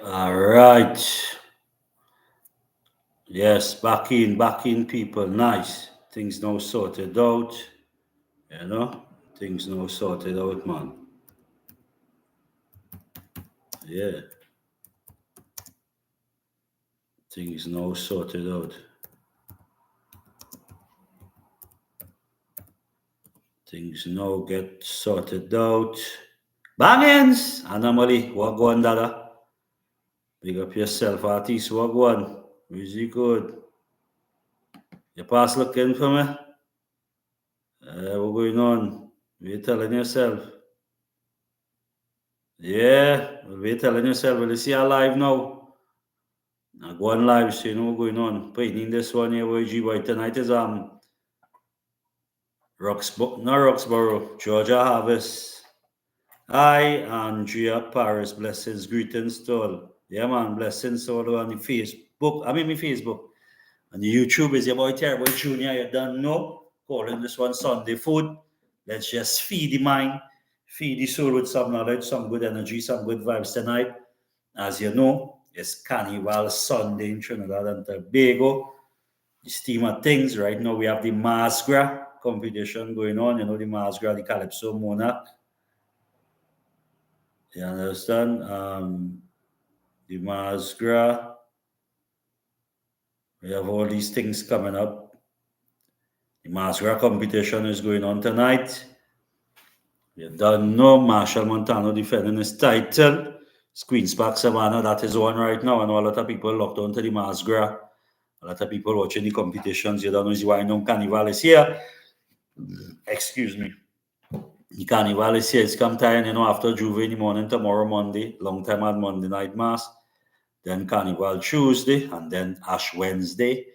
All right. Yes, back in, people. Nice. Things now sorted out. You know, things now sorted out, man. Yeah, things now sorted out. Things now get sorted out. Bangins! Anomaly, what go on, Dada? Big up yourself, artist. What go on? Really good. You pass looking for me? What going on? You telling yourself? Yeah, we telling yourself, well, you see our live now. Now go on live, so you know what's going on. Playing in this one here with G-Boy tonight is Roxborough, Georgia Harvest. Hi, Andrea Paris. Blessings, greetings to all. Yeah, man, blessings to all on the Facebook. My Facebook. And the YouTube is your boy Terrible Junior. You don't know. Calling this one Sunday food. Let's just feed the mind, feed the soul with some knowledge, some good energy, some good vibes tonight. As you know, it's Carnival Sunday in Trinidad and Tobago. The steam of things. Right now, we have the Masgra competition going on. You know, the Masgra, the Calypso Monarch. You understand? The Masgra. We have all these things coming up. The Masgra competition is going on tonight. You don't know Marshall Montano defending his title. Queen's Park Savannah, that is on right now. I know a lot of people locked on to the Masgra. A lot of people watching the competitions. You don't know why no Carnival is here. Excuse me. The Carnival is here. It's come time, after Juve in the morning, tomorrow Monday. Long time at Monday night mass. Then Carnival Tuesday. And then Ash Wednesday.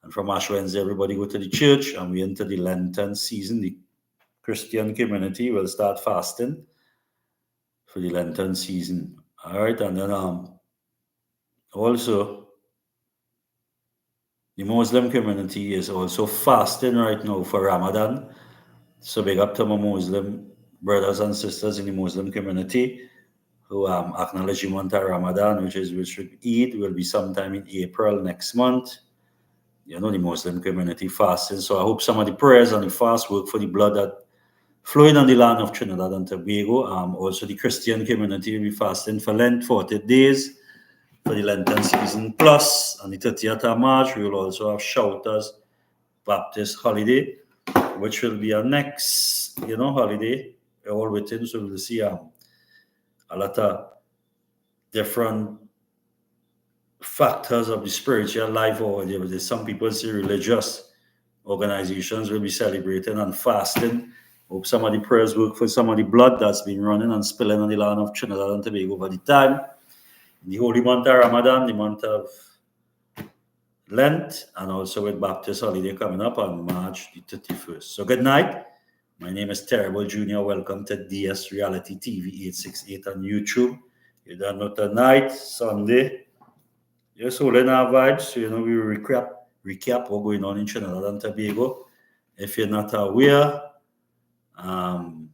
And from Ash Wednesday, everybody go to the church. And we enter the Lenten season. The Christian community will start fasting for the Lenten season. All right. And then also, the Muslim community is also fasting right now for Ramadan. So big up to my Muslim brothers and sisters in the Muslim community who acknowledge the month of Ramadan, which Eid will be sometime in April next month. You know, the Muslim community fasting. So I hope some of the prayers and the fast work for the blood that flowing on the land of Trinidad and Tobago. Also, the Christian community will be fasting for Lent, 40 days for the Lenten season. Plus, on the 30th of March, we will also have Shouters Baptist holiday, which will be our next, holiday, all within. So we'll see a lot of different factors of the spiritual life over there. There's some people say religious organizations will be celebrating and fasting. Hope some of the prayers work for some of the blood that's been running and spilling on the land of Trinidad and Tobago over the time. In the holy month of Ramadan, the month of Lent, and also with Baptist holiday coming up on March the 31st. So good night. My name is Terrible Junior. Welcome to DS Reality TV 868 on YouTube. You don't know tonight, Sunday. Just holding our vibes. So, we recap what's going on in Trinidad and Tobago. If you're not aware, how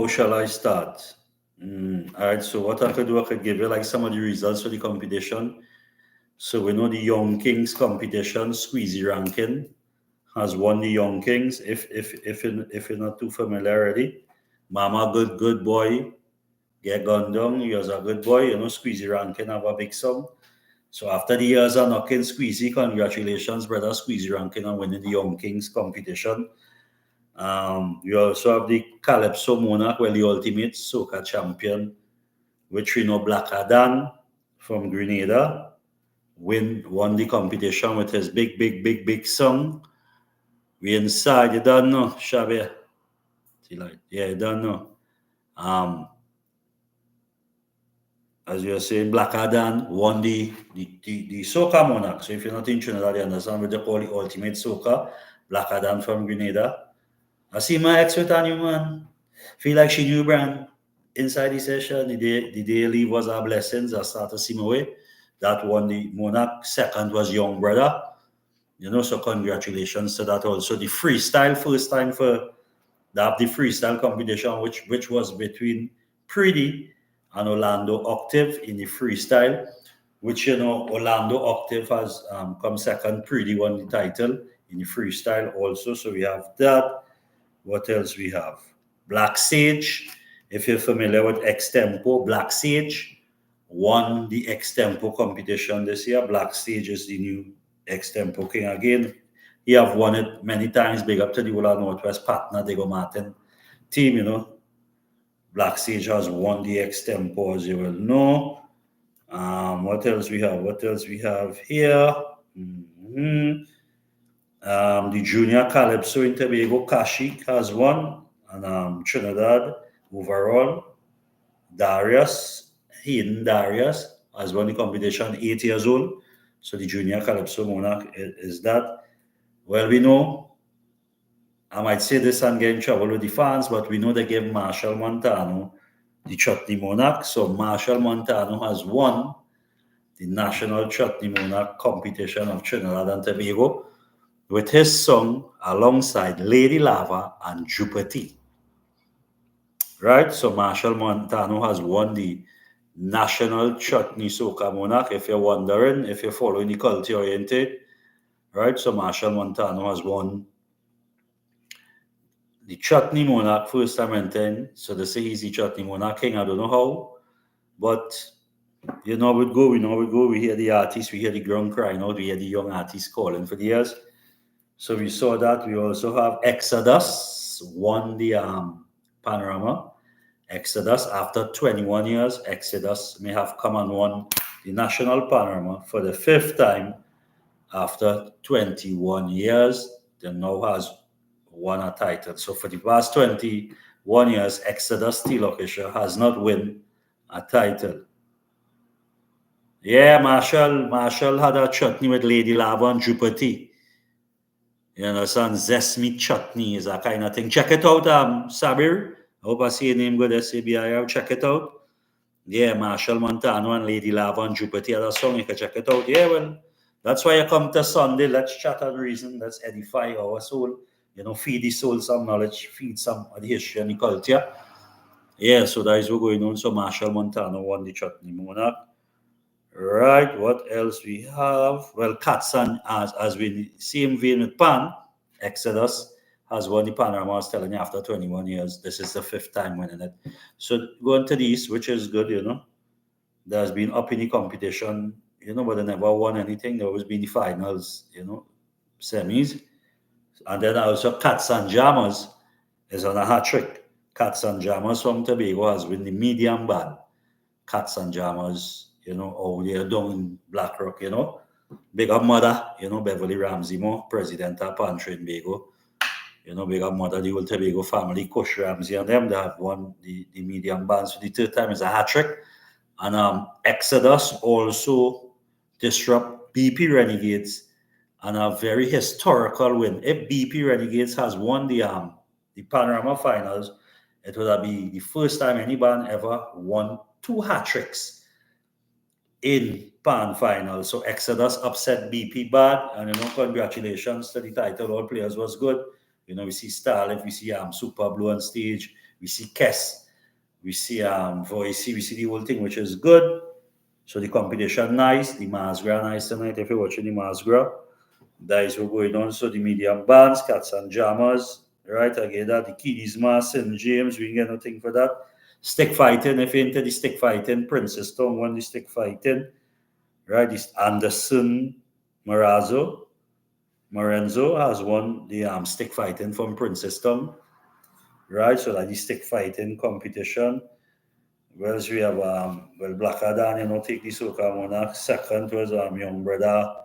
shall I start? All right, so what I could do, I could give you like some of the results for the competition. So we know the Young Kings competition, Squeezy Rankin has won the Young Kings. If you're not too familiar already, Mama good boy, get Gundam, he was a good boy. Squeezy Rankin have a big song. So after the years of knocking Squeezy, congratulations, brother Squeezy Rankin, on winning the Young Kings competition. We also have the Calypso Monarch, the ultimate soca champion, which we know Black Adan from Grenada won the competition with his big song. We inside, you don't know, Shabir. Yeah, you don't know. As you are saying, Black Adan won the Soca Monarch. So if you're not in Trinidad, you understand what they call the ultimate Soca. Black Adan from Grenada. I see my ex with you, man. Feel like she knew brand inside the session. The day leave was our blessings. I started to see my way. That won the Monarch. Second was Young Brother. So congratulations to that also. The freestyle, first time for They have the freestyle competition, which was between Pretty and Orlando Octave in the freestyle, which, Orlando Octave has come second. Pretty won the title in the freestyle also. So we have that. What else we have? Black Sage. If you're familiar with Extempo, Black Sage won the Extempo competition this year. Black Sage is the new Extempo king again. He have won it many times. Big up to the whole Northwest partner, Diego Martin team, Black Sage has won the Extempo, as you will know. What else we have? What else we have here? The Junior Calypso in Tobago, Kashik has won. And Trinidad overall. Hayden Darius has won the competition, 8 years old. So the Junior Calypso Monarch is that. Well, we know, I might say this and get in trouble with the fans, but we know they gave Marshall Montano the Chutney Monarch. So Marshall Montano has won the National Chutney Monarch competition of Trinidad and Tobago with his song alongside Lady Lava and Jupiter. Right? So Marshall Montano has won the National Chutney Soca Monarch. If you're wondering, if you're following the culture oriented, right? So Marshall Montano has won the Chutney Monarch first time in 10. So they say he's the Chutney Monarch king. I don't know how, but we go. We hear the artists, we hear the ground crying out, we hear the young artists calling for the years. So we saw that. We also have Exodus won the Panorama. Exodus, after 21 years, Exodus may have come and won the National Panorama for the 5th time after 21 years. They now has won a title. So for the past 21 years, Exodus T-Location has not won a title. Yeah, Marshall had a chutney with Lady Lava and Jupiter. You understand? Zesmi chutney is a kind of thing. Check it out, Sabir. I hope I see your name good, SABIR. Check it out. Yeah, Marshall Montano and Lady Lava and Jupiter. That song, you can check it out. Yeah, well, that's why I come to Sunday. Let's chat and reason. Let's edify our soul. Feed the soul some knowledge. Feed some of the history and the culture. Yeah, so that is what's going on. So Marshall Montano won the Chutney Monarch. Right, what else we have? Well, Katsan, as we same vein with Pan, Exodus has won the Panorama. I was telling you, after 21 years, this is the 5th time winning it. So going to the East, which is good, There's been up in the competition, but they never won anything. They always been the finals, semis. And then also Cats and Jammers is on a hat trick. Cats and Jammers from Tobago has won the medium band. Cats and Jammers, over there down in Blackrock, Big up mother, Beverly Ramsey Moore, president of Pantry in Tobago. Big up mother, the whole Tobago family, Kush Ramsey and them, they have won the medium bands for the 3rd time as a hat trick. And Exodus also disrupt BP Renegades and a very historical win. If BP Renegades has won the Panorama Finals, it would be the first time any band ever won 2 hat tricks in Pan Final. So Exodus upset BP bad, and congratulations to the title. All players was good. We see Starlift, we see Super Blue on stage, we see Kess, we see Voicey, we see the whole thing, which is good. So the competition nice, the Masgra nice tonight. If you're watching the Masgra, that is what's going on. So the medium bands, Cats and Jammers, right? Again, that the Kiddies Mass, St. James, we get nothing for that. Stick fighting, if you're into the stick fighting, Princess Town won the stick fighting, right? This Anderson Morenzo has won the stick fighting from Princess Town, right? So that the stick fighting competition. Whereas we have Black Adan, take the Soca Monarch. 2nd was Young Brother.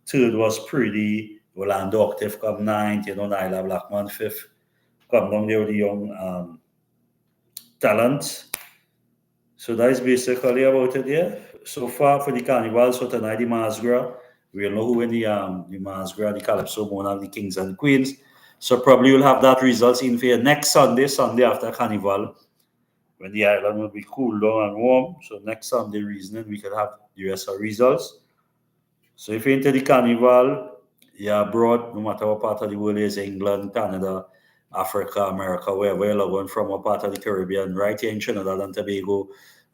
3rd was Pretty. Orlando Octave come 9th. Nyla Blackman 5th. Come down there with the young talent. So that is basically about it here. So far for the Carnival, so tonight the Masgra, we'll know who win the Masgra, the Calypso Monarch, the Kings and Queens. So probably you'll have that results in for next Sunday after Carnival, when the island will be cool down and warm. So next Sunday reasoning, we can have the rest of results. So if you're into the Carnival, you're abroad, no matter what part of the world is, England, Canada, Africa, America, wherever you're going from, a part of the Caribbean, right here in Trinidad and Tobago,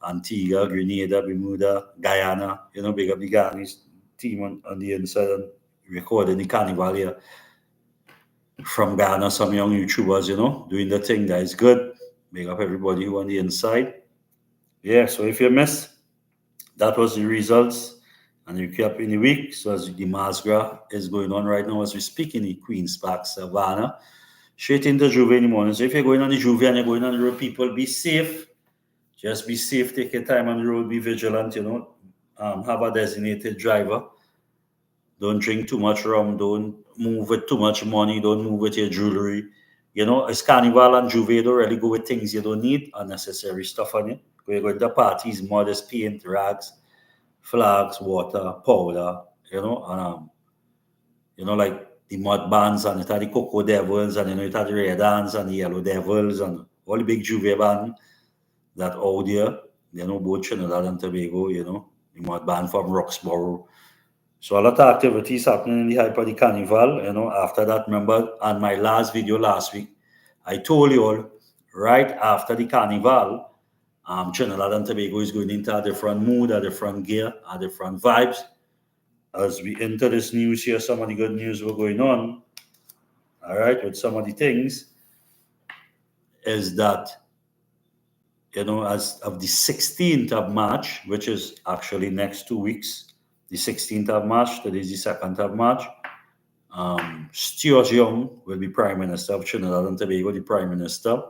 Antigua, Grenada, Bermuda, Guyana, big up the Guyanese team on the inside and recording the carnival here. From Ghana, some young YouTubers, doing the thing that is good. Big up everybody who on the inside. Yeah, so if you missed, that was the results and recap in the week. So as the Masgra is going on right now as we speak in the Queen's Park Savannah, straight into Juve in the morning. So if you're going on the Juve and you're going on the road, people, be safe. Just be safe, take your time on the road, be vigilant, have a designated driver. Don't drink too much rum, don't move with too much money, don't move with your jewelry. It's Carnival and Juve, don't really go with things you don't need, unnecessary stuff on it. We're going to parties, modest paint, rags, flags, water, powder, and like the mud bands, and it had the Cocoa Devils, and it had the Red Hands and the Yellow Devils, and all the big Juve band that out there, both Trinidad and Tobago, the mud band from Roxborough. So a lot of activities happening in the hype of the carnival, after that. Remember, on my last video last week, I told you all, right after the carnival, Trinidad and Tobago is going into a different mood, a different gear, a different vibes. As we enter this news here, some of the good news were going on, all right, with some of the things, is that, as of the 16th of March, which is actually next 2 weeks, the 16th of March, today is the 2nd of March, Stuart Young will be Prime Minister of Trinidad and Tobago. The Prime Minister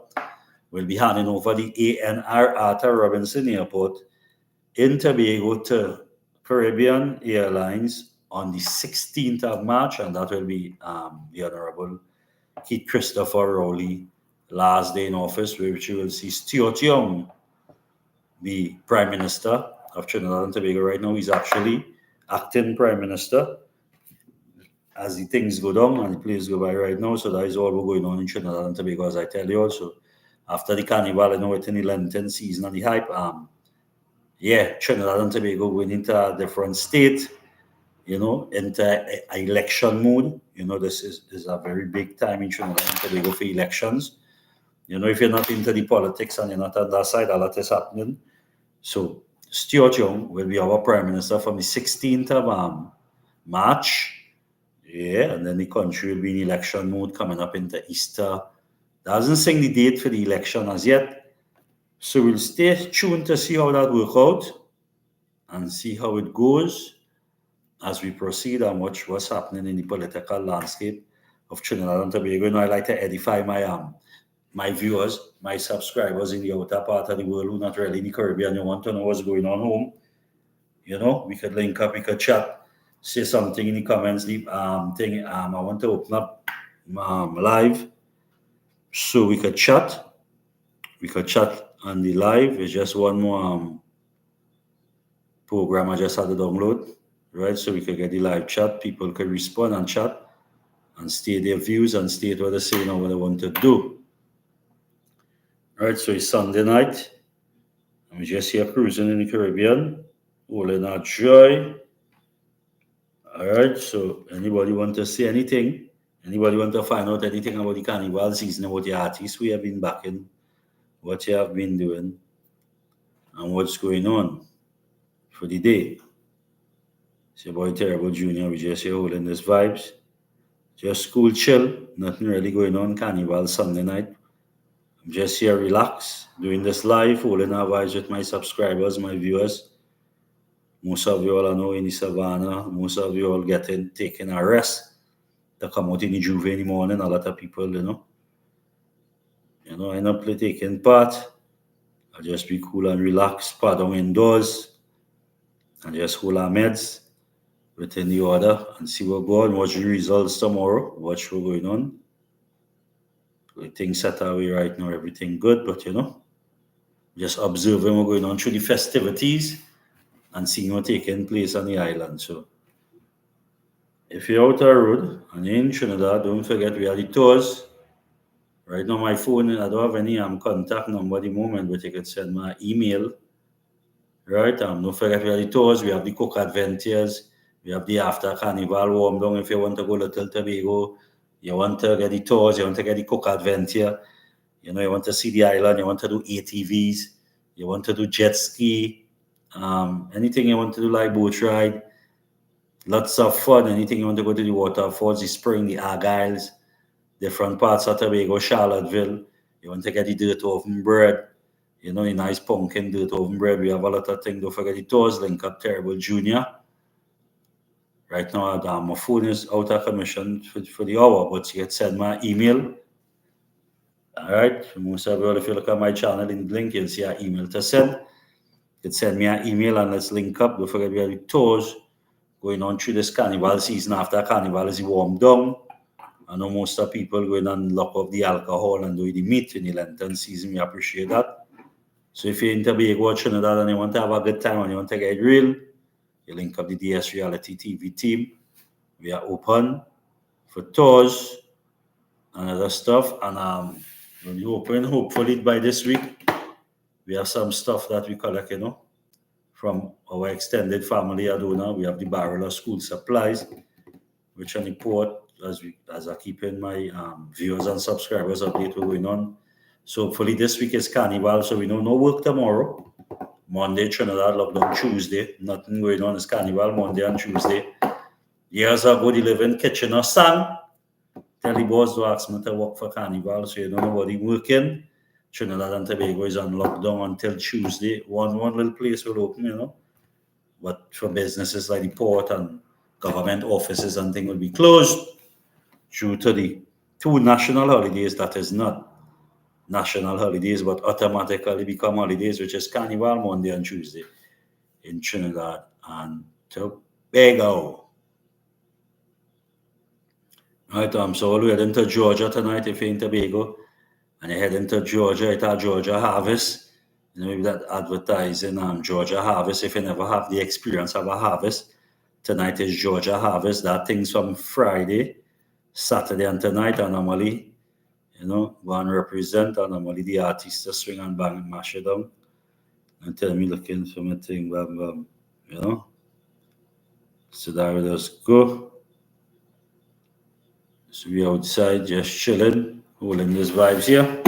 will be handing over the ANR Arthur Robinson Airport in Tobago to Caribbean Airlines on the 16th of March, and that will be the Honorable Keith Christopher Rowley last day in office, which you will see Stuart Young be Prime Minister of Trinidad and Tobago. Right now, he's actually acting Prime Minister as the things go down and the plays go by right now. So that is all we're going on in Trinidad and Tobago, as I tell you also. After the carnival, it's in the Lenten season and the hype. Trinidad and Tobago going into a different state, into election mode. This is a very big time in Trinidad and Tobago for elections. If you're not into the politics and you're not on that side, a lot is happening. So Stuart Young will be our Prime Minister from the 16th of March. Yeah, and then the country will be in election mode coming up into Easter. Doesn't say the date for the election as yet. So we'll stay tuned to see how that works out and see how it goes as we proceed and watch what's happening in the political landscape of Trinidad and Tobago. I like to edify my viewers, my subscribers in the outer part of the world who not really in the Caribbean. You want to know what's going on home? We could link up, we could chat, say something in the comments. I want to open up live so we could chat. We could chat on the live. It's just one more program I just had to download, right? So we could get the live chat. People could respond and chat and state their views and state what they say and what they want to do. Right, so it's Sunday night. I'm just here cruising in the Caribbean, holding our joy. All right, so anybody want to say anything? Anybody want to find out anything about the carnival season, about the artists we have been backing, what you have been doing, and what's going on for the day? It's your boy Terrible Junior. We just here holding this vibes. Just cool, chill. Nothing really going on. Carnival Sunday night. I'm just here relax, doing this live, holding our vibes with my subscribers, my viewers. Most of you all I know in the Savannah. Most of you all taking a rest to come out in the Juve in the morning. A lot of people, I not play taking part. I'll just be cool and relax, pardon indoors, and just hold our meds within the order and see what go on. Watch the results tomorrow. Watch what's going on. Things set away right now, everything good, but just observing what's going on through the festivities and seeing what's taking place on the island. So if you're out the road and you're in Trinidad, don't forget we are the tours. Right now my phone, I don't have any contact number at the moment, but you can send my email. Right? Don't forget we are the tours, we have the Cook Adventures, we have the After Carnival warm down if you want to go to Little Tobago. You want to get the tours, you want to get the Cook Adventure, you want to see the island, you want to do ATVs, you want to do jet ski, anything you want to do like boat ride, lots of fun, anything you want to go to the waterfalls, the spring, the Argyles, different parts of Tobago, Charlottesville, you want to get the dirt oven bread, the nice pumpkin dirt oven bread, we have a lot of things, don't forget the tours, Link Up Terrible Junior. Right now, my phone is out of commission for the hour, but you can send my email. All right. Most of you, if you look at my channel in the link, you'll see an email to send. You can send me an email and let's link up. Don't forget we have the tours going on through this carnival season. After carnival is warm down. I know most of people going and lock up the alcohol and do the meat in the Lenten season. We appreciate that. So if you're in Tobago or Trinidad and you want to have a good time and you want to get real, you link up the DS Reality TV team. We are open for tours and other stuff. And when you open, hopefully by this week, we have some stuff that we collect, from our extended family Adona. We have the barrel of school supplies, which I report as I keep in my viewers and subscribers update what's going on. So hopefully this week is carnival, so we know no work tomorrow. Monday, Trinidad lockdown. Tuesday, nothing going on. It's carnival Monday and Tuesday. Years ago, they live in Kitchener Sang. Tell the boss to ask me to work for carnival, so nobody working. Trinidad and Tobago is on lockdown until Tuesday. One little place will open, but for businesses like the port and government offices and things will be closed due to the two national holidays that is not national holidays, but automatically become holidays, which is Carnival Monday and Tuesday in Trinidad and Tobago. Right, so we're heading to Georgia tonight if you're in Tobago, and you're heading to Georgia, it's our Georgia Harvest. Maybe that advertising Georgia Harvest. If you never have the experience of a harvest, tonight is Georgia Harvest. That thing's from Friday, Saturday, and tonight. And normally, go and represent, and normally the artists just swing and bang and mash it down and tell me looking for my thing, So that will just go. So we outside just chilling, holding these vibes here.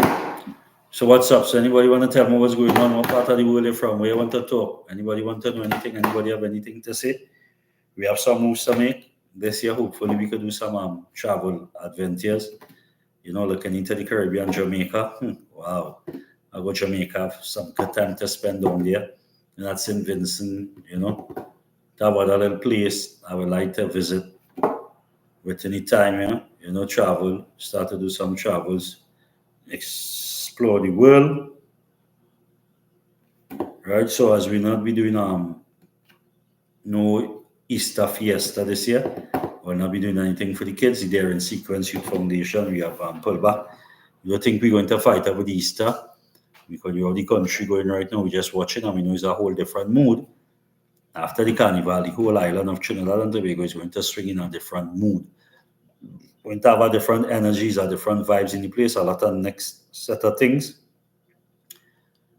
So what's up? So anybody want to tell me what's going on? What part of the world you're from? Where you want to talk? Anybody want to know anything? Anybody have anything to say? We have some moves to make this year. Hopefully we could do some travel adventures. Looking into the Caribbean, Jamaica. Wow. I go to Jamaica, have some good time to spend down there. And that's St. Vincent, that was a little place I would like to visit with any time, travel, start to do some travels, explore the world. Right, so as we not be doing no Easter fiesta this year, we'll not be doing anything for the kids. They're in Sequence Youth Foundation. We have pulled back. We don't think we're going to fight over the Easter because you have the country going right now. We're just watching and we know it's a whole different mood. After the carnival, the whole island of Trinidad and Tobago is going to swing in a different mood. We're going to have a different energies, a different vibes in the place. A lot of next set of things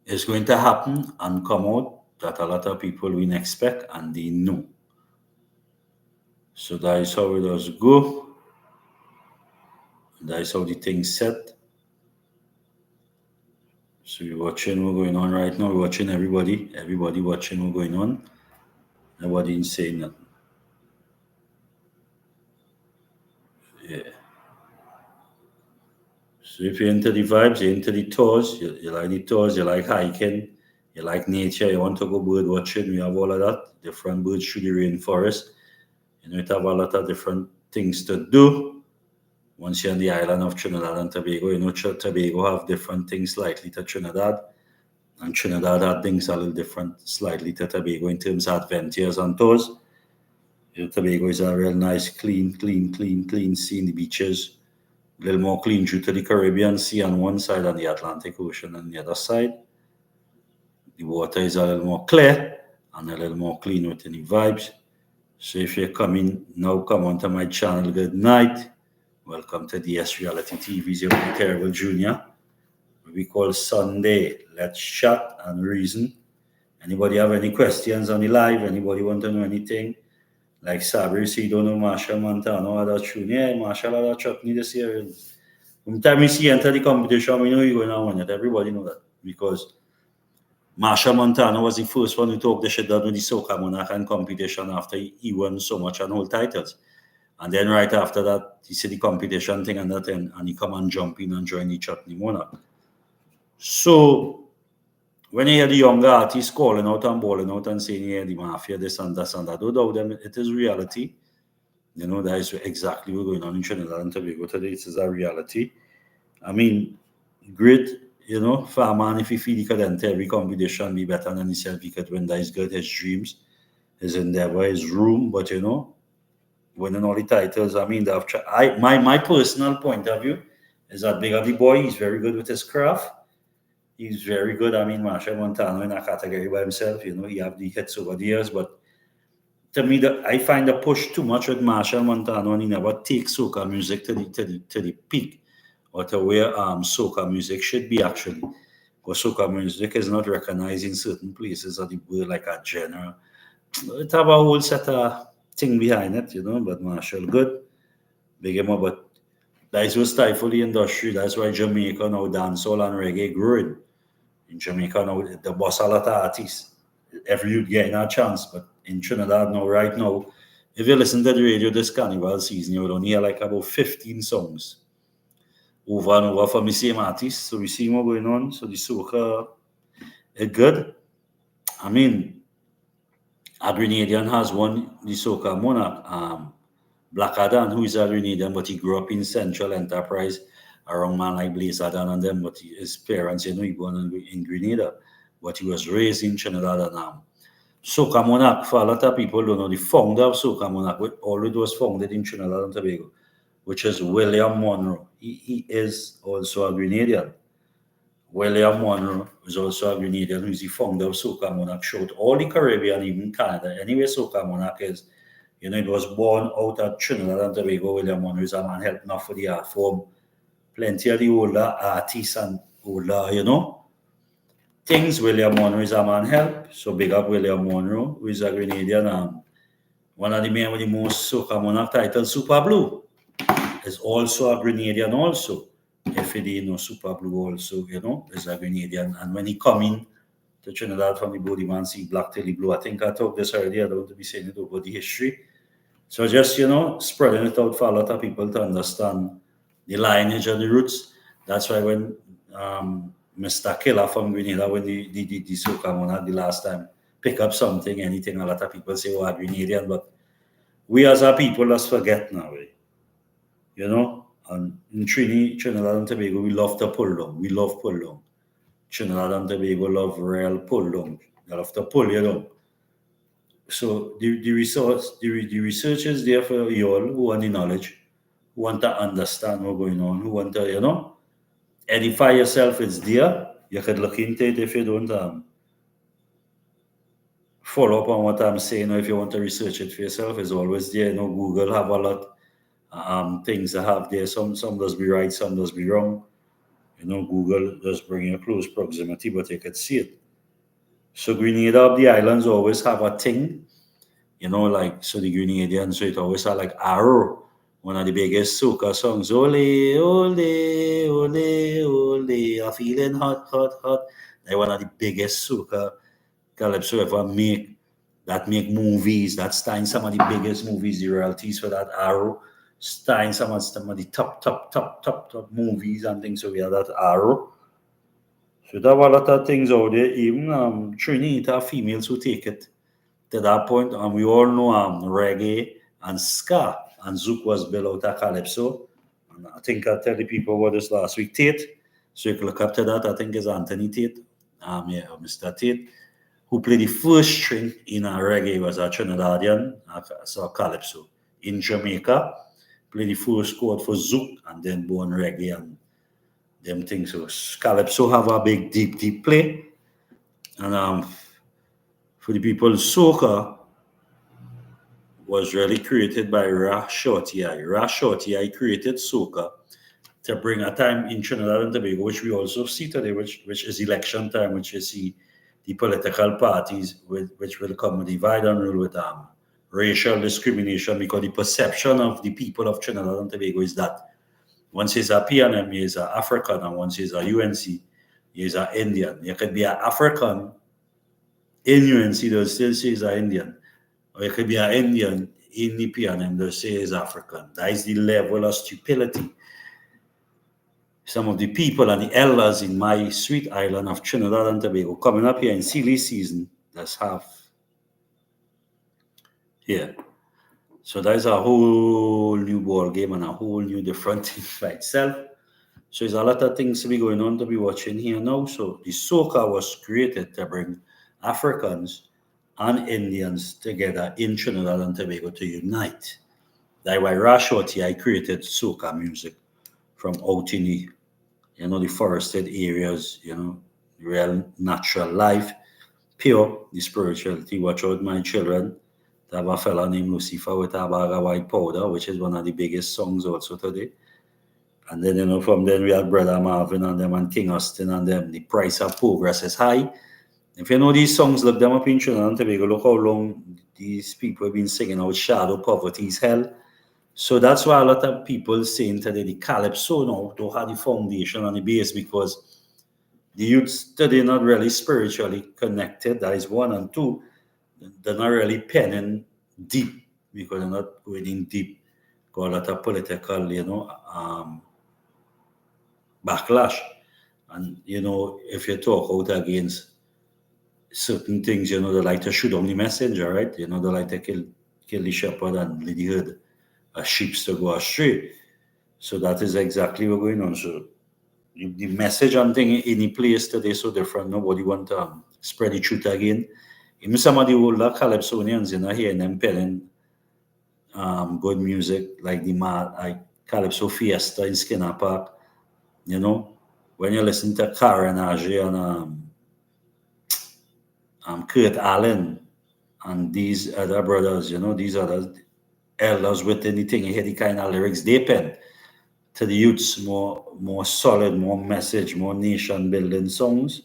is going to happen and come out that a lot of people will expect and they know. So that is how it does go. That is how the thing's set. So you're watching what's going on right now. We're watching everybody watching what's going on. Nobody is saying nothing. Yeah. So if you're into the vibes, you're into the tours, you like the tours, you like hiking, you like nature, you want to go bird watching, we have all of that. Different birds through the rainforest. It have a lot of different things to do. Once you're on the island of Trinidad and Tobago, Tobago have different things slightly to Trinidad. And Trinidad had things a little different slightly to Tobago in terms of adventures and tours. Tobago is a real nice, clean sea in the beaches. A little more clean due to the Caribbean Sea on one side and the Atlantic Ocean on the other side. The water is a little more clear and a little more clean with any vibes. So if you're coming now, come onto my channel. Good night. Welcome to DS Reality TV's your Terrible Junior. We call Sunday. Let's chat and reason. Anybody have any questions on the live? Anybody want to know anything? Like Sabri, see, don't know Marshall Montano had a tune. Yeah, Marshall had a chutney this year. From the time we see enter the competition, we know you're going to win it. Everybody know that. Because Marshall Montano was the first one who took the shit down with the Soca Monarch and competition after he won so much and hold titles. And then right after that, he see the competition thing and that thing, and he come and jump in and join the Chutney Monarch. So when you hear the younger artists calling out and bawling out and saying, yeah, the mafia, this and that, don't doubt them. It is reality. You know, that is exactly what's going on in Trinidad and Tobago today. It is a reality. I mean, great, you know, Farman, if he feel he could enter every competition, be better than himself, he could win. That is good. His dreams, his endeavor, his room. But, you know, winning all the titles, I mean, my personal point of view is that Big Ugly Boy, he's very good with his craft. He's very good. I mean, Marshall Montano in a category by himself, you know, he have the hits over the years, but to me, I find the push too much with Marshall Montano, and he never takes soca music to the peak, or to where soca music should be actually. Because soca music is not recognized in certain places of the world, like a genre. It have a whole set of thing behind it, you know. But Marshall, good, big him up. But that is what stifle the industry. That's why Jamaica now dancehall and reggae growing. In Jamaica now, the boss a lot of artists. Every youth getting a chance, but in Trinidad now, right now, if you listen to the radio this carnival season, you will only hear like about 15 songs over and over from the same artist. So we see what going on. So the soca is good. I mean, a Grenadian has won the soca monarch. Black Adam, who is a Grenadian, but he grew up in Central Enterprise around man like Blaze Adam and them, but his parents, you know, he born in Grenada, but he was raised in Trinidad and Soca Monarch, for a lot of people don't know, the founder of Soca Monarch already was founded in Trinidad and Tobago, which is William Monroe. He is also a Grenadian. William Monroe is also a Grenadian, who is the founder of Soca Monarch, showed all the Caribbean, even Canada. Anyway, Soca Monarch is, you know, it was born out of Trinidad and Tobago. William Monroe is a man helping out for the art form. Plenty of the older artists and older, you know, things. William Monroe is a man help. So big up William Monroe, who is a Grenadian. One of the men with the most Soca Monarch titles, Super Blue, is also a Grenadian also. If you didn't know, Super Blue also, you know, is a Grenadian. And when he come in to Trinidad from the Bodyman Sea, Black Tilly Blue, I think I talked this already, I don't want to be saying it over the history. So just, you know, spreading it out for a lot of people to understand the lineage and the roots. That's why when Mr. Killer from Grenada, when the Soca Monarch the last time, pick up something, anything, a lot of people say, oh, I'm Grenadian, but we as a people, let's forget now, you know. And in Trinidad and Tobago, we love to pull down. We love pull down. Trinidad and Tobago love real pull down. They love to pull you down. So the research is there for you all who want the knowledge, who want to understand what's going on, who want to, you know, edify yourself. It's there. You could look into it if you don't follow up on what I'm saying, or if you want to research it for yourself. It's always there. You know, Google have a lot things that have there. Some does be right, some does be wrong. You know, Google does bring you close proximity, but you could see it. So Grenada of the islands always have a thing, you know, like, so the Grenadians, so it always have like Arrow, one of the biggest soca songs. Ole, ole, ole, ole, I'm feeling hot, hot, hot. They're one of the biggest soca calypso ever make, that make movies, that starring some of the biggest movies, the royalties for that Arrow, starring some of the top movies and things. So we have that Arrow. So there are a lot of things out there. Even Trinidad females who take it to that point. And we all know reggae and ska. And Zouk was built out of calypso. And I think I tell the people about this last week. Tate. So you can look up to that. I think it's Anthony Tate. Mr. Tate, who played the first string in a reggae, was a Trinidadian, so calypso. In Jamaica, played the first chord for Zouk, and then born reggae and them things. So calypso have a big, deep play. And for the people, soca was really created by Ra Shorty I. Ra Shorty I created soca to bring a time in Trinidad and Tobago, which we also see today, which is election time, which you see the political parties which will come divide and rule with racial discrimination, because the perception of the people of Trinidad and Tobago is that once he's a PNM, he's an African, and once he's a UNC, he's an Indian. You could be an African in UNC, they'll still say he's an Indian. Or you could be an Indian in the PNM, they'll say he's African. That is the level of stupidity. Some of the people and the elders in my sweet island of Trinidad and Tobago coming up here in silly season, that's half here. So that's a whole new ball game and a whole new different thing by itself. So there's a lot of things to be going on to be watching here now. So the soca was created to bring Africans and Indians together in Trinidad and Tobago to unite. That's why Rashoti, I created soca music from out in the forested areas, real natural life, pure, the spirituality. Watch out, my children. I have a fella named Lucifer with a bag of white powder, which is one of the biggest songs also today. And then, from then we had Brother Marvin and them and King Austin and them. The price of progress is high. If you know these songs, look them up in Trinidad and Tobago. Look how long these people have been singing out Shadow Poverty is Hell. So that's why a lot of people saying today the Calypso now to have the foundation and the base, because the youths today not really spiritually connected. That is one. And two, they're not really penning deep, because they're not going in deep. Got a lot of political, backlash. And, if you talk out against certain things, they like to shoot down the messenger, right? They like to kill the shepherd and lead the herd. A sheep to go astray. So that is exactly what's going on. So the message and thing in the place today is so different. Nobody want to spread the truth again. Even some of the older Calypsonians, hearing them penning good music like Calypso Fiesta in Skinner Park. When you listen to Karen Ajay and Kurt Allen and these other brothers, these other elders with anything, you hear the kind of lyrics they pen to the youths, more solid, more message, more nation building songs.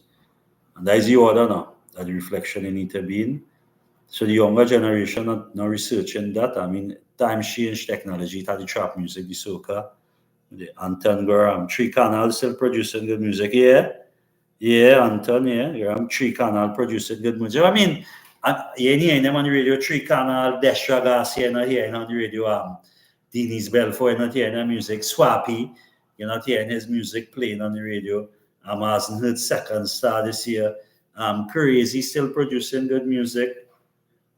And that is the order now, that the reflection you need to be in. So the younger generation are now researching that. I mean, time change technology, the trap music, the soca, the Anton Graham, 3 Canal still producing good music. Yeah, Anton, Graham, 3 Canal producing good music. I mean, you hear them on the radio, 3 Canal, Destra Garcia, you're not hearing on the radio, Denise Belfort, you're not hearing music, Swappy, you're not hearing his music playing on the radio. Hasn't heard Second Star this year. Crazy, still producing good music.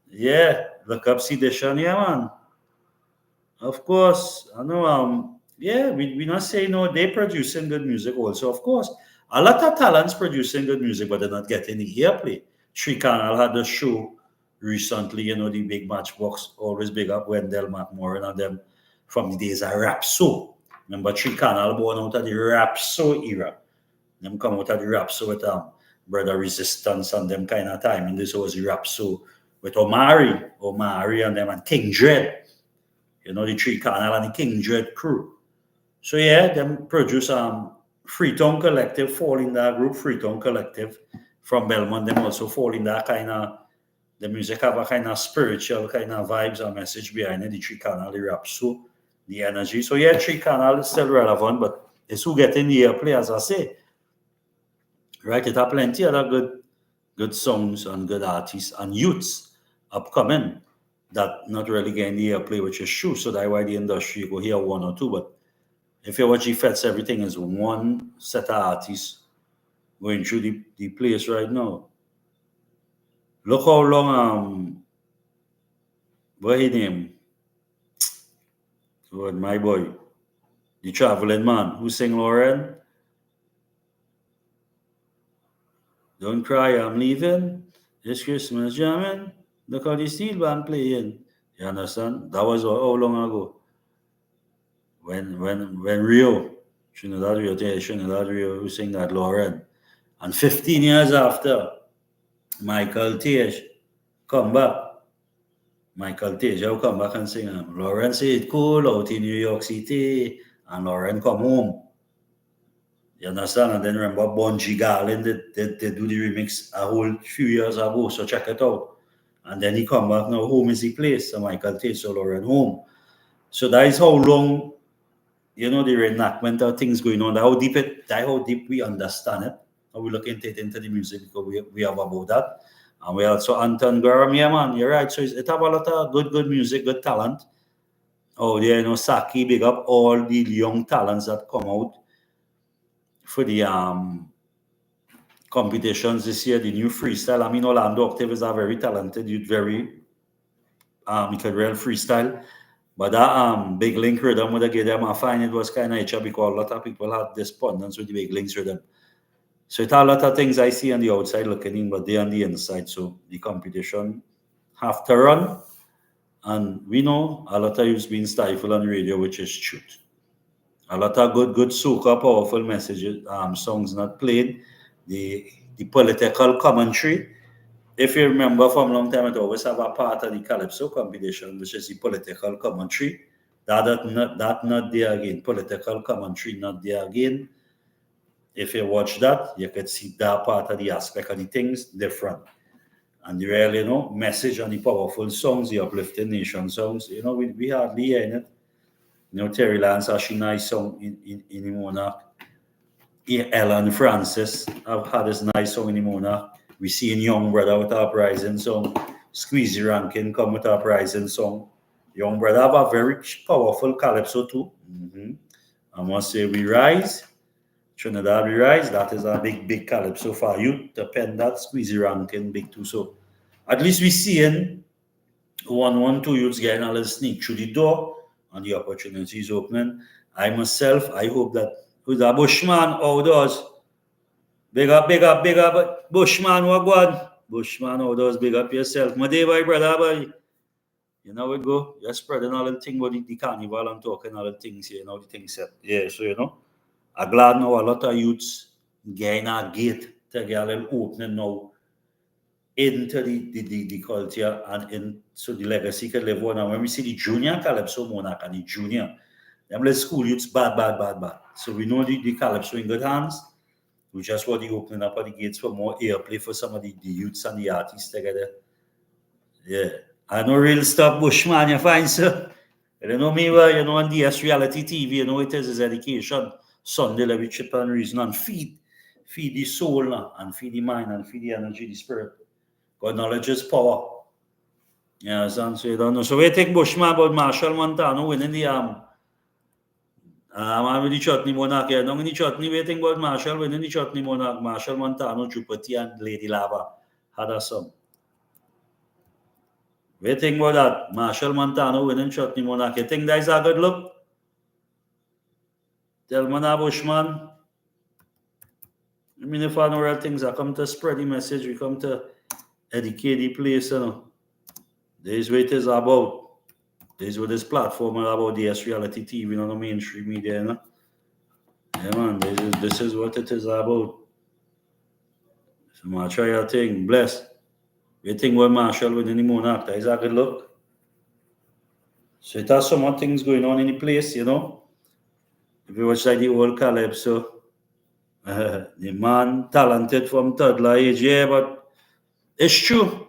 Yeah, look up Sedation, man. Of course, I know. We not say no, they producing good music also, of course. A lot of talents producing good music, but they're not getting the airplay. 3 Canal had a show recently, the big Matchbox, always big up Wendell McMorrin and them from the days of Rapso. Remember 3 Canal born out of the Rapso era. Them come out of the Rapso with Brother Resistance and them kind of time. And this was the Rapso with Omari and them and King Dread. The 3 Canal and the King Dread crew. So them produce Freetown Collective, fall in that group, Freetown Collective from Belmont. Them also fall in that kind of, the music have a kind of spiritual kind of vibes and message behind it. The 3 Canal, the Rapso, the energy. So 3 Canal is still relevant, but it's who get in the airplay, as I say. Right, it have plenty of other good songs and good artists and youths upcoming that not really getting the airplay, which is true. So that's why the industry go hear one or two. But if you watch GFETs, everything is one set of artists going through the place right now. Look how long what his name? What, my boy, the traveling man who sing Lauren. Don't cry, I'm leaving. This Christmas jamming. Look how the steel band playing. You understand? That was how long ago? When Rio, Trinidad Rio, who sing that Lauren. And 15 years after, Michael Tage come back. Michael Tage will come back and sing. Lauren say it cool out in New York City. And Lauren come home. You understand? And then remember Bungie Garlin, they do the remix a whole few years ago. So check it out. And then he come back, now home is the place. So Michael takes Lauren home. So that is how long, the reenactment of things going on, how deep we understand it. And we look into the music because we have about that. And we also Anton Gorham, yeah man, you're right. So it have a lot of good music, good talent. Oh yeah, Saki, big up all the young talents that come out for the competitions this year, the new freestyle. I mean, Orlando Octave is a very talented youth, very he could real freestyle. But that big link rhythm with the give them, I find it was kind of nature because a lot of people had despondence with the big links rhythm. So it's a lot of things I see on the outside looking in, but they're on the inside. So the competition have to run. And we know a lot of you's been stifled on the radio, which is truth. A lot of good soca, powerful messages, songs not played. The political commentary. If you remember from a long time, it always have a part of the Calypso competition, which is the political commentary. That not there again. Political commentary not there again. If you watch that, you could see that part of the aspect of the things different. And the real, message on the powerful songs, the uplifting nation songs, we hardly hear it. Terry Lance, actually nice song in the Monarch. Ellen Francis have had this nice song in the Monarch. We see in Young Brother with our Uprising song. Squeezy Rankin come with our Uprising song. Young Brother have a very powerful calypso too. I must say, We Rise. Trinidad We Rise. That is a big calypso for you. The pen that Squeezy Rankin big too. So at least we seeing 1-1-2 youths getting a little sneak through the door and the opportunities opening. I hope that with a Bushman outdoors. Big up, Bushman, what God? Bushman outdoors, big up yourself. My day, boy, brother, boy. You know we go. You're spreading all the thing about the carnival and talking all the things here, the things set. Yeah, so I'm glad now a lot of youths getting a gate to get a little opening now into the culture and so the legacy can live on. And when we see the junior Calypso Monarch and the junior, them little school youths bad. So we know the Calypso in good hands. We just want the opening up of the gates for more airplay for some of the youths and the artists together. Yeah. I know real stuff, Bushman, you find, sir. You know me, on DS Reality TV, it is his education. Sunday, every chip and reason, and feed the soul, now, and feed the mind, and feed the energy, the spirit. God knowledge is power. Yeah, so you don't know. So we take Bushman about Marshall Montano winning the man with the Chutney Monarch here. Now in the Chutney, we think about Marshall winning the Chutney Monarch. Marshall Montano, Jupiter, and Lady Lava had a song. We think about that. Marshall Montano winning Chutney Monarch. You think that is a good look? Tell me now, Bushman. I mean, if I know real things, I come to spread the message. We come to educate the place, This is what it is about. This is what this platform is about, DS Reality TV, the mainstream media, Yeah, man, this is what it is about. So I try your thing. Bless. You think what Marshall winning the Monarch, that is a good look. So it has some more things going on in the place, If you watch like the old Calypso, the man talented from toddler age, yeah, but it's true.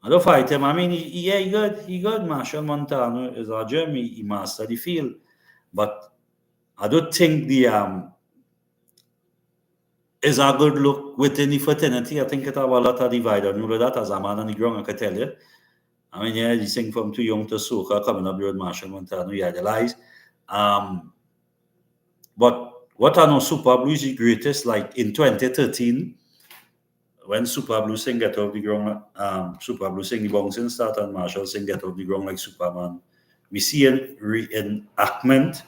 I don't fight him. I mean, he good. Marshall Montano is a gem. He mastered the field. But I don't think the is a good look within the fraternity. I think it have a lot of divide. I know that as a man on the ground, I can tell you. I mean, yeah, you think from too young to soca coming up with Marshall Montano, you idolize. But what I know, Super Blue is the greatest. Like in 2013, when Super Blue sing Get Off the Ground, Super Blue sing the bouncing start and Marshall sing Get Off the Ground like Superman. We see an reenactment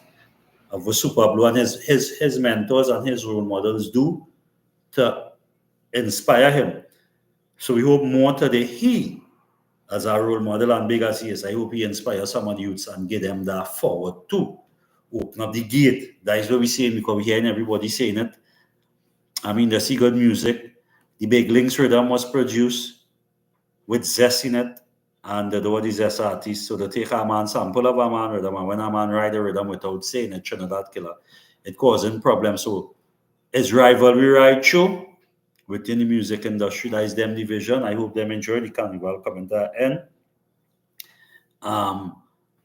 of what Super Blue and his mentors and his role models do to inspire him. So we hope more today he, as a role model and big as he is, I hope he inspires some of the youths and get them that forward too. Open up the gate. That is what we're saying because we're hearing everybody saying it. I mean, they see good music. The Big Links rhythm was produced with zest in it, and the what is zest artist. So they take a man sample of a man rhythm, and when a man ride the rhythm without saying it, Trinidad Killer, it causing problems. So his rivalry ride through, within the music industry. That is them division. I hope them enjoy the carnival coming to an end.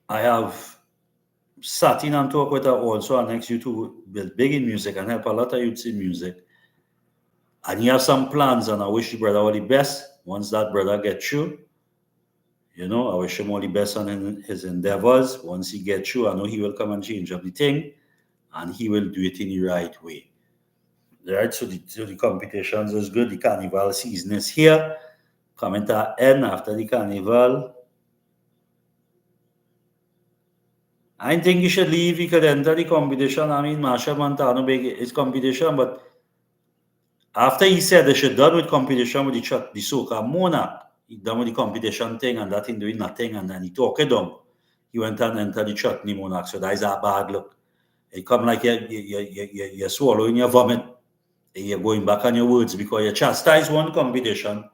I have sat in and talk with her also and next you to build big in music and help a lot of youths in music. And he have some plans and I wish the brother all the best. Once that brother gets through, I wish him all the best on his endeavors. Once he gets through, I know he will come and change up the thing and he will do it in the right way. Right, so the competitions is good. The carnival season is here. Coming to end after the carnival. I think you should leave. You could enter the competition. I mean, Machel Montano big is competition, but after he said they should done with competition with the Soca Monarch, he done with the competition thing and that thing doing nothing, and then he talked down. He went and entered the Chutney Monarch, so that is a bad look. It come like you're swallowing your vomit. You're going back on your words because you chastise one competition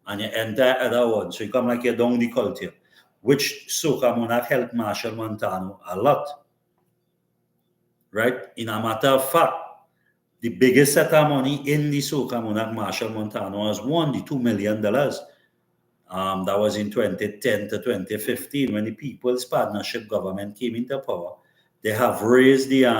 and you enter other one. So you come like you're down the culture, which Soca Monarch helped Machel Montano a lot. Right? In a matter of fact, the biggest set of money in the Soca Monarch, Machel Montano has won the $2 million. That was in 2010 to 2015 when the People's Partnership government came into power. They have raised the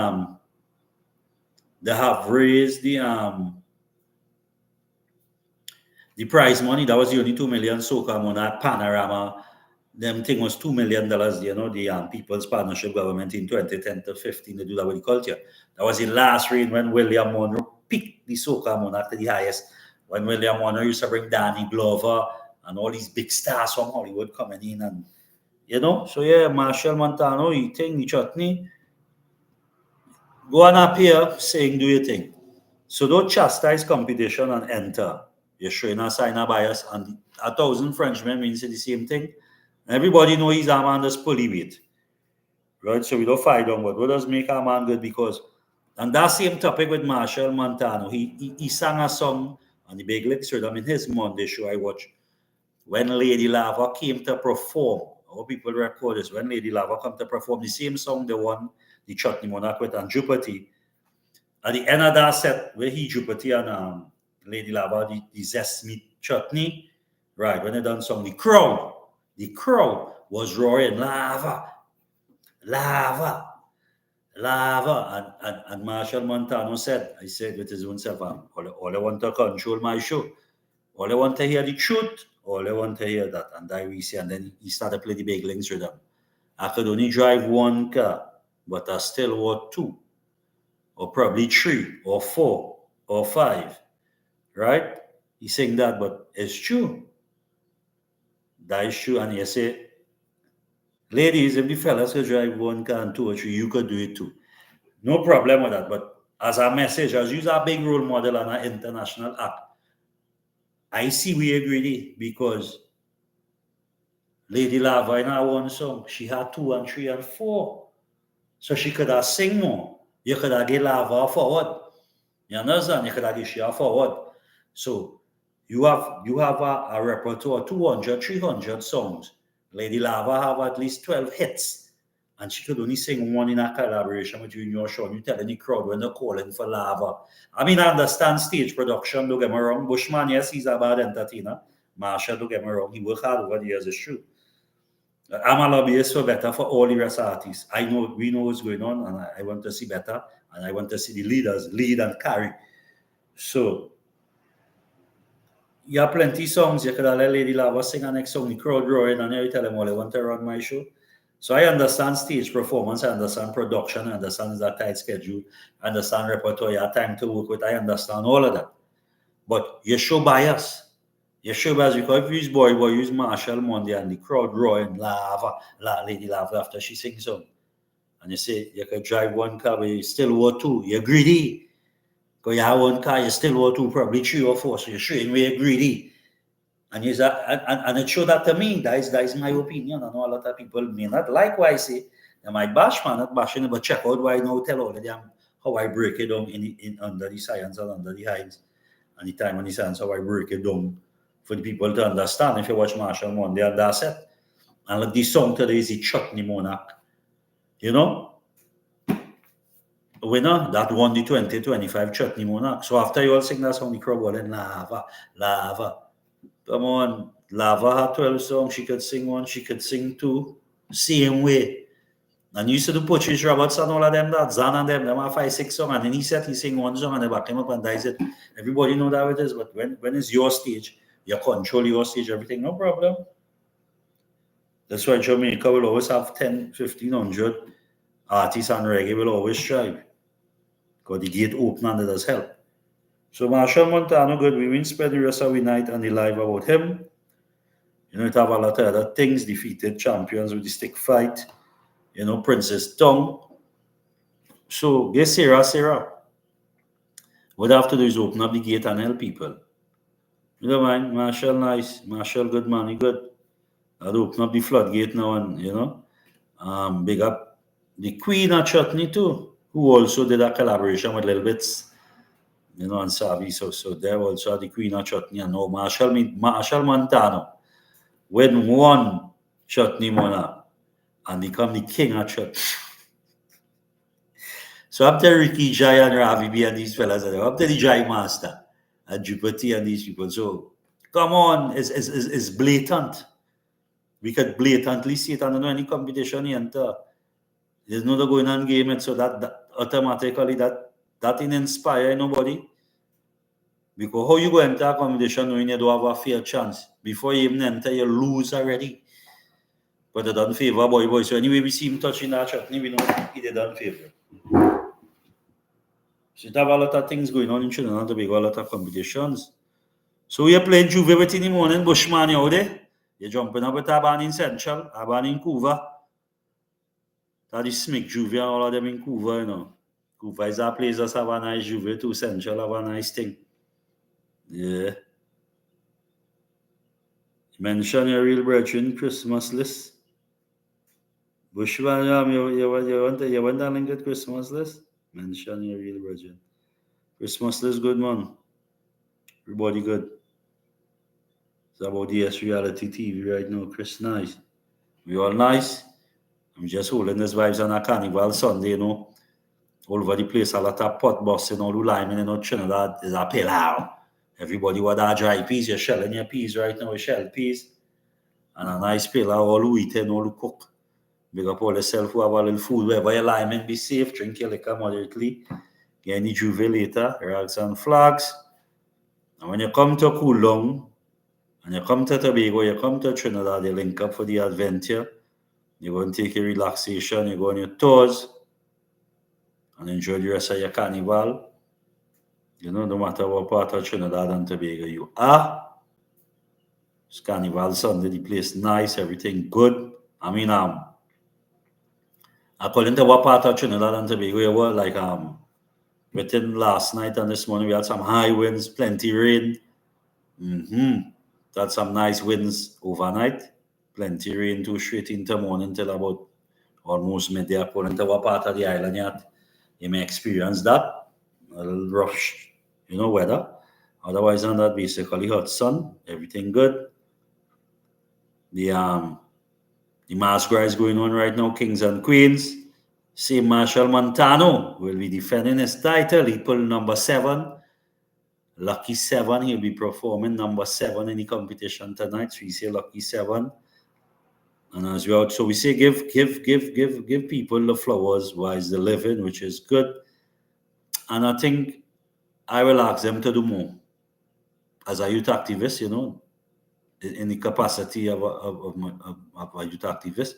prize money. That was the only $2 million Soca Monarch Panorama. Them thing was $2 million, the People's Partnership government in 2010 to 15 to do that with the culture. That was the last reign when William Monroe picked the Soca Monarch to the highest. When William Monroe used to bring Danny Glover and all these big stars from Hollywood coming in and, So yeah, Machel Montano, he think the chutney. Go on up here saying do your thing. So don't chastise competition and enter. You're showing a sign of bias and 1,000 Frenchmen means the same thing. Everybody knows he's a man that's fully weight. Right? So we don't fight on what does make a man good because and that same topic with Machel Montano, he sang a song on the Big Licks Rhythm in his Monday show I watched. When Lady Lava came to perform, how people record this, when Lady Lava come to perform the same song they won the Chutney Monarch with and Jupiter. At the end of that set, where he Jupiter and Lady Lava, the zest meat chutney, right, when they done song, the crowd was roaring, lava, lava, lava. And Machel Montano said with his own self, all I want to control my show. All I want to hear the truth. All I want to hear that. And I we see. And then he started playing the Big Links Rhythm. I could only drive one car, but I still want two. Or probably 3 or 4 or 5. Right? He's saying that, but it's true. That is true. And you say, ladies, if the fellas could drive one car and 2 or 3, you could do it too. No problem with that. But as a message, as you a big role model and an international act, I see we agree because Lady Lava in her one song, she had 2 and 3 and 4. So she could have sing more. You could have get Lava forward. You understand? You could have get she forward. So you have a repertoire 200, 300 songs. Lady Lava have at least 12 hits. And she could only sing one in a collaboration with you in your show. And you telling the crowd when they're calling for Lava. I mean, I understand stage production, don't get me wrong. Bushman, yes, he's a bad entertainer. Machel, don't get me wrong. He worked hard over the years, it's true. I'm a lobbyist for better for all the rest artists. We know what's going on, and I want to see better, and I want to see the leaders lead and carry. So, you have plenty of songs. You could have let Lady Lava sing the next song, the crowd roaring, and you tell them all I want to run my show. So I understand stage performance, I understand production, I understand that tight schedule, I understand repertoire, you have time to work with, I understand all of that. But you show bias. You show bias because if you use boy, use Machel Monday and the crowd roaring, Lava, Lady Lava after she sings song. And you say, you can drive one car, but you still want 2. You're greedy. Because you have one car, you still want 2, probably 3 or 4. So you're showing where you're greedy. And it showed that to me. That is my opinion. I know a lot of people may not like what I say. They might bash, man, not bashing it, but check out why I now tell all of them how I break it down in under the science and under the heights. And the time and the science, how I break it down for the people to understand. If you watch Machel Monday, and that's it. And like this song today is the Chutney Monarch. You know? winner that won the 2025 Chutney Monarch. So after you all sing that song, the crowd were like, lava, lava. Come on, Lava had 12 songs. She could sing one, she could sing two. Same way. And you used to do Patrice Roberts and all of them, that Zan and them have 5-6 songs. And then he said he sing one song and they back him up and dies it. Everybody know that it is, but when it's your stage, you control your stage, everything, no problem. That's why Jamaica will always have 10, 1,500 artists and reggae will always strive. Because the gate open and it does help. So Machel Montano, good. We win spend the rest of the night and the live about him. You know, it have a lot of other things, defeated champions with the stick fight. You know, Princess Tongue. So, guess Sarah. What I have to do is open up the gate and help people. You don't mind? Machel nice. Machel good man, he good. I'll open up the floodgate now and, you know, big up the Queen of Chutney too, who also did a collaboration with Little Bits, you know, and Savvy. So there also the Queen of Chutney and now Machel Montano win one Chutney Monarch and become the king of Chutney. So up to Ricky Jai and Ravi B and these fellas, up to the Jai Master and Jupiter and these people. So come on, it's blatant. We could blatantly see it and any competition you enter. There's no going on game, so that automatically that didn't inspire nobody. Because how you go enter a competition knowing you don't have a fair chance? Before you even enter, you lose already. But it doesn't favor boy. So anyway, we see him touching that Chutney, we know he did not favor. So you have a lot of things going on in Trinidad and Tobago, a lot of competitions. So we are playing Juve in the morning, Bushman out there. You're jumping up with Aban in Central, Aban in Couva. That is Smith Juve and all of them in Couva, you know. Couva is a place that have a nice Juve too, Central have a nice thing. Yeah. Mention your real brethren Christmas list. Bushman, you want that link at Christmas list? Mention your real brethren. Christmas list good, man. Everybody good. It's about DS Reality TV right now. Chris nice. We all nice. I'm just holding this vibes on a carnival Sunday, you know. All over the place, a lot of pot busting, all the linemen, you know, Trinidad is a pillow. Everybody want that dry peas. You're shelling your peas right now, shell peas. And a nice pillow, all who eat and all who cook. Big up all yourself who have a little food. Wherever your linemen, be safe, drink your liquor moderately. Get any Juve later, rags and flags. And when you come to Coolong, and you come to Tobago, you come to Trinidad, you link up for the adventure. You go and take your relaxation, you go on your tours, and enjoy the rest of your carnival. You know, no matter what part of Trinidad and Tobago you are. It's Carnival Sunday, the place nice, everything good. I mean, according to what part of Trinidad and Tobago you were, like, within last night and this morning, we had some high winds, plenty rain. Had some nice winds overnight. Plenty rain too straight into morning till about almost midday. According to what part of the island you may experience that. A little rush, you know, weather. Otherwise than that, basically hot sun, everything good. The masquerade is going on right now, Kings and Queens. Same Machel Montano will be defending his title. He pulled number 7. Lucky 7, he'll be performing number 7 in the competition tonight. So we say Lucky 7. And as well, so we say give people the flowers while they're living, which is good. And I think I will ask them to do more. As a youth activist, you know, in the capacity of a youth activist,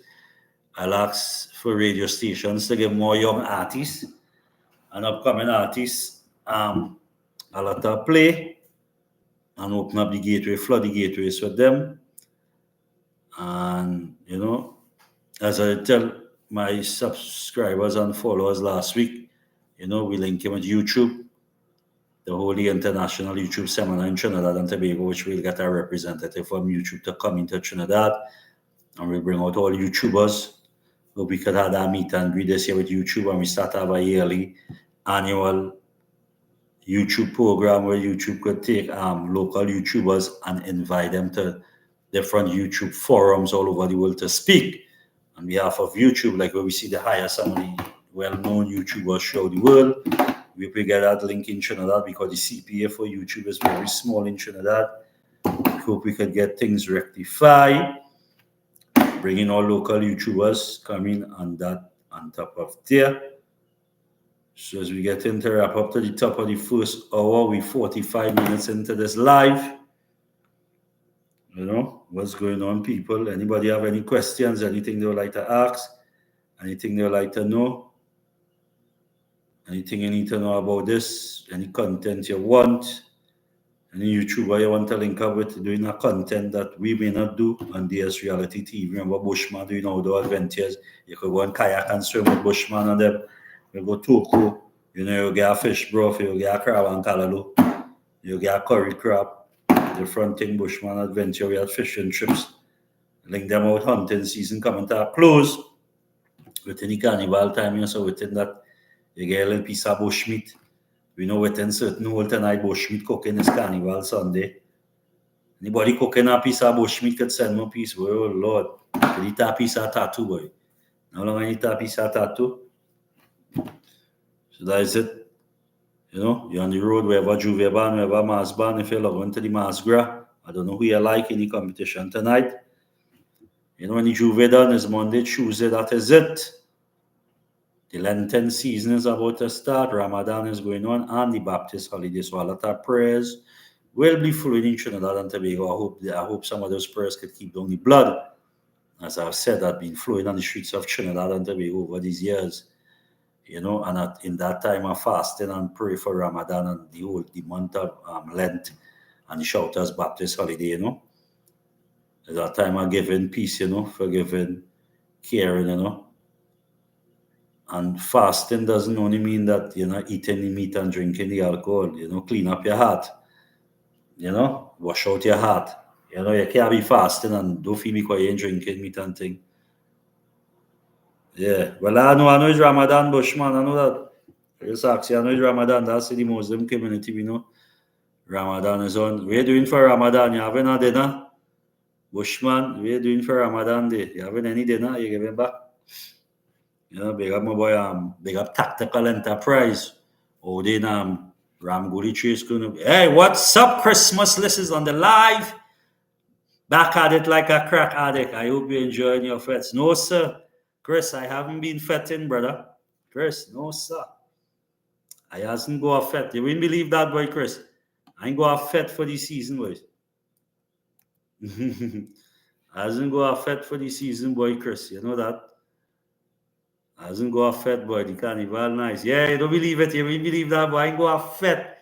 I'll ask for radio stations to give more young artists and upcoming artists a lot of play and open up the gateway, flood the gateways for them. And, you know, as I tell my subscribers and followers last week, you know, we link him with YouTube, the Holy International YouTube Seminar in Trinidad and Tobago, which we'll get a representative from YouTube to come into Trinidad. And we'll bring out all YouTubers. So we could have that meet and greet this year with YouTube, and we start to have a yearly annual YouTube program where YouTube could take local YouTubers and invite them to different YouTube forums all over the world to speak on behalf of YouTube, like where we see the hire some of the well-known YouTubers throughout the world. We hope we get that link in Trinidad because the CPA for YouTube is very small in Trinidad. We hope we could get things rectified. Bringing all local YouTubers coming on top of there. So as we get into wrap up to the top of the first hour, we're 45 minutes into this live. You know, what's going on, people? Anybody have any questions? Anything they would like to ask? Anything they would like to know? Anything you need to know about this? Any content you want? Any YouTuber you want to link up with doing a content that we may not do on DS Reality TV? Remember Bushman doing outdoor adventures? You could go and kayak and swim with Bushman and them. You go Toko, you know, you get a fish broth, you get a crab and callaloo, you get a curry crab. The front thing Bushman Adventure, we had fishing trips. Link them out, hunting season coming to a close. Within the carnival time, so within that, you get a little piece of bushmeat. We know within certain whole tonight, bushmeat cooking is carnival Sunday. Anybody cooking a piece of bushmeat could send me a piece. Oh, Lord. You need a piece of tattoo, boy. How long I need a piece of tattoo? So that is it. You know, you're on the road, wherever Juve ban, wherever Mars ban, if you're going to the Masgra, I don't know who you like in the competition tonight. You know, when the Juve done is Monday, Tuesday, that is it. The Lenten season is about to start, Ramadan is going on, and the Baptist holiday. So a lot of prayers will be flowing in Trinidad and Tobago. I hope some of those prayers could keep down the blood. As I've said, I've been flowing on the streets of Trinidad and Tobago over these years. You know, and in that time of fasting and pray for Ramadan and the month of Lent and the Shouters Baptist holiday, you know. It's a time of giving peace, you know, forgiving, caring, you know. And fasting doesn't only mean that you're not eating the meat and drinking the alcohol, you know, clean up your heart, you know, wash out your heart. You know, you can't be fasting and don't feel me because you ain't drinking meat and thing. Yeah, well, I know it's Ramadan, Bushman. I know that. Just ask you, I know it's Ramadan. That's the Muslim community, we know. Ramadan is on. What are you doing for Ramadan? You having a dinner? Bushman, what are you doing for Ramadan day? You having any dinner? You giving back? You know, big up my boy, big up Tactical Enterprise. Odin, Ramguli Chase. Hey, what's up, Christmas? This is on the live. Back at it like a crack addict. I hope you're enjoying your fets. No, sir. Chris, I haven't been fetting, brother. Chris, no, sir. I hasn't go off fet. You wouldn't believe that, boy, Chris. I ain't go off fet for the season, boys. I hasn't go off fet for the season, boy, Chris. You know that? I hasn't go off fet, boy. The carnival, nice. Yeah, you don't believe it. You wouldn't believe that, boy. I ain't go off fet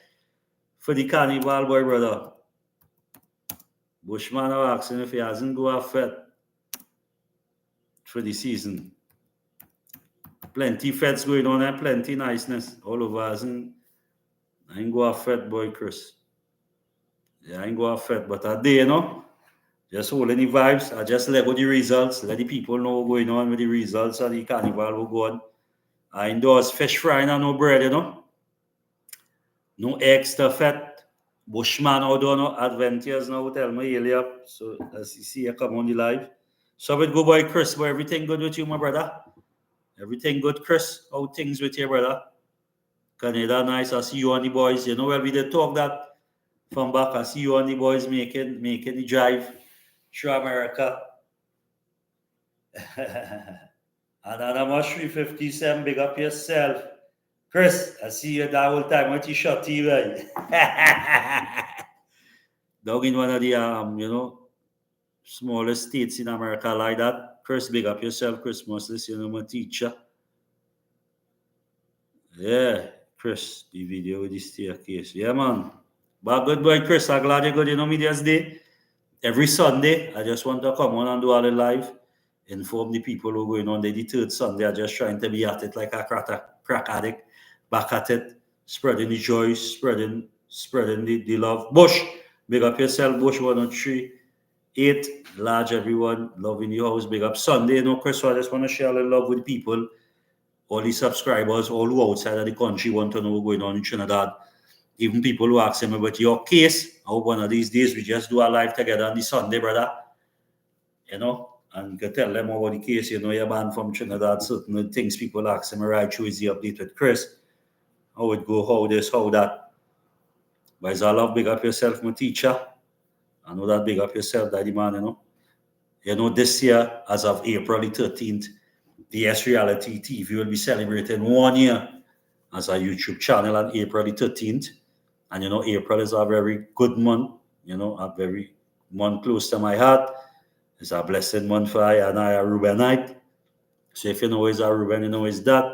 for the carnival, boy, brother. Bushman are asking if he hasn't go off fet for the season. Plenty feds going on and plenty niceness all over us. And I ain't go off fet, boy, Chris. Yeah, I ain't go off fet, but I did, you know. Just holding the vibes. I just let go the results. Let the people know what's going on with the results of the carnival will go on. I endorse fish frying and no bread, you know. No extra fat. Bushman out there, no adventures now. Tell me earlier. So as you see, I come on the live. So it go, boy, Chris. Boy, everything good with you, my brother? Everything good, Chris? How things with you, brother? Canada, nice. I see you on the boys. You know where we did talk that from back. I see you on the boys making the drive through America. And I'm 357. Big up yourself, Chris. I see you that whole time with your shot TV. Down in one of the you know, smallest states in America like that. Chris, big up yourself, Chris Moses, you know, my teacher. Yeah, Chris, the video with the staircase. Yeah, man. But good boy, Chris. I'm glad you're good. You know, Media's Day. Every Sunday, I just want to come on and do all the live. Inform the people who are going on the third Sunday. I'm just trying to be at it like a crack addict. Back at it. Spreading the joy, spreading the love. Bush, big up yourself, Bush 103. 8, large everyone, love in your house, big up Sunday, you know, Chris, so I just want to share a little love with people, all the subscribers, all who outside of the country want to know what's going on in Trinidad, even people who ask me about your case. I hope one of these days we just do a live together on the Sunday, brother, you know, and can tell them about the case, you're banned from Trinidad, certain things people ask him, right, through is the update with Chris. How it go, how this, how that. But it's all love, big up yourself, my teacher. I know that, big up yourself, daddy man, this year, as of April the 13th, DS Reality TV will be celebrating 1 year as a YouTube channel on April the 13th. And April is a very good month, a very month close to my heart. It's a blessed month for I and I are Rubenite. So if you know it's a Ruben, you know it's that.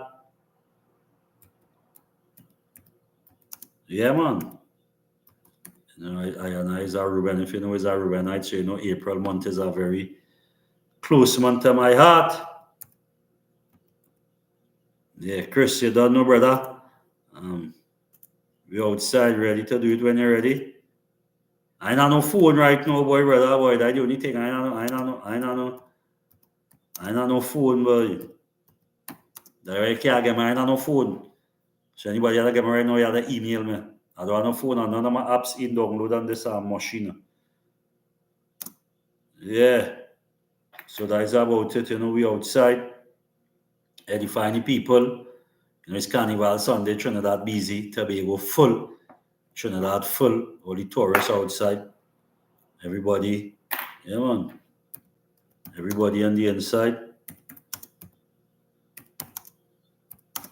Yeah, man. I and I is a Ruben. If you know it's a Rubenite, so April month is a very close month to my heart. Yeah, Chris, you don't know, brother. We're outside, ready to do it when you're ready. I don't know phone right now, brother, boy. That's the only thing. I don't know phone, boy. That I can't get my no phone. So anybody that get me right now, you have to email me. I don't have no phone and none of my apps in download on this machine. Yeah. So that is about it. We outside edifying the people. It's Carnival Sunday, Trinidad busy, Tobago full. Trinidad full, all the tourists outside. Everybody, yeah, man. Everybody on the inside.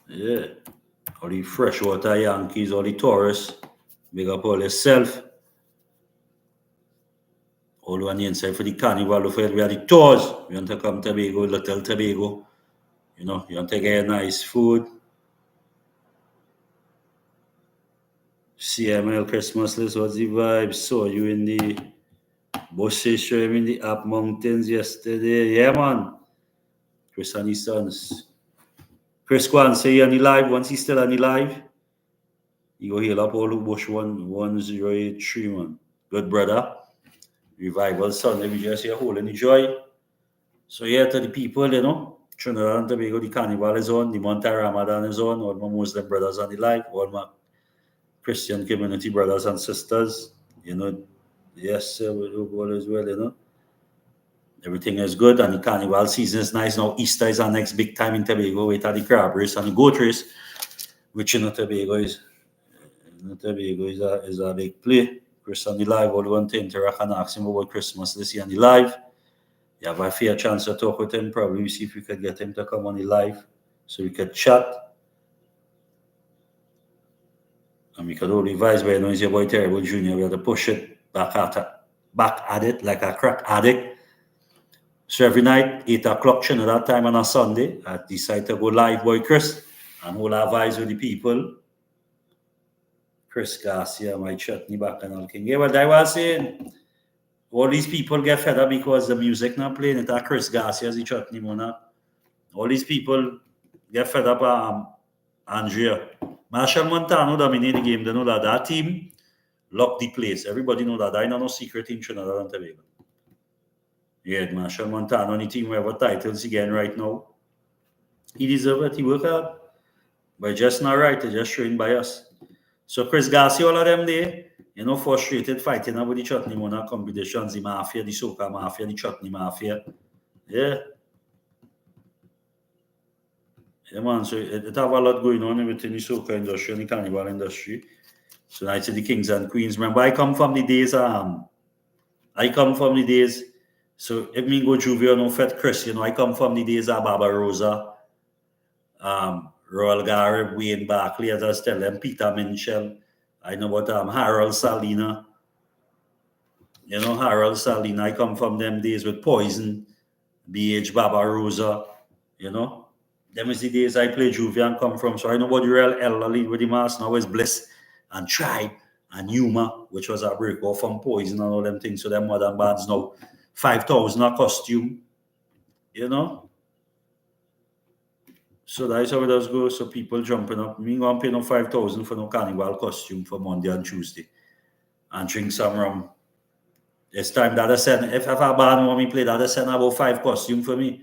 Yeah. All the freshwater Yankees, all the tourists. Big up all yourself. All on the inside for the carnival, we are the tours. You want to come to Tobago, Little Tobago. You want to get nice food. CML Christmas list, what's the vibe? Saw you in the buses, show him in the Up Mountains yesterday. Yeah, man. Chris and his sons. Chris Kwan say on the live, once he's still on the live, he go heal up all the bush 1083, man. Good brother. Revival Sunday, we just here holding the joy. So yeah, to the people, Trinidad and Tobago, the carnival is on, the month of Ramadan is on, all my Muslim brothers on the live, all my Christian community brothers and sisters, yes, we do all as well, Everything is good, and the carnival season is nice. Now Easter is our next big time in Tobago, with the crab race and the goat race, which Tobago is a big play. Chris on the live, all want to interact and ask him about Christmas this year on the live. You have a fair chance to talk with him, probably see if we could get him to come on the live so we could chat. And we could all revise, but it's your boy Terrible Junior. We have to push it back at it like a crack addict. So every night, 8 o'clock Trinidad time on a Sunday, I decide to go live, boy Chris, and hold our vibes with the people. Chris Garcia, my chutney back and all king. Yeah, well, I was saying, all these people get fed up because the music not playing it. Chris Garcia is the chutney mona. All these people get fed up. Andrea. Marshall Montano dominated the game. They know that team locked the place. Everybody know that. I know no secret in Trinidad and Tobago. Yeah, Marshall Montano, the team whatever titles again right now. He deserves it. He work hard. But just not right. They're just showing by us. So Chris Garcia, all of them there, frustrated fighting about the chutney mona competitions, the mafia, the soca mafia, the chutney mafia. Yeah. Yeah, man. So it have a lot going on within the soca industry and the carnival industry. So I say the kings and queens. Remember, I come from the days. So if me go Juvia, no Fed Chris, I come from the days of Barbarossa, Royal Garib, Wayne Barkley, as I was telling them, Peter Minchell. I know about Harold Salina. Harold Salina. I come from them days with Poison, BH Barbarossa. Them is the days I play Juvia and come from. So I know about the real elderly with the mass now is Bliss and Tribe and Yuma, which was a break off from Poison and all them things. So them modern bands now, 5,000 a costume, So that's how it does go. So people jumping up. Me going to pay no 5,000 for no carnival costume for Monday and Tuesday and drink some rum. It's time that I send. If a band want me play that, I send about 5 costume for me.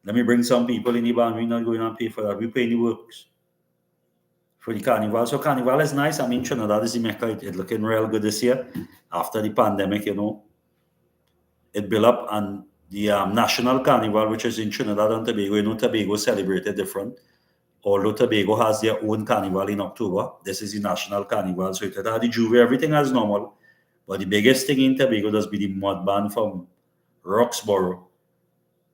Let me bring some people in the band. We're not going to pay for that. We pay the works for the carnival. So carnival is nice. I mean, Trinidad is the Mecca. It's looking real good this year. After the pandemic, it built up and the National Carnival, which is in Trinidad and Tobago. You know, Tobago celebrated different. Although Tobago has their own carnival in October, this is the National Carnival. So it had the Juve, everything as normal. But the biggest thing in Tobago does be the mud ban from Roxborough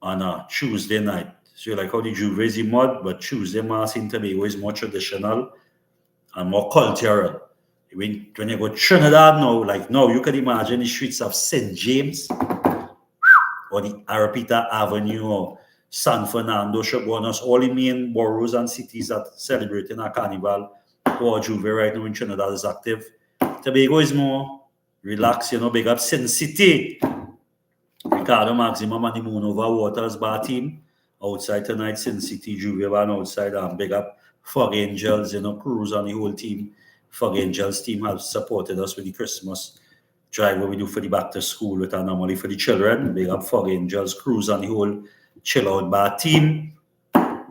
on a Tuesday night. So like how the Juve is the mud, but Tuesday Mass in Tobago is more traditional and more cultural. When you go Trinidad now, you can imagine the streets of St. James or the Arapita Avenue or San Fernando, Chabonas, all the main boroughs and cities that celebrating a carnival or Juve right now in Trinidad is active. Tobago is more relaxed, big up Sin City. Ricardo Maximum and the Moon Over Waters bar team outside tonight, Sin City, Juve band outside, and big up Fog Angels, Cruz and the whole team. Fog Angels team have supported us with the Christmas drive what we do for the back to school with our normally for the children. Big up Fog Angels, Cruz and the whole chill out bar team.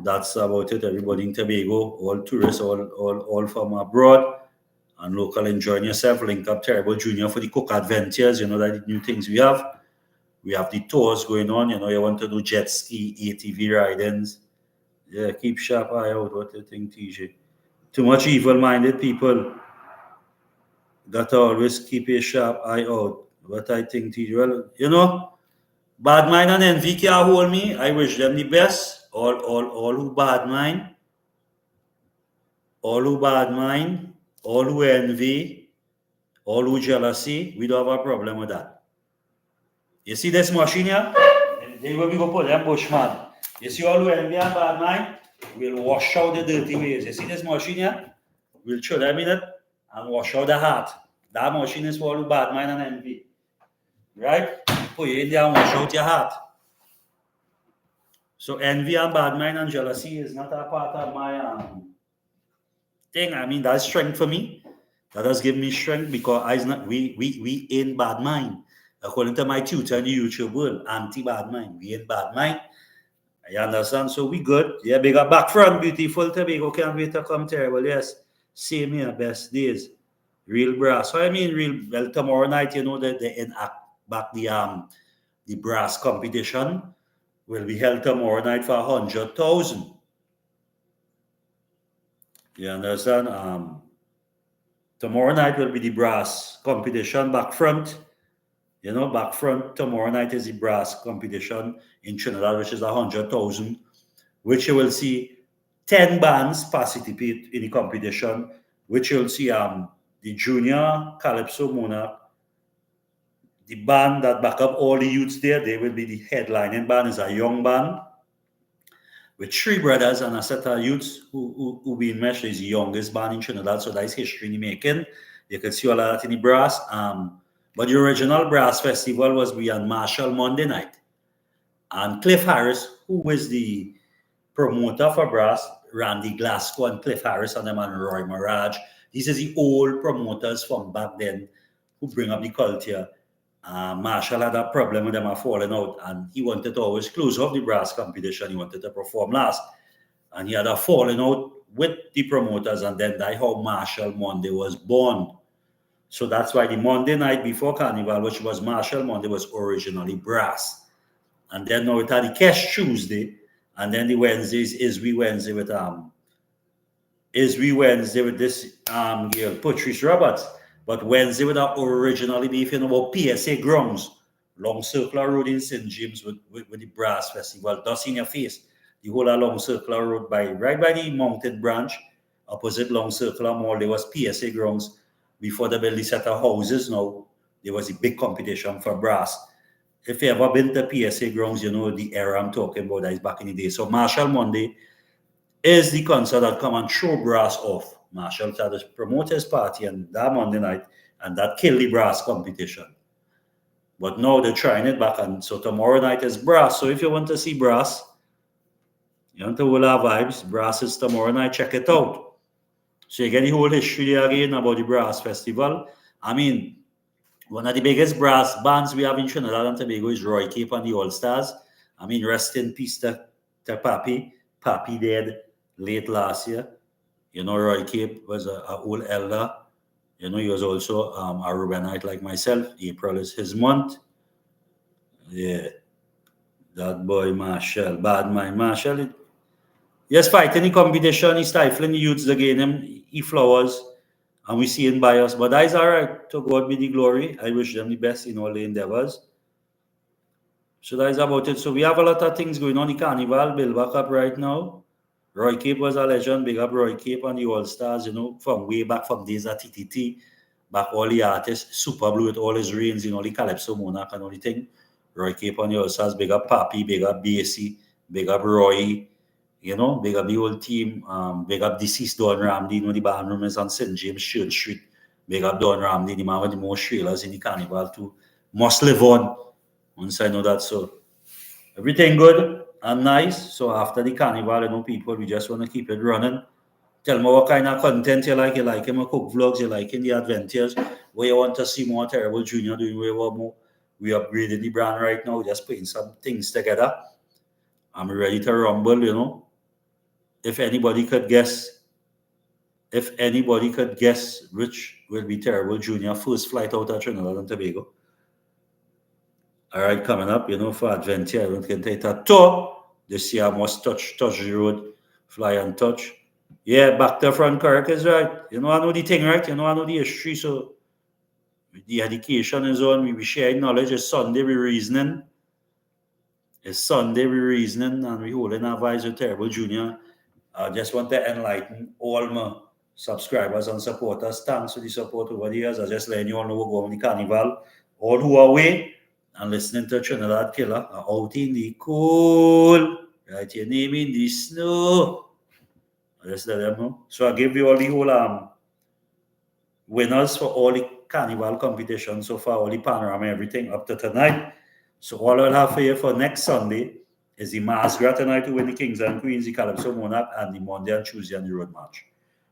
That's about it. Everybody in Tobago, all tourists, all from abroad and local, enjoying yourself. Link up Terrible Junior for the Cook Adventures. That the new things we have. We have the tours going on. You want to do jet ski, ATV ridings. Yeah, keep sharp eye out. What do you think, TJ? Too much evil-minded people. Got to always keep a sharp eye out. What I think, TJ? Well, bad mind and envy can't hold me. I wish them the best. All who bad mind, all who envy, all who jealousy, we don't have a problem with that. You see this machine here? They will be go put them bushman. You see all who envy and bad mind? We'll wash out the dirty ways. You see this machine here? We'll throw them in it and wash out the heart. That machine is for all who bad mind and envy. Right? Put you in there and wash out your heart. So envy and bad mind and jealousy is not a part of my thing. I mean, that's strength for me. That does give me strength because we ain't bad mind. According to my tutor in the YouTube world, anti-bad mind. We ain't bad mind. You understand? So we good. Yeah, big up back front, beautiful Tobago. Can't wait to come Terrible. Yes. Same here, best days. Real brass. So I mean real well tomorrow night, they back the brass competition will be held tomorrow night for 100,000. You understand? Tomorrow night will be the brass competition back front. Back front tomorrow night is the brass competition in Trinidad, which is 100,000, which you will see 10 bands participate in the competition, which you'll see the Junior Calypso Monarch, the band that back up all the youths there. They will be the headlining band. Is a young band with 3 brothers and a set of youths who being meshed is the youngest band in Trinidad. So that is history in the making. You can see all of that in the brass. But the original brass festival was beyond Marshall Monday night. And Cliff Harris, who was the promoter for brass, Randy Glasgow and Cliff Harris and them and Roy Mirage. These are the old promoters from back then who bring up the culture. Marshall had a problem with them falling out, and he wanted to always close off the brass competition. He wanted to perform last. And he had a falling out with the promoters, and then that's how Marshall Monday was born. So that's why the Monday night before Carnival, which was Marshall Monday, was originally brass. And then now it had the Cash Tuesday, and then the Wednesdays is we Wednesday with this girl, Patrice Roberts. But Wednesday would have originally be about PSA grounds, Long Circular Road in St. James with the brass festival. Dust in your face. The whole Long Circular Road right by the Mountain Branch, opposite Long Circular Mall, there was PSA grounds. Before they built the set of houses now, there was a big competition for brass. If you ever been to PSA grounds, you know the era I'm talking about. That is back in the day. So Marshall Monday is the concert that come and show brass off. Marshall had a promoters party and that Monday night, and that killed the brass competition. But now they're trying it back, and so tomorrow night is brass. So if you want to see brass, you want to hold our vibes, brass is tomorrow night, check it out. So you get the whole history again about the brass festival. I mean, one of the biggest brass bands we have in Trinidad and Tobago is Roy Cape and the All Stars. I mean, rest in peace to Papi. Papi died late last year. Roy Cape was an old elder. He was also a Reubenite like myself. April is his month. Yeah. That boy Marshall, bad mind. Marshall, yes, fighting the competition, he's stifling the youths again. He flowers, and we see him by us. But that is all right. To God be the glory. I wish them the best in all the endeavors. So that is about it. So we have a lot of things going on. The Carnival, Bill back up right now. Roy Cape was a legend. Big up Roy Cape and the All Stars, from way back from days at TTT. Back all the artists, Super Blue with all his reigns, the Calypso Monarch and all the thing. Roy Cape and the All Stars, big up Papi, big up BAC, big up Roy, big up the whole team. Big up deceased Don Ramsey, the band room is on St. James Church Street. Big up Don Ramsey, the man with the most trailers in the Carnival too. Must live on. Once I know that, so everything good and nice. So after the Carnival, people, we just want to keep it running. Tell me what kind of content you like. You like him cook vlogs, you like in the adventures, where you want to see more Terrible Junior doing way more. We upgraded the brand right now, just putting some things together. I'm ready to rumble, If anybody could guess which will be Terrible Junior first flight out of Trinidad and Tobago. All right, coming up, for adventure, everyone can take a tour. This year I must touch the road, fly and touch. Yeah, back to front Kirk is right. I know the thing, right? I know the history, so the education is on. We share knowledge. It's Sunday, we reasoning. And we holding our advice with Terrible Junior. I just want to enlighten all my subscribers and supporters. Thanks for the support over the years. I just letting you all know we're going to the Carnival. All who are away and listening to Trinidad Killer are out in the cold. Write your name in the snow. I just let them know. So I give you all the whole winners for all the Carnival competitions so far, all the panorama, everything up to tonight. So all I'll have for you for next Sunday is the Masgra tonight to win the Kings and Queens, the Calypso Monarch, and the Monday and Tuesday and the Road March.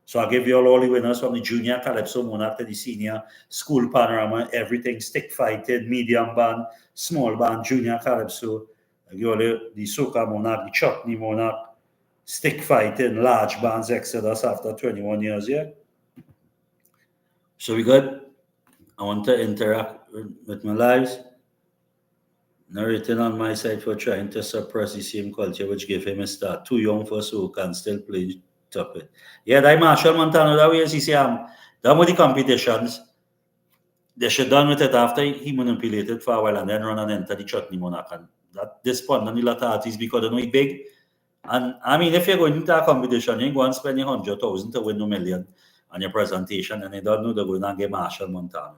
So I'll give you all the winners from the Junior Calypso Monarch to the Senior School Panorama, everything, stick fighting, medium band, small band, Junior Calypso. I'll give you the Soca Monarch, the Chutney Monarch, stick fighting, large bands, Exodus after 21 years, yeah? So we good? I want to interact with my lives. Narrating on my side for trying to suppress the same culture which gave him a start. Too young for soca and still play top it. Yeah, that Marshall Montano, that way, see, done with the competitions. They should done with it after he manipulated for a while and then run and enter the Chutney Monarch. And that despondent lot of artists because they know it's big. And I mean, if you're going into a competition, you go and spend 100,000 to win $1 million on your presentation, and you don't know they're going to get Marshall Montano.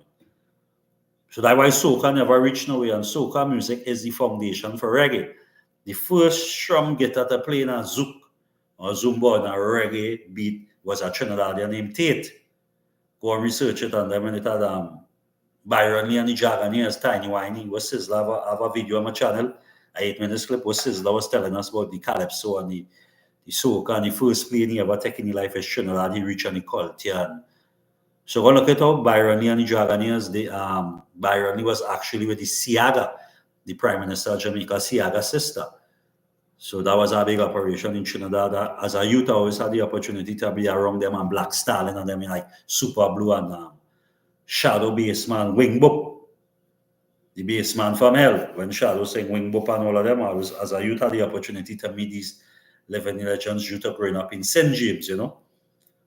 So that's why soca never reached nowhere, and soca music is the foundation for reggae. The first strum guitar to play in a zouk or zumba in a reggae beat was a Trinidadian named Tate. Go and research it, and then when it had Byron Lee and the Jaganeers, Tiny Winey, was Sizzla, have a video on my channel, an 8-minute clip where Sizzla was telling us about the Calypso and the soca, and the first plane he ever taken in life is Trinidad, he reached on the culture. And so go look at how Byron Lee and the Jaganeers, Byron Lee was actually with the Siaga, the Prime Minister of Jamaica, Siaga's sister. So that was a big operation in Trinidad. As a youth, I always had the opportunity to be around them and Black Stalin and them in like Super Blue and Shadow Bassman, Wing Boop, the bassman from Hell. When Shadow sang Wing Boop and all of them, I was, as a youth, had the opportunity to meet these living legends due to growing up in St. James,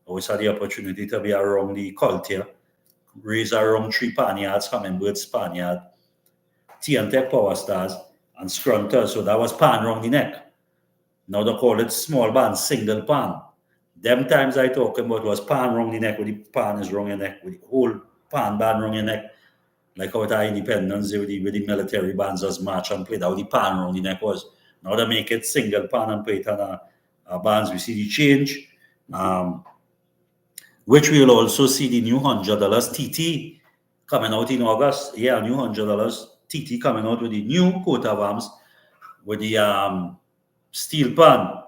Always had the opportunity to be around the culture, raised around 3 Spaniards, Hummingbird Spaniard, TNT Power Stars, and Scrunters. So that was pan around the neck. Now they call it small band, single pan. Them times I talk about was pan around the neck, with the pan is around your neck, with the whole pan band around your neck. Like out of Independence, with the military bands just march and play, that how the pan around the neck was. Now they make it single pan and play it on a bands. We see the change. Which we will also see the new $100 TT coming out in August. Yeah, new $100 TT coming out with the new coat of arms with the steel pan,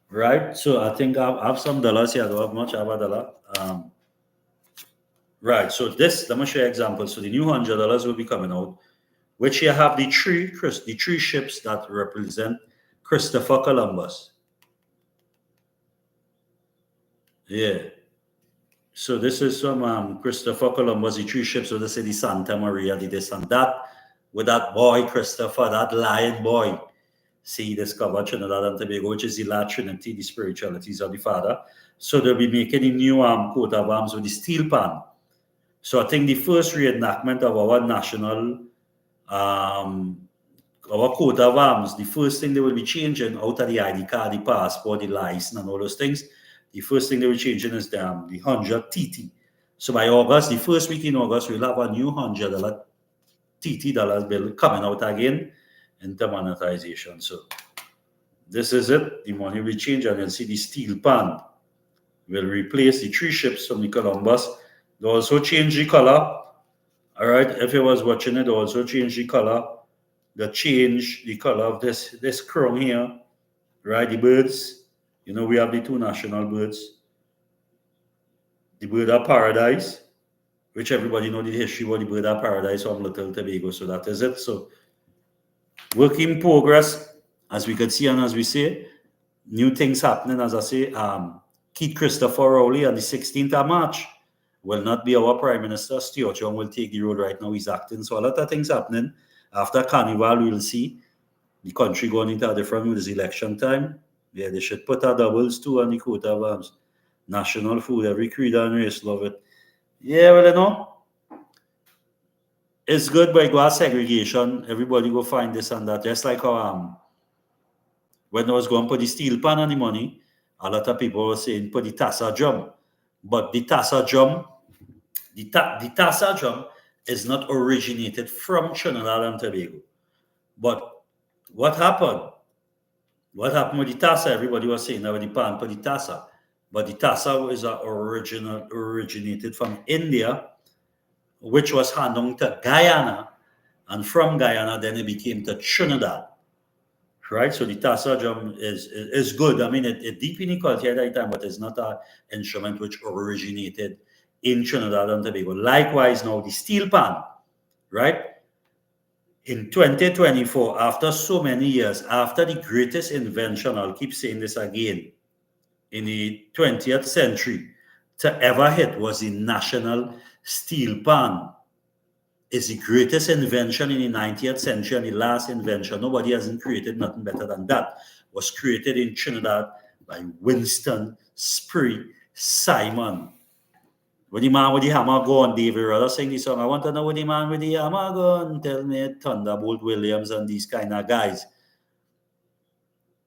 right? So I think I have some dollars here. I don't have much. I have a dollar. Right. So this, let me show you an example. So the new $100 will be coming out, which you have the three ships that represent Christopher Columbus. Yeah. So this is from Christopher Columbus, the 3 ships, so they say the Santa Maria, the this and that, with that boy, Christopher, that lion boy. say he discovered Trinidad and Tobago, which is the La Trinity, the spiritualities of the Father. So they'll be making a new coat of arms with the steel pan. So I think the first reenactment of our national, our coat of arms, the first thing they will be changing out of the ID card, the passport, the license, and all those things, the first thing they will be changing is the 100 TT. So by August, the first week in August, we'll have a new $100 TT bill coming out again into monetization. So this is it. The money will change, and you'll see the steel pan will replace the 3 ships from the Columbus. They also change the color. All right, if you was watching it, they also change the color. They change the color of this crown here, right? The birds. You know, we have the 2 national birds. The bird of paradise, which everybody know the history of the bird of paradise of Little Tobago. So that is it. So work in progress, as we could see and as we say, new things happening. As I say, Keith Christopher Rowley on the 16th of March will not be our Prime Minister. Stuart Young will take the road right now. He's acting. So a lot of things happening. After Carnival, we'll see the country going into a different mood. It's election time. Yeah, they should put a doubles too on the coat of arms. National food, every creed and race love it. Yeah, well, you know, it's good, but go out segregation. Everybody go find this and that. Just like how when I was going to put the steel pan on the money, a lot of people were saying put the Tassa drum. But the Tassa drum, the Tassa drum is not originated from Trinidad and Tobago. But what happened? What happened with the Tassa? Everybody was saying that with the pan put the Tassa. But the Tassa is originated from India, which was handed on to Guyana, and from Guyana then it became to Trinidad, right? So the Tassa drum is good. I mean, it deep in the culture at that time, but it's not an instrument which originated in Trinidad and Tobago. Likewise, now the steel pan, right? In 2024, after so many years, after the greatest invention, I'll keep saying this again, in the 20th century to ever hit was the national steel pan. It's the greatest invention in the 19th century and the last invention. Nobody hasn't created nothing better than that. Was created in Trinidad by Winston Spree Simon. When the man with the hammer gun, David Rudder sing the song, I want to know when the man with the hammer gun, tell me Thunderbolt Williams and these kind of guys.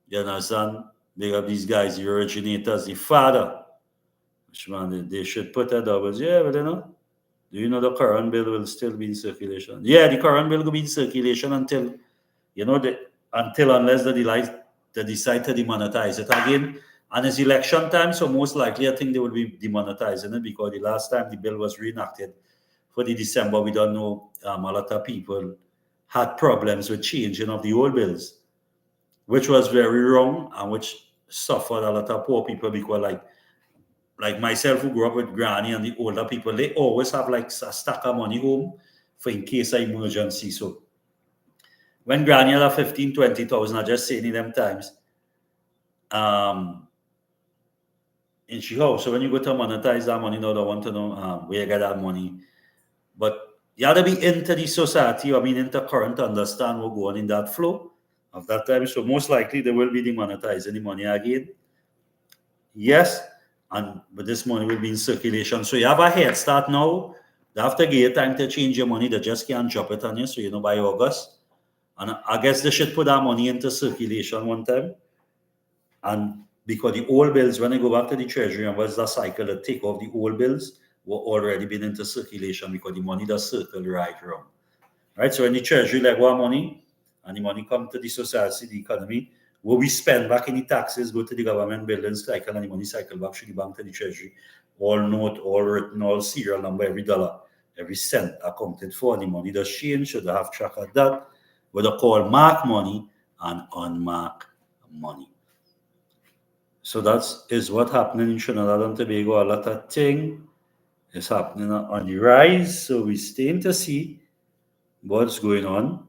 You understand? They have these guys, the originators, the father. Which man, they should put that up. Yeah, but you know, do you know the current bill will still be in circulation? Yeah, the current bill will be in circulation until, you know, unless they decide to demonetize it again. And it's election time, so most likely I think they will be demonetizing it because the last time the bill was reenacted for the December, we don't know, a lot of people had problems with changing of the old bills, which was very wrong and which suffered a lot of poor people because like myself who grew up with granny and the older people, they always have like a stack of money home for in case of emergency. So when granny had a 15, 20,000, I just saying in them times, in she house. So when you go to monetize that money, now they want to know where you get that money. But you have to be into the society, I mean into current to understand what's going on in that flow of that time. So most likely they will be demonetizing the money again. Yes, but this money will be in circulation. So you have a head start now. They have to give you time to change your money. They just can't drop it on you. So you know by August. And I guess they should put that money into circulation one time. And because the old bills, when they go back to the treasury and what's the cycle that take off the old bills, were already been into circulation because the money does circle right around. Right? So when the treasury like what money, and the money come to the society, the economy, what we spend back in the taxes, go to the government building cycle, and the money cycle back to the bank, to the treasury, all note, all written, all serial number, every dollar, every cent accounted for. The money does change, so they have track of that. What they call marked money and unmarked money. So that is what happening in Trinidad and Tobago. A lot of things is happening on the rise. So we staying to see what's going on.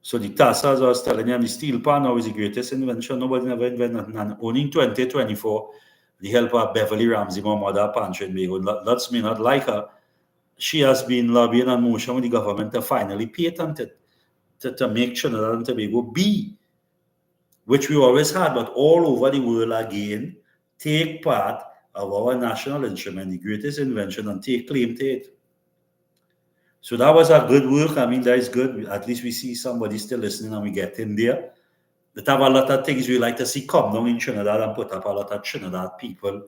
So the Tassa, as I was telling you, the steel pan now is the greatest invention. Nobody never invented. And only in 2024, the help of Beverly Ramsey, my mother, Pantry Bago, that's me not like her. She has been lobbying and motion with the government to finally patent it, to make Trinidad and Tobago be which we always had, but all over the world again, take part of our national instrument, the greatest invention, and take claim to it. So that was a good work. I mean, that is good. At least we see somebody still listening and we get in there. That have a lot of things we like to see come down in Trinidad and put up a lot of Trinidad people,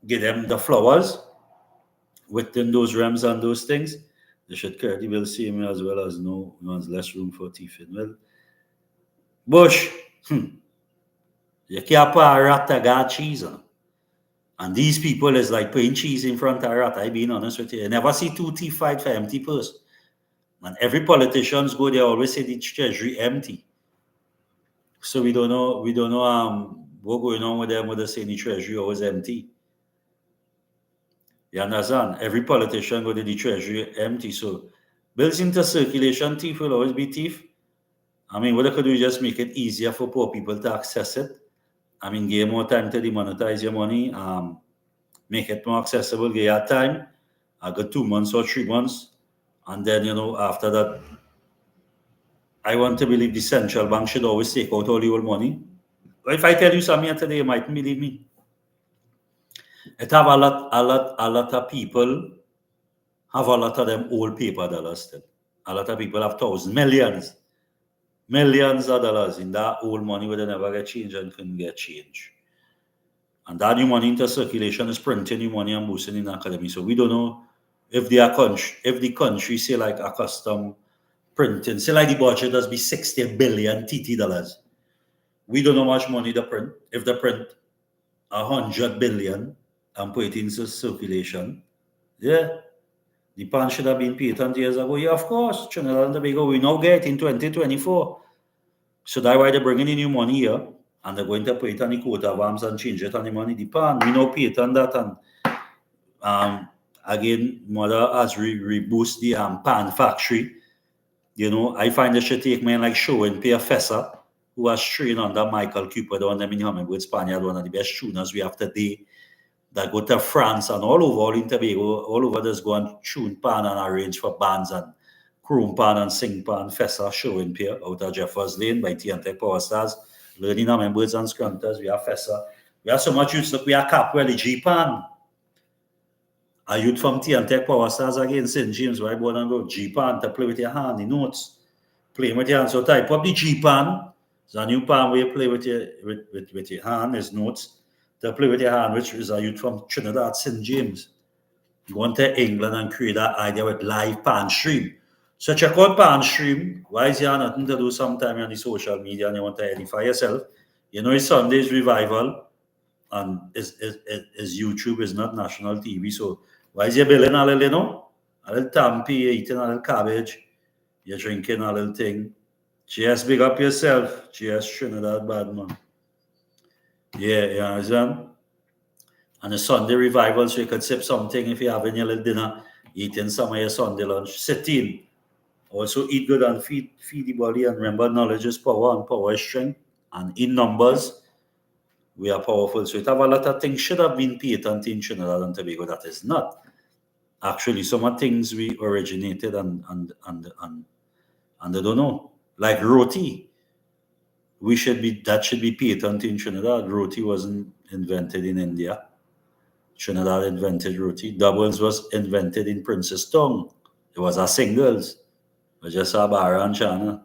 give them the flowers within those realms and those things. They should currently will see me as well as no one's less room for Tiffin. Well, Bush, you can't put a rat to God cheese on. And these people is like putting cheese in front of a rat. I being honest with you. I never see two teeth fight for empty purse. And every politicians go, they always say the treasury empty. So we don't know what's going on with them when they say the treasury always empty. You understand? Every politician go to the treasury empty. So bills into circulation, thief will always be thief. I mean, what they could do is just make it easier for poor people to access it. I mean, give more time to demonetize your money, make it more accessible, give you time. I got 2 months or 3 months. And then, after that, I want to believe the central bank should always take out all the old money. If I tell you something today, you mightn't believe me. It have a lot of people have a lot of them old paper dollars still. A lot of people have thousands, millions of dollars in that old money where they never get changed and couldn't get changed. And that new money into circulation is printing new money and boosting in the economy. So we don't know if the country say like a custom printing, say like the budget does be 60 billion TT dollars. We don't know how much money they print. If they print 100 billion and put it into circulation, yeah, the pan should have been paid 20 years ago. Yeah, of course, Trinidad and Tobago, we now get in 2024. So that's why they're bringing in new money here, and they're going to put it on the coat of arms and change it on the money. The pan, we now pay it on that, and again, mother has reboost the pan factory. I find they should take men like Show P. Fessa, who was trained under Michael Cooper, the one that in with Spaniard, one of the best tuners we have today, that go to France and all in Tobago, all over this go and tune pan and arrange for bands and chrome pan and sing pan. Fessa Show P. out of Jeffers Lane by TNT Power Stars, learning our members and scrunters. We have Fessa. We have so much youth. Look, we have Capwell, G-Pan. A youth from TNT Power Stars again, St. James, where I born and go, G-Pan, to play with your hand, the notes. Play with your hand. So type up the G-Pan. It's a new pan where you play with your hand, there's notes. To play with your hand, which is a youth from Trinidad, St. James. You went to England and create that idea with live pan stream. So check out pan stream. Why is there nothing to do sometime on the social media and you want to edify yourself? It's Sunday's revival and is YouTube, is not national TV. So why is you billing a little, a little tampi, you're eating a little cabbage, you're drinking a little thing. Just big up yourself. Just Trinidad bad man. Yeah, you understand? And a Sunday revival, so you could sip something if you're having your little dinner, eating some of your Sunday lunch. Sit in. Also eat good and feed the body. And remember, knowledge is power and power is strength. And in numbers, we are powerful. So it have a lot of things should have been paid attention in Trinidad and Tobago. That is not. Actually, some of things we originated and they don't know. Like roti. That should be patent in Trinidad. Roti wasn't invented in India. Trinidad invented roti. Doubles was invented in Princess Tongue. It was a singles. It was just a bar and chana.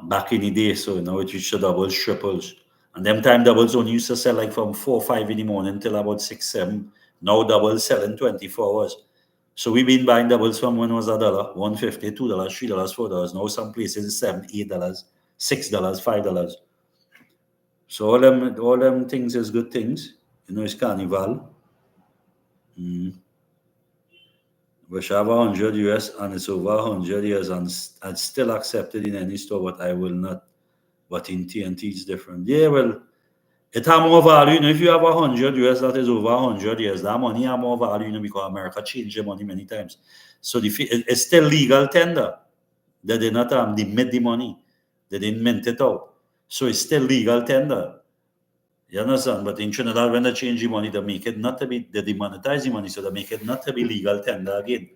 Back in the day. So it reached the doubles, triples. And them time doubles only used to sell like from 4 or 5 in the morning till about 6, 7. Now doubles selling 24 hours. So we've been buying doubles from when it was $1, $1.50, $2, $3, $4. Now some places $7, $8, $6, $5. So all them things is good things. It's carnival. We should have 100 US and it's over 100 years and still accepted in any store, but I will not. But in TNT it's different. Yeah, well, it has more value. If you have 100 US, that is over 100 years. That money has more value, because America changed the money many times. So it's still legal tender. They did not mint the money. They didn't mint it out. So it's still legal tender. You understand? But in Trinidad, when they change the money, they make it not to be, they demonetize the money, so they make it not to be legal tender again.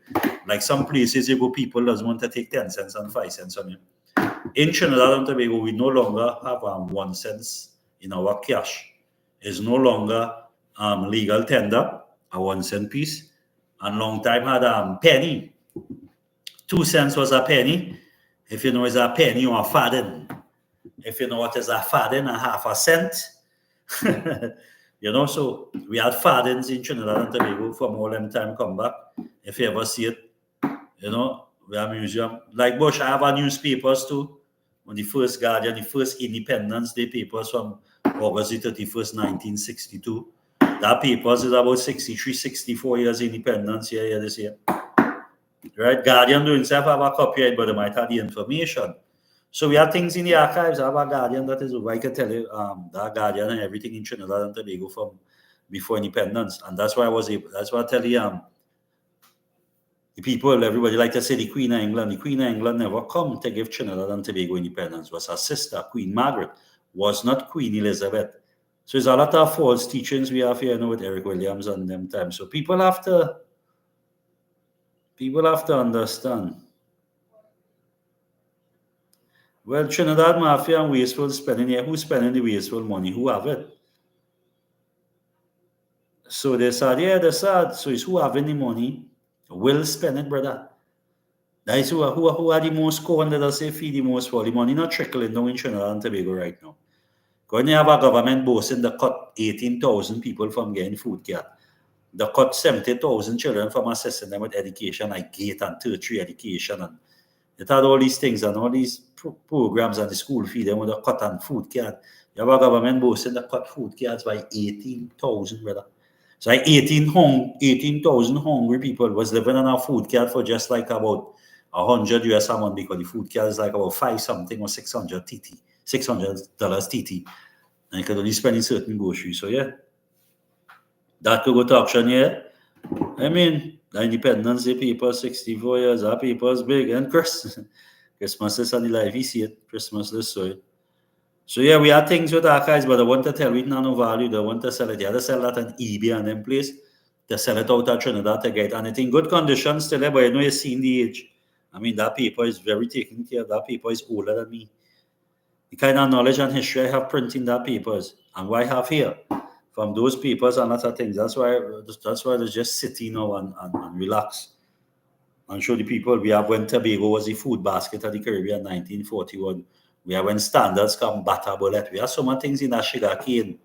Like some places, you go, people doesn't want to take 10 cents and 5 cents on you. In Trinidad and Tobago, we no longer have 1 cent in our cash. It's no longer legal tender, a 1 cent piece. And long time had penny. 2 cents was a penny. If you know it's a penny or a farthing. If you know what is a farthing, a half a cent. You know, so we had farthings in Trinidad and Tobago from all them time come back. If you ever see it, you know, we have a museum. Like Bush, I have a newspapers too. On the first Guardian, the first Independence Day papers from August the 31st, 1962. That papers is about 63, 64 years independence here this year. Right? Guardian do himself have a copyright, but they might have the information. So we have things in the archives. I have a Guardian that is, I can tell you, that Guardian and everything in Trinidad and Tobago from before independence. And that's why I was able, that's why I tell you, the people, everybody like to say the Queen of England. The Queen of England never come to give Trinidad and Tobago independence. It was her sister, Queen Margaret, was not Queen Elizabeth. So there's a lot of false teachings we have here, you know, with Eric Williams and them times. So people have to understand. Well, Trinidad Mafia and wasteful spending here. Who's spending the wasteful money? Who have it? So they said, yeah, they said, so it's who having the money will spend it, brother. That is who are the most corn, let us say, feed the most for the money not trickling down in Trinidad and Tobago right now. When you have a government boasting they cut 18,000 people from getting food care. They cut 70,000 children from assisting them with education, like gate and tertiary education. And it had all these things and all these programs and the school fee, them with the cut on food care. You have a government boasting they cut food cares by 18,000, brother. So like 18,000 hungry people was living on a food card for just like about $100 US a month, because the food card is like about 5 something or $600 TT. And you could only spend in certain groceries. So yeah, that could go to auction, yeah. I mean, the Independence Day paper, 64 years, that paper is big. And Christmas is on the live, you see it. Christmas is so. So yeah, we have things with archives, but I want to tell it no value. They want to sell it. They have to sell that on eBay and them place. They sell it out of Trinidad to get, and it's in good condition still, but you know you're seeing the age. I mean, that paper is very taken care of. That paper is older than me. The kind of knowledge and history I have printing that papers and what I have here from those papers and lots of things. That's why they just sit now and relax and show the people. We have when Tobago was the food basket of the Caribbean 1941. We have when standards come Bata Bullet. We have so many things in that sugar cane.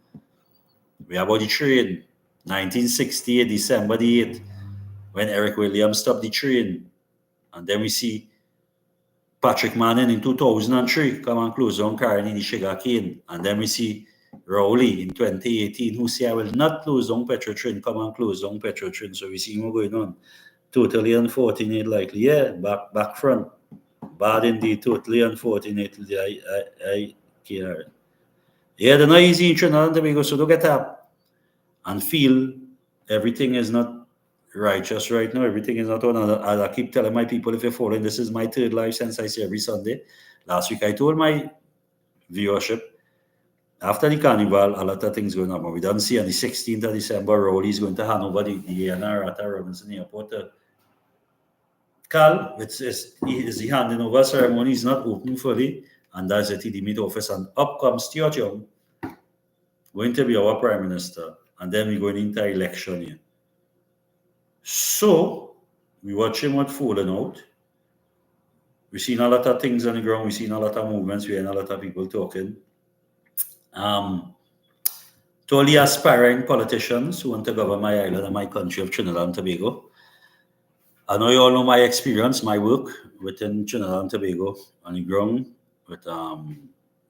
We have about the train. 1968, December the 8th, when Eric Williams stopped the train. And then we see Patrick Manning in 2003 come and close down carrying the sugar cane. And then we see Rowley in 2018 who say I will not close down Petro train, come and close down Petro train. So we see what's going on. Totally unfortunate, likely. Yeah, back front. Bad indeed, totally unfortunately. I care. Yeah, they're not easy in Trinidad and Tobago, so don't get up and feel everything is not righteous right now. Everything is not on. As I keep telling my people, if you're following, this is my third live since I say every Sunday. Last week I told my viewership, after the carnival, a lot of things going on. But we don't see on the 16th of December, Rowley's going to hand over the ANR at Robinson Airport. Carl, is the handing over ceremony is not open fully, and that's at the Meet office. And up comes Stuart Young, going to be our Prime Minister, and then we're going into election here. So we're watching what falling out. We've seen a lot of things on the ground, we've seen a lot of movements, we're hearing a lot of people talking. To all the aspiring politicians who want to govern my island and my country of Trinidad and Tobago, I know you all know my experience, my work within Trinidad and Tobago on the ground with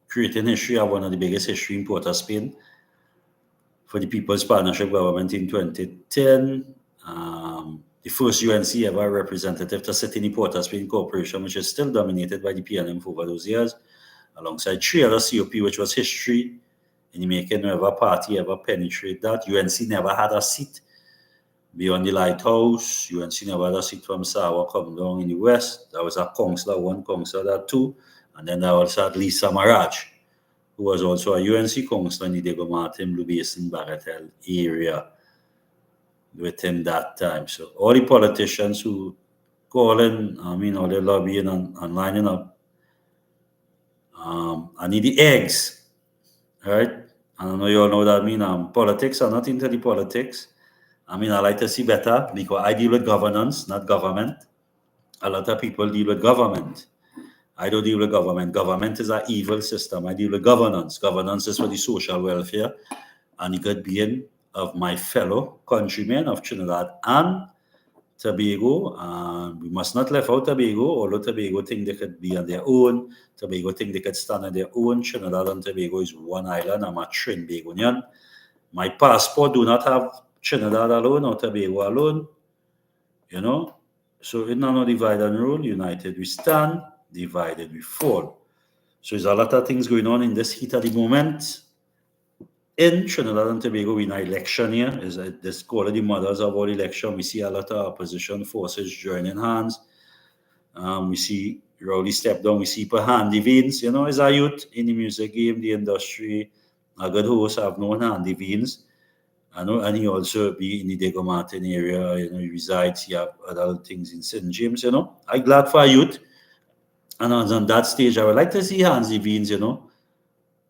creating history. I have one of the biggest history in Port of Spain for the People's Partnership Government in 2010. The first UNC ever representative to sit in the Port of Spain Corporation, which is still dominated by the PNM for over those years, alongside 3 other COP, which was history in the making. Never party ever penetrate that. UNC never had a seat beyond the lighthouse. UNC never had a seat from Sawa come down in the west. That was a councillor 1, councillor 2, and then there also had Lisa Maraj, who was also a UNC councillor in the Diego Martin, Blue Basin, Bagatelle area within that time. So all the politicians who calling, all the lobbying and lining up I need the eggs, right? I don't know you all know what that mean. Politics, I'm not into the politics. I mean, I like to see better because I deal with governance, not government. A lot of people deal with government. I don't deal with government. Government is an evil system. I deal with governance. Governance is for the social welfare and the good being of my fellow countrymen of Trinidad and Tobago. And we must not left out Tobago, although Tobago think they could be on their own. Tobago think they could stand on their own. Trinidad and Tobago is one island. I'm a Trinbagonian. My passport do not have Trinidad alone or Tobago alone. You know? So in no divide and rule, united we stand, divided we fall. So there's a lot of things going on in this heat at the moment. In Trinidad and Tobago, we in an election here. Is this call the mothers of our election. We see a lot of opposition forces joining hands. We see Rowley step down. We see Handy Veins, you know, as a youth in the music game, the industry. A good host have known Handy Veins. I know, and he also be in the Diego Martin area, you know, he resides, he have other things in St. James, you know. I'm glad for youth. And on that stage, I would like to see Handy Veins, you know,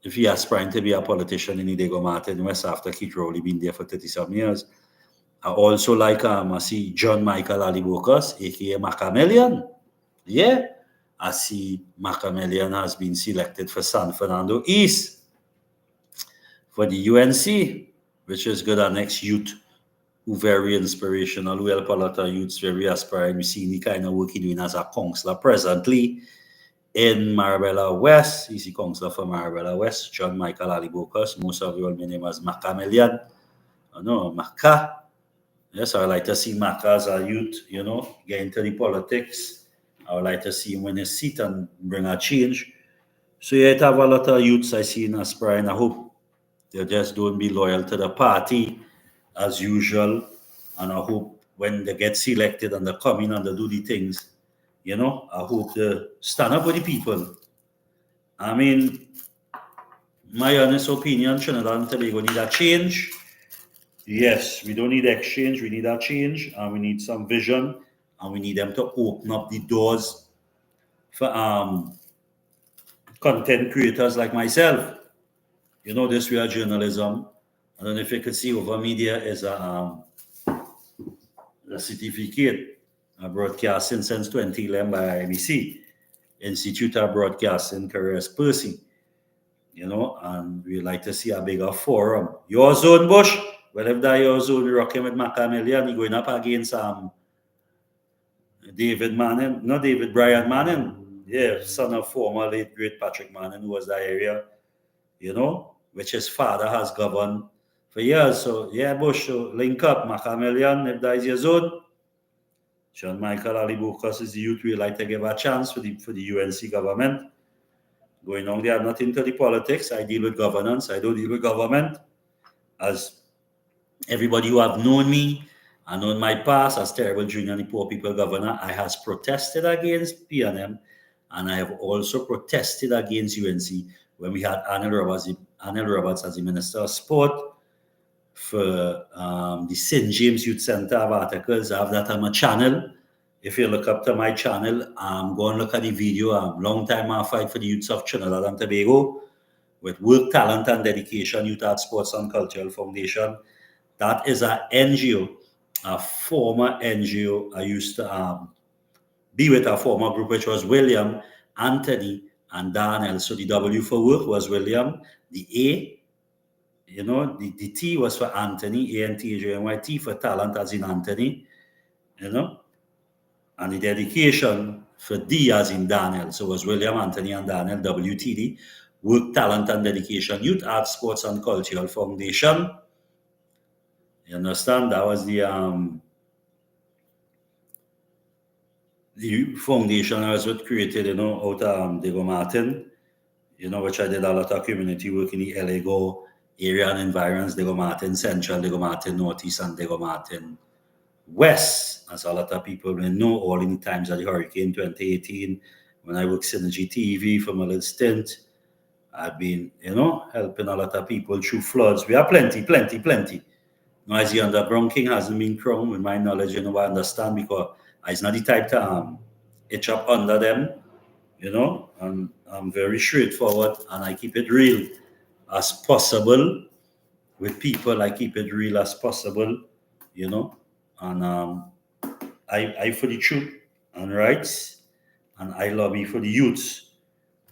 if he aspiring to be a politician in the Diego Martin West after Keith Rowley been there for 30-some years. I also like I see John Michael Alibokas, aka Macamelian. Yeah. I see Macamelian has been selected for San Fernando East for the UNC, which is good. Our next youth who very inspirational, who help a lot of youths very aspiring. We see the kind of work he doing as a counselor presently in Marabella West. He's the counselor for Marabella West, John Michael Alibokas. Most of you all know him as Macamelian. No, Maca. Yes, I would like to see Maca as a youth, you know, get into the politics. I would like to see him win his seat and bring a change. So yeah, it have a lot of youths I see in aspiring. I hope they just don't be loyal to the party as usual. And I hope when they get selected and they come in and they do the things, you know, I hope they stand up with the people. I mean, my honest opinion, Trinidad and Tobago need a change. Yes, we don't need exchange, we need a change, and we need some vision, and we need them to open up the doors for content creators like myself. You know, this real journalism. I don't know if you can see over media is a certificate of broadcasting since 2011 by IBC, Institute of Broadcasting Careers Percy. You know, and we like to see a bigger forum. Your zone, Bush. Well, if that your zone, we're rocking with Macamelian, you're going up against David Manning, not David, Brian Manning. Yeah, son of former late great Patrick Manning, who was that area, you know, which his father has governed for years. So, yeah, Bush, so link up, Macamelian, if that is your zone. John Michael Alibokas is the youth we like to give a chance for the UNC government. Going on there, I'm not into the politics. I deal with governance. I don't deal with government. As everybody who have known me and known my past as terrible junior and the poor people governor, I has protested against PNM, and I have also protested against UNC when we had Arnold Roberts as the Minister of Sport for the St. James Youth Center of articles. I have that on my channel. If you look up to my channel, go and look at the video. Long time I fight for the youths of Trinidad and Tobago with work, talent, and dedication, Youth Arts, Sports and Cultural Foundation. That is an NGO, a former NGO. I used to be with a former group, which was William, Anthony, and Daniel. So the W for work was William. The A, you know, the T was for Anthony, A-N-T-H-A-N-Y-T for talent, as in Anthony, you know. And the dedication for D as in Daniel. So it was William, Anthony, and Daniel, WTD, Work, Talent, and Dedication, Youth Arts, Sports, and Cultural Foundation. You understand? That was the foundation I was created, you know, out of Diego Martin, you know, which I did a lot of community work in the Elego area and environs, Diego Martin Central, Diego Martin Northeast, and Diego Martin West, as a lot of people may know, all in the times of the hurricane 2018, when I worked Synergy TV for my little stint. I've been, you know, helping a lot of people through floods. We have plenty. Now, as the under Brown King hasn't been crowned, with my knowledge, you know, I understand, because I'm not the type to itch up under them. you know, and I'm very straightforward and I keep it real as possible with people. I keep it real as possible, you know, and I for the truth and rights, and I lobby for the youths.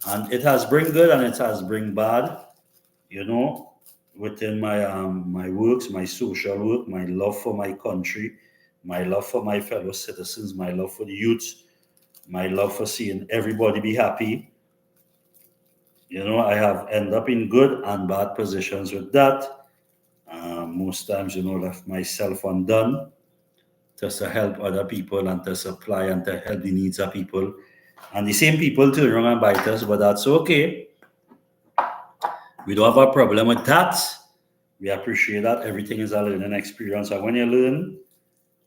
And it has bring good and it has bring bad, you know, within my works, my social work, my love for my country, my love for my fellow citizens, my love for the youths, my love for seeing everybody be happy. You know, I have end up in good and bad positions with that. Most times, you know, left myself undone just to help other people and to supply and to help the needs of people. And the same people turn around and bite us, but that's okay. We don't have a problem with that. We appreciate that. Everything is a learning experience. And when you learn,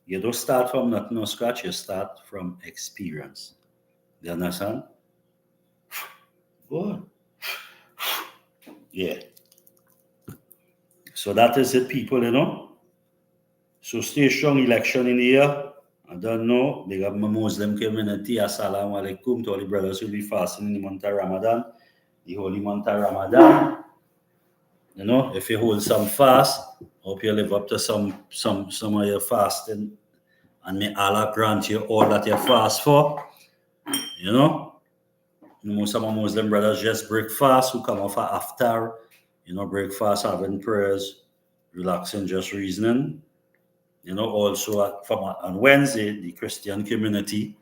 you don't start from nothing or scratch, you start from experience. Do you understand? Good. Yeah. So that is it, people, you know. So stay strong. Election in the year. I don't know. They got my Muslim community. Assalamu alaikum to all the brothers who will be fasting in the month of Ramadan. The holy month of Ramadan. You know, if you hold some fast, hope you live up to some of your fasting. And may Allah grant you all that you fast for. You know, some of Muslim brothers just break fast who come off a aftar. You know, break fast, having prayers, relaxing, just reasoning. You know, also on Wednesday, the Christian community,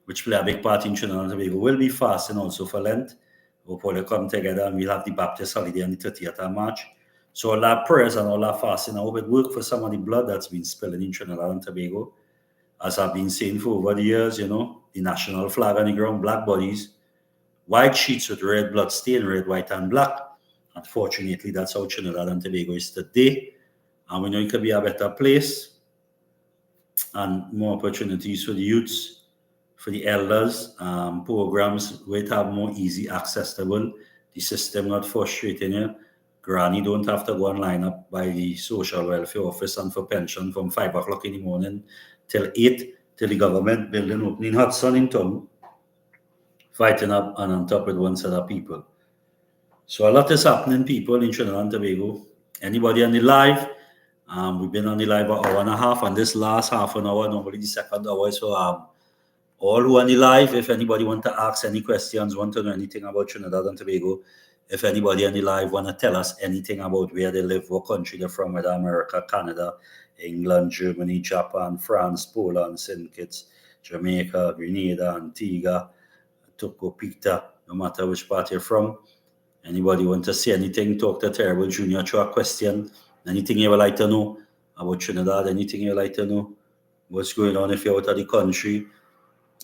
which play a big part in Trinidad and Tobago, will be fasting also for Lent. We'll probably come together and we'll have the Baptist holiday on the 30th of March. So all our prayers and all our fasting, I hope it work for some of the blood that's been spilling in Trinidad and Tobago. As I've been saying for over the years, you know, the national flag on the ground, black bodies, white sheets with red blood stain, red, white, and black. Unfortunately, that's how Trinidad and Tobago is today. And we know it could be a better place and more opportunities for the youths, for the elders, programs where it have more easy accessible, the system not frustrating you. Granny don't have to go and line up by the social welfare office and for pension from 5 o'clock in the morning till 8, till the government building opening Hudson in town, fighting up and on top with one set of people. So a lot is happening, people, in Trinidad and Tobago. Anybody on the live? We've been on the live an hour and a half, and this last half an hour, normally the second hour. So all who are on the live, if anybody want to ask any questions, want to know anything about Trinidad and Tobago, if anybody on the live want to tell us anything about where they live, what country they're from, whether America, Canada, England, Germany, Japan, France, Poland, St. Kitts, Jamaica, Grenada, Antigua, Tocopita, no matter which part you're from. Anybody want to say anything, talk to Terrible Junior, throw a question, anything you would like to know about Trinidad, anything you would like to know, what's going on if you're out of the country,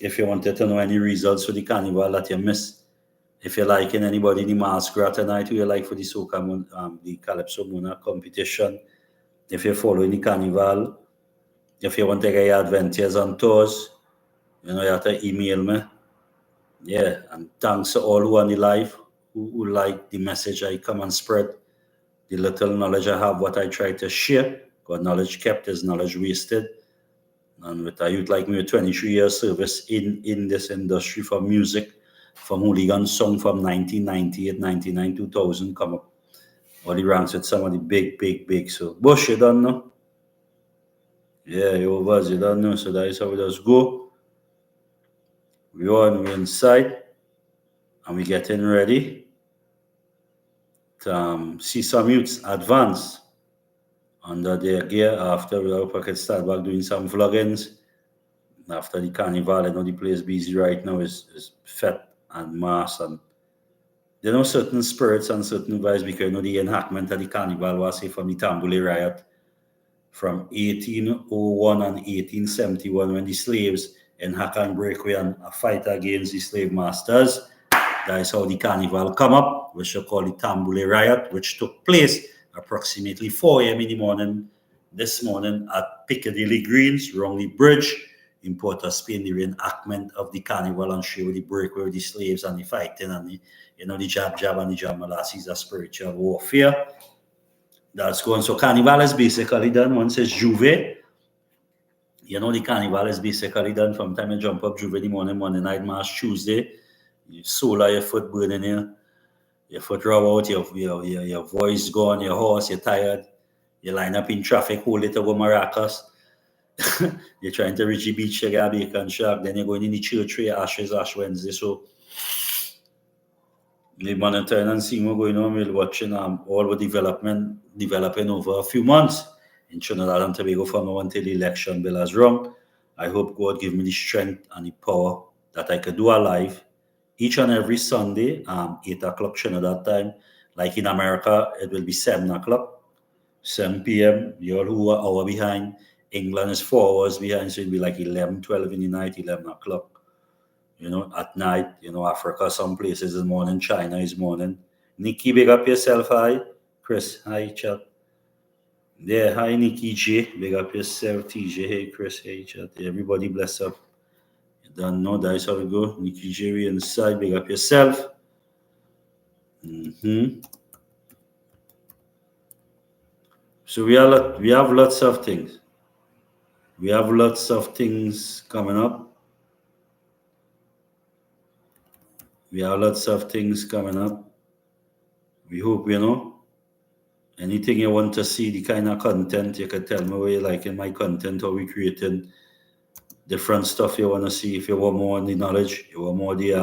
if you wanted to know any results for the carnival that you missed, if you're liking anybody in the masquerade tonight, who you like for the soca, the Calypso Mona competition, if you're following the carnival, if you want to get your adventures on tours, you know, you have to email me. Yeah, and thanks to all who are on the live, who like the message I come and spread, the little knowledge I have, what I try to share. Because knowledge kept is knowledge wasted. And with a youth like me with 23 years service in this industry for music, from hooligan song from 1998, 99, 2000, come up. All the ranks with some of the big. So, Bush, you don't know? Yeah, you was, you don't know. So that is how we just go. We're inside. And we're getting ready to see some youths advance under their gear after we hope I can start back doing some vloggings. After the carnival, I know the place busy right now is fete and mass, and there are certain spirits and certain vibes because you know the enactment of the carnival was say from the Tambule riot from 1801 and 1871 when the slaves enhack and break away and fight against the slave masters. That is how the carnival come up, which we call the Tambule riot, which took place approximately 4 a.m. in the morning this morning at Piccadilly Greens, Rongley Bridge, in Port of Spain, the reenactment of the carnival and show the breakaway with the slaves and the fighting and the, you know, the jab and the jab molasses of spiritual warfare. That's going. So carnival is basically done once it's Juve. You know, the carnival is basically done from time you jump up Juve in the morning, Monday night mass, Tuesday, you solar your foot burning here, your foot rub out, your voice gone, your horse, you're tired, you line up in traffic, hold it over Maracas. You're trying to reach the beach, you get a bacon shack, then you're going in the church for your ashes, Ash Wednesday. So we monitoring and seeing what's going on. We're watching all the developing over a few months in Trinidad and Tobago from now until the election bill has rung. I hope God give me the strength and the power that I could do a live each and every Sunday, 8 o'clock Trinidad time. Like in America, it will be 7 o'clock, 7 p.m. You're who are hour behind. England is 4 hours behind, so it'll be like 11, 12 in the night, 11 o'clock. You know, at night, you know, Africa, some places is morning, China is morning. Nikki, big up yourself, hi. Chris, hi, chat. Yeah, hi, Nikki J. Big up yourself, TJ. Hey, Chris, hey, chat. Everybody bless up. You don't know, that's how we go. Nikki J, we inside, big up yourself. So we have lots of things. We have lots of things coming up. We have lots of things coming up. We hope, you know, anything you want to see, the kind of content, you can tell me what you like in my content, how we creating different stuff you want to see. If you want more on the knowledge, you want more the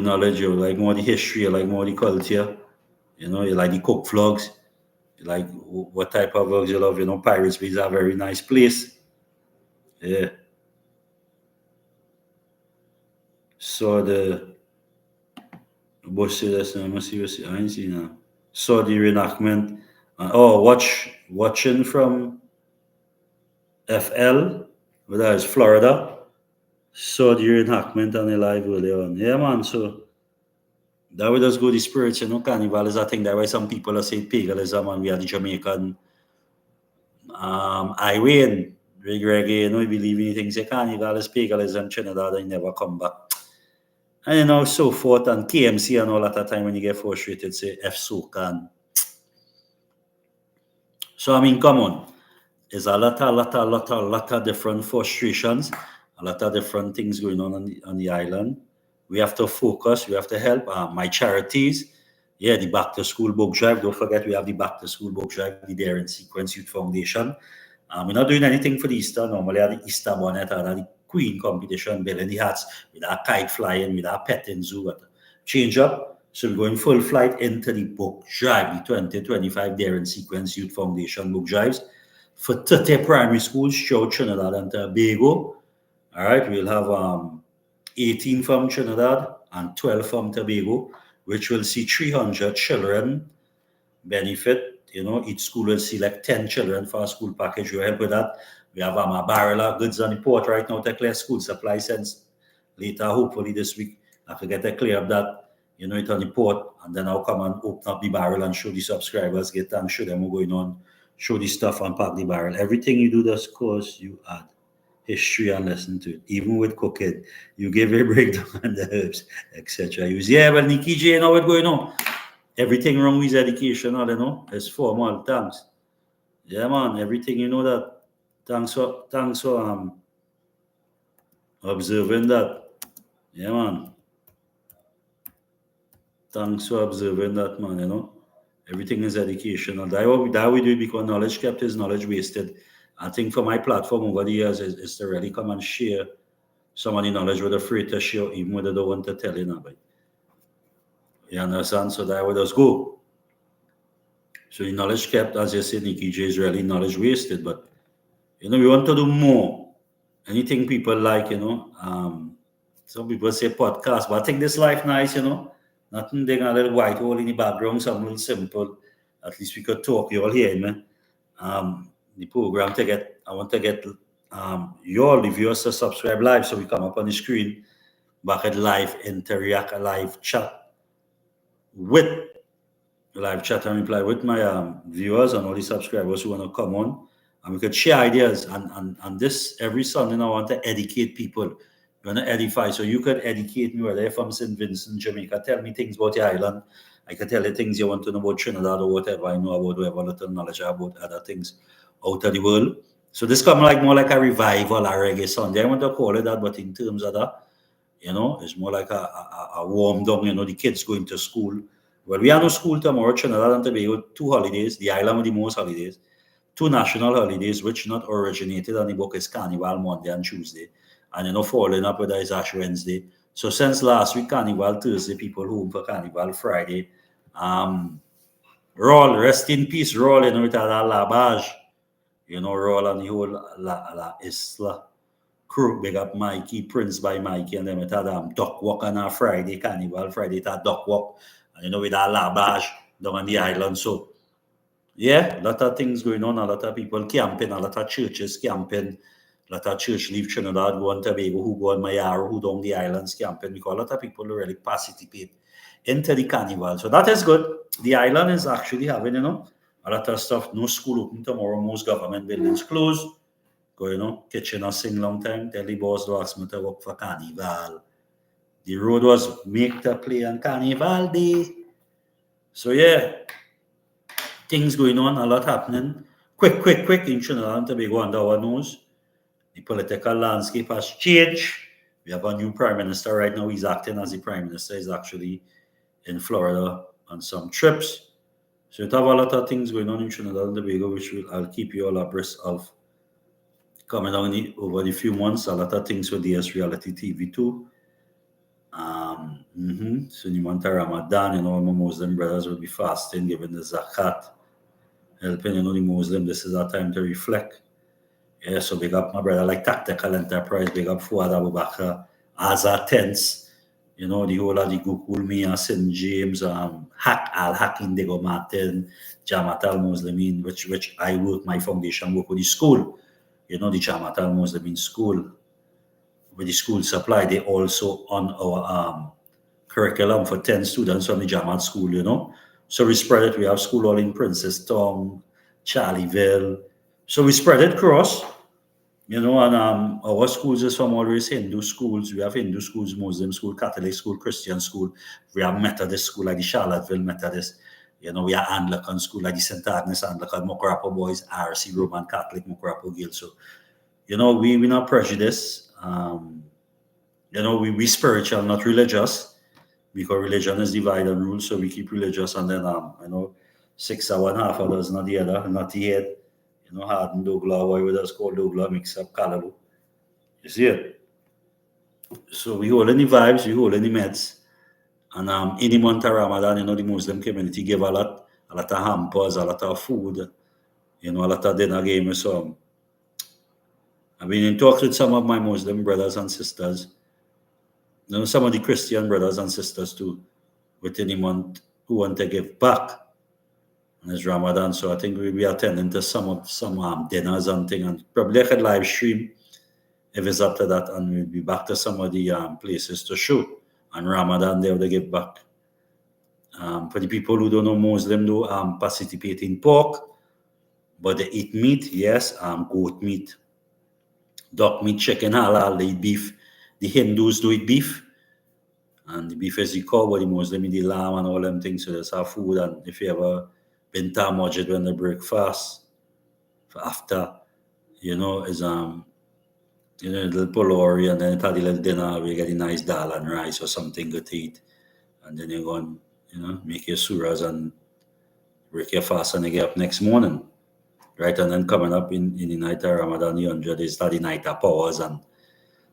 knowledge, you like more the history, you like more the culture, you know, you like the cook vlogs, you like what type of vlogs you love, you know, Pirates Bay is a very nice place. Yeah. So the Bush says, let me see what I ain't seen now. Saw the reenactment. Watching from FL, that is Florida. Saw the reenactment on the live earlier on. Yeah, man. So that way just go the spirits, you know. Carnival is a thing that way some people are saying paganism, and we are the Jamaican Irene, reggae, you know, we believe in things. Say Carnival is paganism, Trinidad, and never come back. And you know, so forth, and KMC and all at that time when you get frustrated, say F Socan. So I mean, come on. There's a lot of different frustrations, a lot of different things going on the island. We have to focus, we have to help. My charities, yeah, the Back to School Book Drive. Don't forget, we have the Back to School Book Drive, the Daring Sequence Youth Foundation. We're not doing anything for the Easter. Normally, at the Easter bonnet or the Queen competition, building the hats with our kite flying, with our petting zoo. Change up. So we're going full flight into the book drive, the 2025 Daring Sequence Youth Foundation book drives for 30 primary schools throughout Trinidad and Tobago. All right, we'll have 18 from Trinidad and 12 from Tobago, which will see 300 children benefit. You know, each school will select 10 children for a school package. We'll help with that. We have a barrel of goods on the port right now to clear school supply sense. Later, hopefully this week, I can get a clear of that. You know, it on the port, and then I'll come and open up the barrel and show the subscribers, get and show them what's going on, show the stuff and pack the barrel. Everything you do does course you add history and lesson to it. Even with cooking, you give a breakdown on the herbs, etc. Yeah, well, Nikki J, you know what's going on. Everything wrong with educational, you know, it's formal. Thanks. Yeah, man, everything you know that. Thanks for observing that. Yeah, man. Thanks for observing that, man, you know. Everything is educational. That we do it because knowledge kept is knowledge wasted. I think for my platform over the years is to really come and share some of the knowledge we're afraid to share, even when they don't want to tell you nobody. You understand? So that way just go. So the knowledge kept, as you said, Nikki J, is really knowledge wasted. But you know, we want to do more. Anything people like, you know. Some people say podcast, but I think this life nice, you know. Nothing big, a little white hole in the background, something little simple. At least we could talk. You all hear me? The program I want to get you all the viewers to subscribe live, so we come up on the screen, back at live, interact, a live chat with and reply with my viewers and all the subscribers who want to come on, and we could share ideas. And this every Sunday, I want to educate people. You want to edify, so you could educate me, whether you're from St. Vincent, Jamaica. Tell me things about your island. I can tell you things you want to know about Trinidad or whatever I know about, whatever little knowledge about other things. out of the world. So this come like more like a revival, a reggae Sunday. I want to call it that, but in terms of that, it's more like a warm down, the kids going to school. Well, we are no school tomorrow, Trinidad and Tobago, 2 holidays, the island with the most holidays, 2 national holidays, which not originated on the book is Carnival Monday and Tuesday, and following up with that is Ash Wednesday. So since last week, Carnival Thursday, people home for Carnival Friday. Roll, rest in peace, Roll, with that lavage. Roll and the whole La Isla crew, big up Mikey, Prince by Mikey, and then with that duck walk on a Friday, Carnival Friday, that duck walk, and with that lavage down on the island. So, yeah, a lot of things going on, a lot of people camping, a lot of churches camping, a lot of church leave Trinidad, go on Tobago, who go on Mayaro, who down the islands camping, because a lot of people really participate into the carnival. So that is good. The island is actually having, a lot of stuff. No school open tomorrow, most government buildings closed. Go, kitchen or sing long time, tell the boss to ask me to work for carnival. The road was make to play on carnival day. So yeah, things going on, a lot happening. Quick in Trinidad and Tobago under our nose. The political landscape has changed. We have a new prime minister right now. He's acting as the prime minister. He's actually in Florida on some trips. So we have a lot of things going on in Trinidad and Tobago, which I'll keep you all abreast of coming on over the few months. A lot of things with DS Reality TV too. So in the month of Ramadan, my Muslim brothers will be fasting, giving the zakat, helping the Muslim. This is our time to reflect. Yeah, so big up my brother like Tactical Enterprise, big up Fuad Abu Bakr, Azar Tents, the whole of the Gukul Mia, St. James, Al-Haq Indigo Martin, Jamaat al-Muslimin, which I work, my foundation work with the school, the Jamaat al-Muslimin school. With the school supply, they also on our curriculum for 10 students from the Jamaat school, So we spread it. We have school all in Princeton, Charlieville. So we spread it across, and our schools is from always Hindu schools. We have Hindu schools, Muslim school, Catholic school, Christian school. We have Methodist school like the Charlottesville Methodist. We have Anglican school like the St. Agnes Anglican, Mokorapo Boys, RC Roman Catholic, Mokorapo Guild. So, we're not prejudiced. We spiritual, not religious, because religion is divide and rule. So we keep religious, and then 6 or 1/2 others, not the other, not the head. Harden Douglas, why would us call Douglas, mix up Callaloo. You see it? So we hold any vibes, we hold any meds. And in the month of Ramadan, the Muslim community give a lot of hampers, a lot of food, a lot of dinner games. So I've been in talks with some of my Muslim brothers and sisters, some of the Christian brothers and sisters too, within the month who want to give back. And it's Ramadan, so I think we'll be attending to some dinners and things, and probably I could live stream if it's up to that, and we'll be back to some of the places to shoot. And Ramadan, they will give back. For the people who don't know, Muslim do participate in pork, but they eat meat, yes, goat meat, duck meat, chicken, halal, they eat beef. The Hindus do eat beef, and the beef is the cow, but the Muslim eat the lamb and all them things, so that's our food. And if you ever been to Masjid when they break fast, after, is a little pulori, and then it had a little dinner where you get a nice dal and rice or something good to eat, and then you go and make your surahs and break your fast, and you get up next morning, right? And then coming up in the night of Ramadan, the 100 is the night of powers, and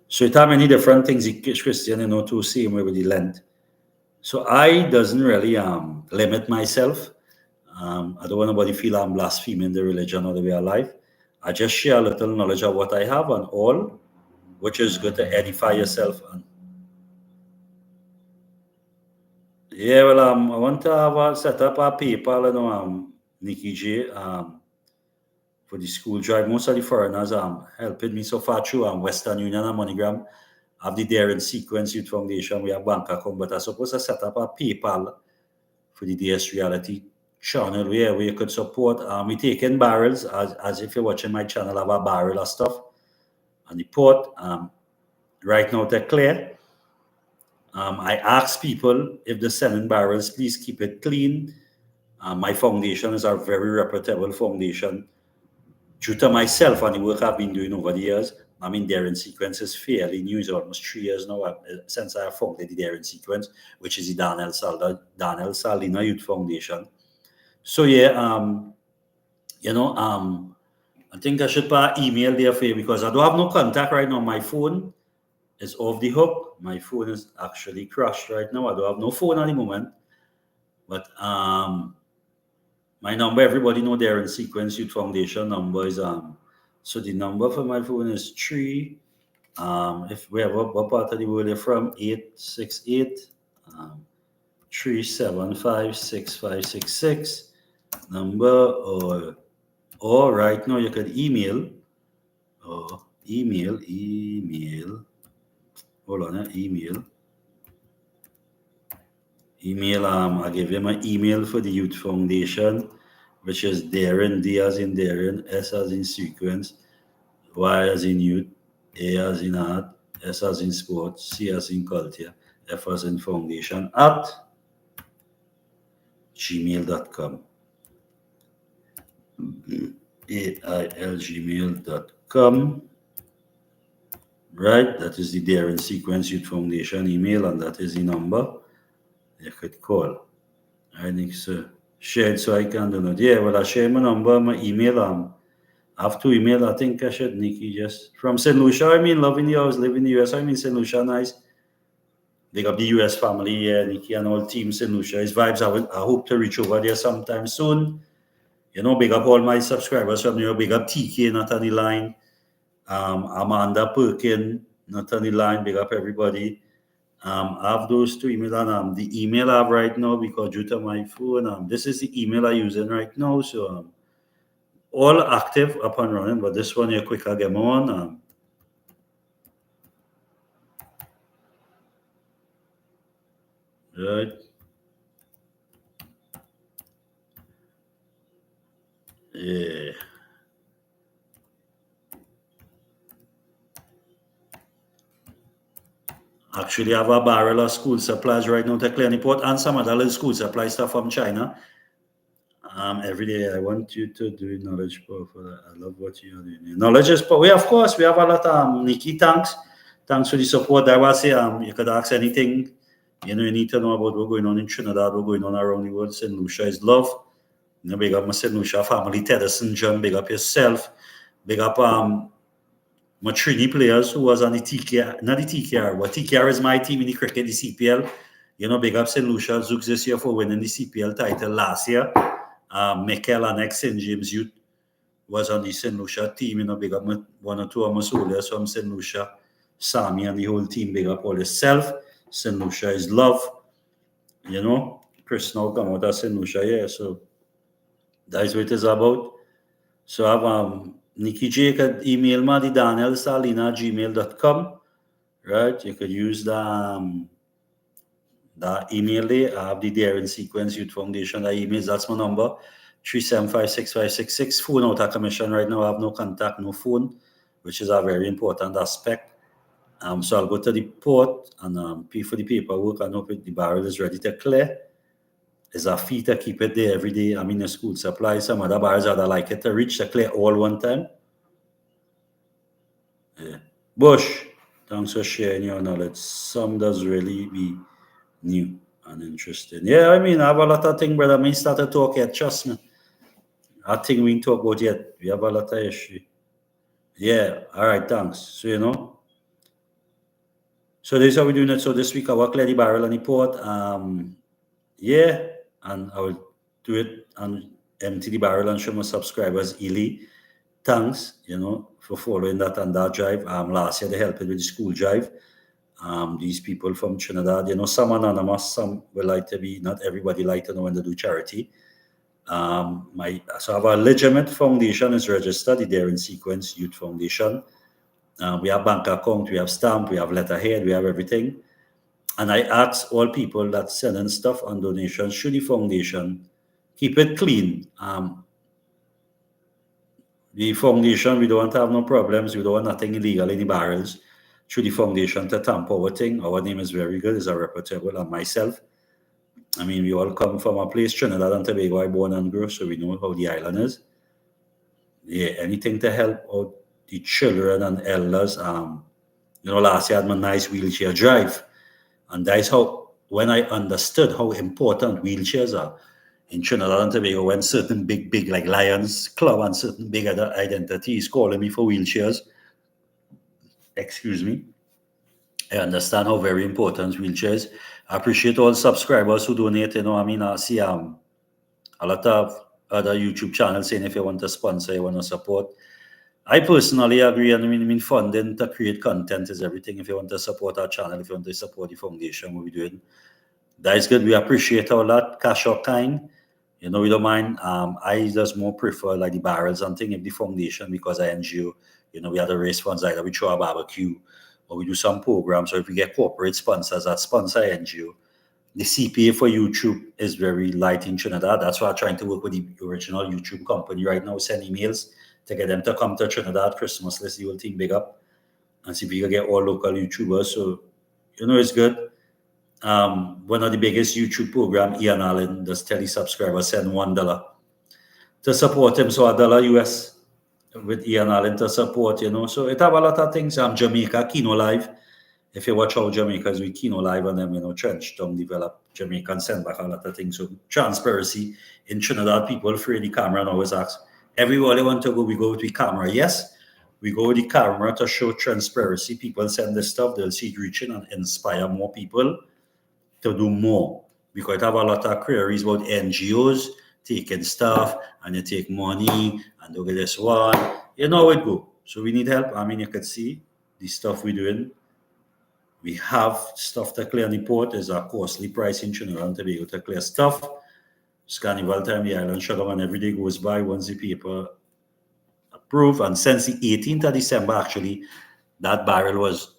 so it have many different things Christian, to same way with the Lent. So I doesn't really limit myself. I don't want nobody feel I'm blaspheming the religion or the way of life. I just share a little knowledge of what I have and all, which is good to edify yourself. And yeah, well, I want to set up a PayPal, Nikki J, for the school drive. Most of the foreigners helping me so far through Western Union and MoneyGram. I have the Daring Sequence Youth Foundation. We have bank account, but I'm supposed to set up a PayPal for the DS Reality channel where you could support. We taking barrels, as if you're watching my channel, I have a barrel of stuff on the port. Right now they're clear. I ask people if they're selling barrels, please keep it clean. My foundation is a very reputable foundation. due to myself and the work I've been doing over the years, I mean, Daring Sequence is fairly new. It's almost 3 years now since I founded the Daring Sequence, which is the Daniel Salina Youth Foundation. So yeah, I think I should put an email there for you because I don't have no contact right now. My phone is off the hook. My phone is actually crashed right now. I don't have no phone at the moment. But my number, everybody know Daring Sequence Youth Foundation number is so the number for my phone is 3. If we have what part of the world you're from, 868 375 6566 number, or right now you can email hold on, email I give you my email for the Youth Foundation, which is Daring, D as in Daring, S as in sequence, Y as in youth, A as in art, S as in sports, C as in culture, F as in foundation at gmail.com. AIL@gmail.com. Right, that is the Daring Sequence Youth Foundation email, and that is the number you could call. I think so. Shared so I can do it. Yeah, well, I share my number, my email. I have to email. I think I should, Nikki, just from St. Lucia. I mean, loving the house, live in the US. I mean, St. Lucia, nice. Big up the US family, yeah, Nikki and all team St. Lucia. His vibes, I hope to reach over there sometime soon. Big up all my subscribers from here. Big up TK, not on the line. Amanda Perkin, not on the line. Big up everybody. I have those two emails, and the email I have right now, because due to my phone, this is the email I'm using right now. So all active up and running, but this one here quick I get on. Right. Yeah. Actually, I have a barrel of school supplies right now to clear the port, and some other little school supply stuff from China. Every day I want you to do knowledge power for that. I love what you're doing. Knowledge is power. We of course we have a lot of Nikki, thanks for the support. I was say you could ask anything. You need to know about what's going on in Trinidad, what's going on around the world. St. Lucia is love. Big up my St. Lucia family, Tedderson, John, big up yourself. Big up my Trini players who was on the TKR, not the TKR, but TKR is my team in the cricket, the CPL. Big up St. Lucia Zooks this year for winning the CPL title last year. Mikel and St. James Youth was on the St. Lucia team. Big up one or two of my soldiers from St. Lucia, Sammy and the whole team. Big up all yourself. St. Lucia is love. Chris now come out of St. Lucia, yeah. So that's what it is about. So I have Nikki J could email me the danielsalina@gmail.com. Right? You could use the email there. I have the Daring Sequence Youth Foundation. That email, that's my number. 3756566. Phone out of commission right now. I have no contact, no phone, which is a very important aspect. So I'll go to the port and pay for the paperwork and hope the barrel is ready to clear. There's a fee to keep it there every day. I mean, the school supply. Some other barrels that like it to reach to clear all one time. Yeah. Bush, thanks for sharing your knowledge. Some does really be new and interesting. Yeah, I mean, I have a lot of things, brother. I mean, started talk yet, trust me. I think we didn't talk about yet. We have a lot of issue. Yeah, all right, thanks. So, so this is how we're doing it. So this week I will clear the barrel and the port. Yeah, and I will do it and empty the barrel and show my subscribers Ely. Thanks, for following that and that drive. Last year they helped with the school drive. These people from Trinidad, some anonymous, some will like to be, not everybody like to know when they do charity. So I have a legitimate foundation is registered, the Daring Sequence Youth Foundation. We have bank account, we have stamp, we have letterhead, we have everything. And I ask all people that sending stuff on donations through the foundation, keep it clean. The foundation, we don't have no problems. We don't want nothing illegal in the barrels. Through the foundation to tamper our thing. Our name is very good. It's a reputable. And myself, I mean, we all come from a place, Trinidad and Tobago, I born and grew, so we know how the island is. anything to help out the children and elders. Last year I had my nice wheelchair drive, and that's how, when I understood how important wheelchairs are in Trinidad and Tobago, when certain big like Lions Club and certain big other identities calling me for wheelchairs, excuse me, I understand how very important wheelchairs. I appreciate all subscribers who donate. I see a lot of other YouTube channels saying if you want to sponsor, you want to support. I personally agree, and I mean funding to create content is everything. If you want to support our channel, if you want to support the foundation, what we're doing, that is good. We appreciate all that. Cash or kind, we don't mind. I just more prefer like the barrels and thing if the foundation, because I NGO, we have to raise funds, either we throw a barbecue or we do some programs, or if we get corporate sponsors that sponsor NGO. The CPA for YouTube is very light in Trinidad. That's why I'm trying to work with the original YouTube company right now, send emails to get them to come to Trinidad Christmas. Let's see the whole thing big up and see if we can get all local YouTubers. So, it's good. One of the biggest YouTube program, Ian Allen, does tell his subscribers send $1 to support him. So $1 US with Ian Allen to support, So it have a lot of things. Jamaica, Kino Live. If you watch how Jamaica's with Kino Live and them, Trench Tom develop Jamaican send back a lot of things. So transparency in Trinidad, people afraid the camera and always ask, everywhere they want to go, we go with the camera. Yes, we go with the camera to show transparency. People send this stuff, they'll see it reaching and inspire more people to do more. Because I have a lot of queries about NGOs taking stuff and they take money and look at this one. You know how it go. So we need help. You can see the stuff we're doing. We have stuff to clear on the port. There's a costly price in Trinidad and Tobago to clear stuff. It's carnival time, the island shut down, and every day goes by once the paper approved. And since the 18th of December, actually, that barrel was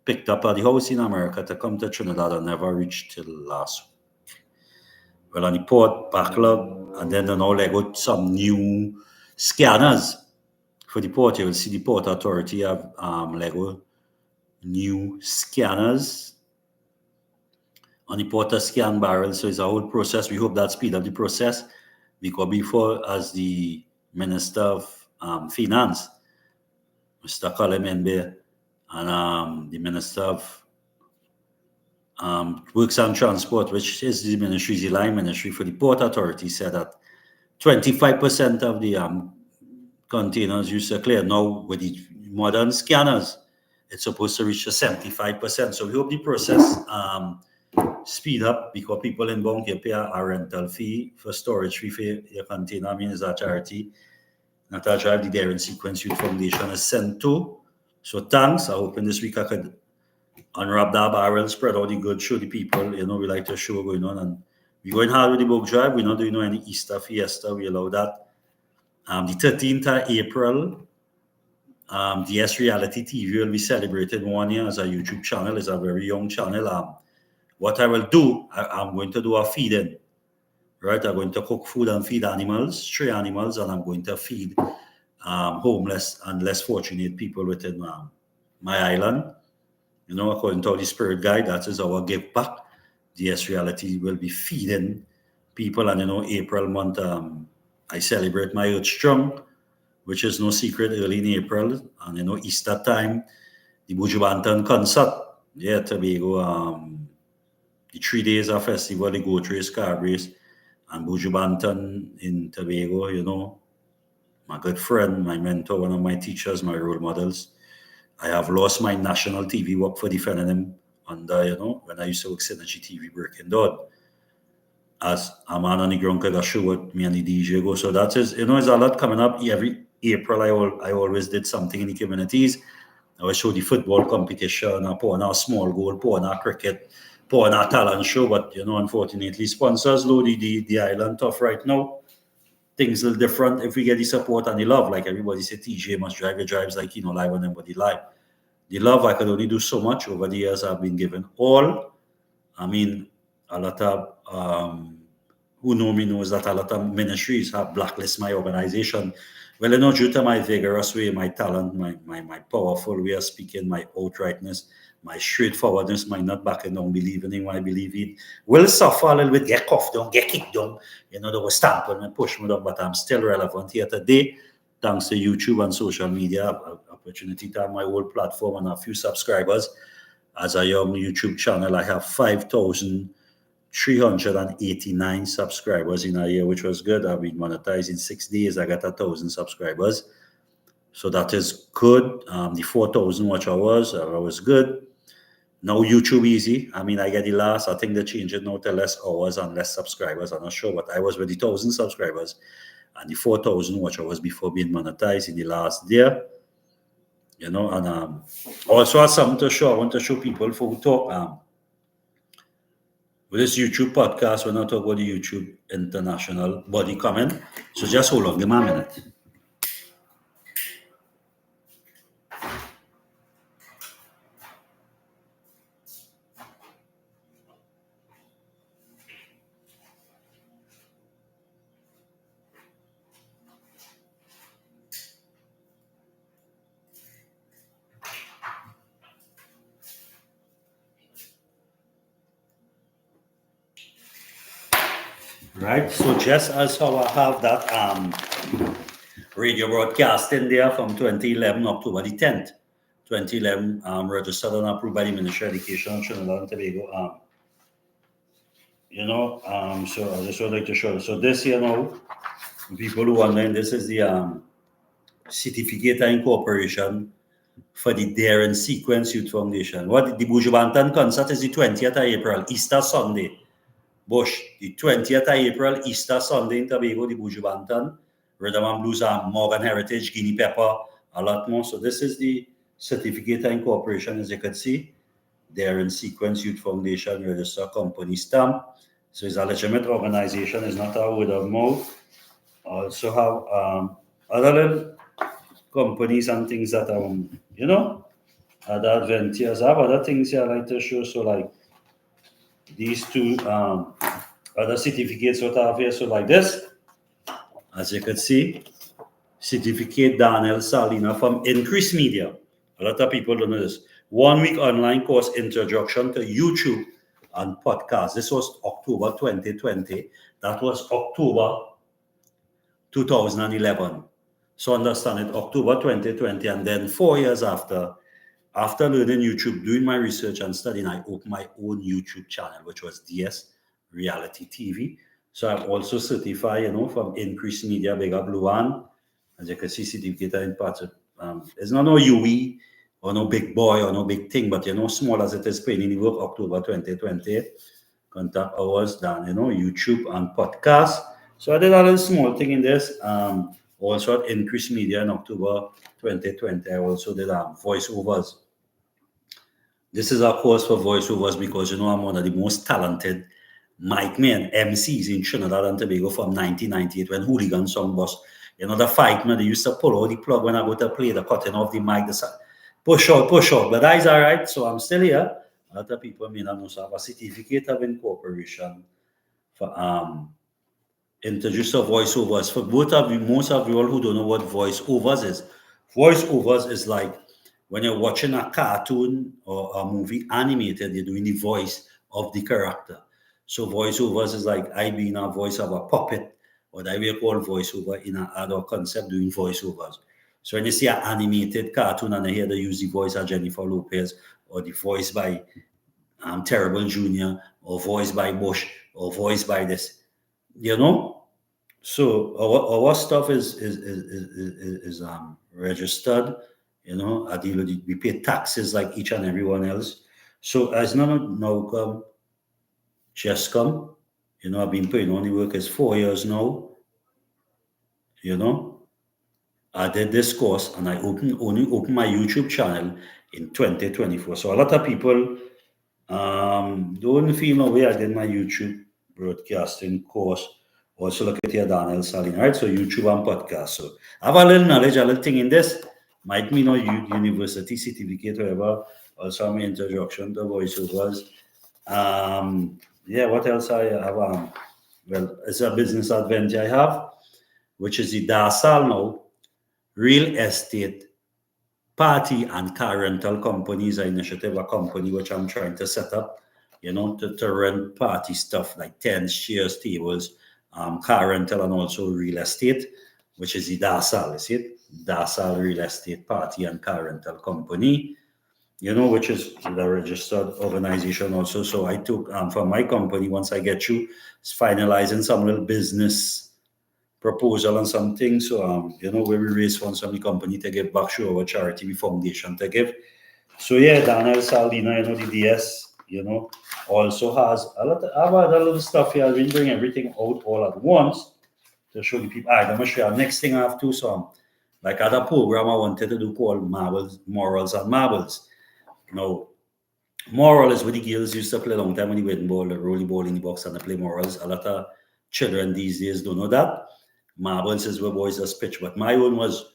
picked up at the house in America to come to Trinidad and never reached till last week. Well, on the port, backlog, and then now they got some new scanners for the port. You will see the Port Authority have Lego new scanners on the port to scan barrels. So it's a whole process. We hope that speed up the process, because before, as the Minister of Finance, Mr. Colin Menbe, and the Minister of Works and Transport, which is the ministry, the line ministry for the Port Authority, said that 25% of the containers used to clear. Now, with the modern scanners, it's supposed to reach to 75%. So we hope the process speed up, because people in Bonk pay a rental fee for storage fee for your container. It's a charity. Natal Drive, the Daring Sequence Youth Foundation is sent to. So thanks. I hope in this week I could unwrap that barrel, spread all the good, show the people. We like to show going on. And we're going hard with the book drive. We're not doing any Easter fiesta. We allow that. The 13th of April, DS Reality TV will be celebrated 1 year as a YouTube channel. It's a very young channel. What I will do, I'm going to do a feeding. Right, I'm going to cook food and feed animals, stray animals, and I'm going to feed homeless and less fortunate people within my island. According to the Spirit Guide, that is our give back. DS Reality will be feeding people, and April month, I celebrate my Earth Strong, which is no secret, early in April, and Easter time, the Buju Banton concert, Tobago, the 3 days of festival, the Goat Race, Car Race, and Buju Banton in Tobago, my good friend, my mentor, one of my teachers, my role models. I have lost my national TV work for defending him under, when I used to work Synergy TV Breaking Down. As a man on the ground could show what me and the DJ go. So that is, there's a lot coming up. Every April, I always did something in the communities. I always show the football competition, I put on our small goal, put on our cricket, put on our talent show. But, unfortunately, sponsors load the island tough right now. Things a little different if we get the support and the love. Like everybody said, TJ must drive your drives like live on everybody live. The love, I could only do so much. Over the years I've been given all. A lot of who know me knows that a lot of ministries have blacklisted my organization. Well, due to my vigorous way, my talent, my powerful way of speaking, my outrightness, my straightforwardness, my not backing down, believing in what I believe in, will suffer a little bit, get cuffed down, get kicked down. They will stamp on me, push me down, but I'm still relevant here today. thanks to YouTube and social media, opportunity to have my whole platform and a few subscribers. As a young YouTube channel, I have 5,389 subscribers in a year, which was good. I've been monetized in 6 days. I got 1,000 subscribers. So that is good. The 4,000 watch hours was good. Now YouTube easy. I mean, I get the last, I think they changed it now to less hours and less subscribers. I'm not sure, but I was with the 1,000 subscribers and the 4,000 watch hours before being monetized in the last year. You know, and also has something to show. I want to show people for who talk with this YouTube podcast. We're not talking about the YouTube international body comment. So just hold on, give me a minute. Right, so just as how I have that radio broadcast in there from 2011, October the 10th, 2011, registered and approved by the Ministry of Education of Trinidad and Tobago. You know, so I just would like to show. So this, you know, people who online, this is the certificate of incorporation for the Dare and Sequence Youth Foundation. What the Bujubantan concert is the 20th of April, Easter Sunday. Bush, the 20th of April, Easter Sunday in Tobago, the Bujubantan, Rhythm and Blues, Morgan Heritage, Guinea Pepper, a lot more. So this is the certificate of incorporation, as you can see. Dare and Sequence Youth Foundation, register company stamp. So it's a legitimate organization, it's not a word of mouth. Also have other little companies and things that you know, other adventures. I have other things here I like to show. So like these two other certificates what I have here. So like this, as you can see, certificate Daniel Salina from Increase Media. A lot of people don't know this. 1 week online course introduction to YouTube and podcast. This was October 2020. That was October 2011. So understand it, October 2020, and then 4 years after learning YouTube, doing my research and studying, I opened my own YouTube channel, which was DS Reality TV. So I'm also certified, you know, from Increase Media, Big Up Luan. As you can see, certificate in parts of, it's not no UE or no big boy or no big thing, but you know, small as it is, paying in the work, October 2020. Contact hours done, you know, YouTube and podcast. So I did a little small thing in this. Also at Increase Media in October 2020, I also did voiceovers. This is a course for voiceovers because, you know, I'm one of the most talented mic men, MCs in Trinidad and Tobago from 1998 when Hooligan Song was, you know, the fight, man, they used to pull out the plug when I go to play, the cutting off the mic, the push out. But that's all right. So I'm still here. A lot of people may not know, so I have a certificate of incorporation for introduce of voiceovers. For both of you, most of you all who don't know what voiceovers is. Voiceovers is like when you're watching a cartoon or a movie animated, you're doing the voice of the character. So voiceovers is like I being a voice of a puppet, or that we call voiceover in an adult concept doing voiceovers. So when you see an animated cartoon and I hear they use the voice of Jennifer Lopez, or the voice by Terrible Jr., or voice by Bush, or voice by this, you know. So our stuff is registered, you know. I deal with it. We pay taxes like each and everyone else. So as now come, just come, you know. I've been putting on the work is 4 years now, you know. I did this course and I only opened my YouTube channel in 2024. So a lot of people don't feel no way I did my YouTube broadcasting course. Also look at here, Daniel Salina, right? So YouTube and podcast. So I have a little knowledge, a little thing in this. Might be no university certificate, whatever. Also my introduction to voiceovers. Yeah, what else I have? Well, it's a business adventure I have, which is the DASAL now, Real Estate Party and Car Rental Companies, an initiative, a company which I'm trying to set up, you know, to rent party stuff like tents, chairs, tables, car rental, and also real estate. which is the DASAL, you see it? DASAL Real Estate Party and Car Rental Company, which is the registered organization also. So I took, for my company, once I get you, it's finalizing some little business proposal and something. So, where we raise funds from the company to give back to our charity foundation to give. So, yeah, Daniel Saldina, the DS, also has a lot of other little stuff here. I've been bringing everything out all at once to show the people. I'm going to show you next thing I have to. So, like other program I wanted to do called Morals and Marbles. Moral is what the girls used to play a long time when they went ball, the rolly ball in the box, and they play morals. A lot of children these days don't know that. Marbles is where boys just pitch. But my own was,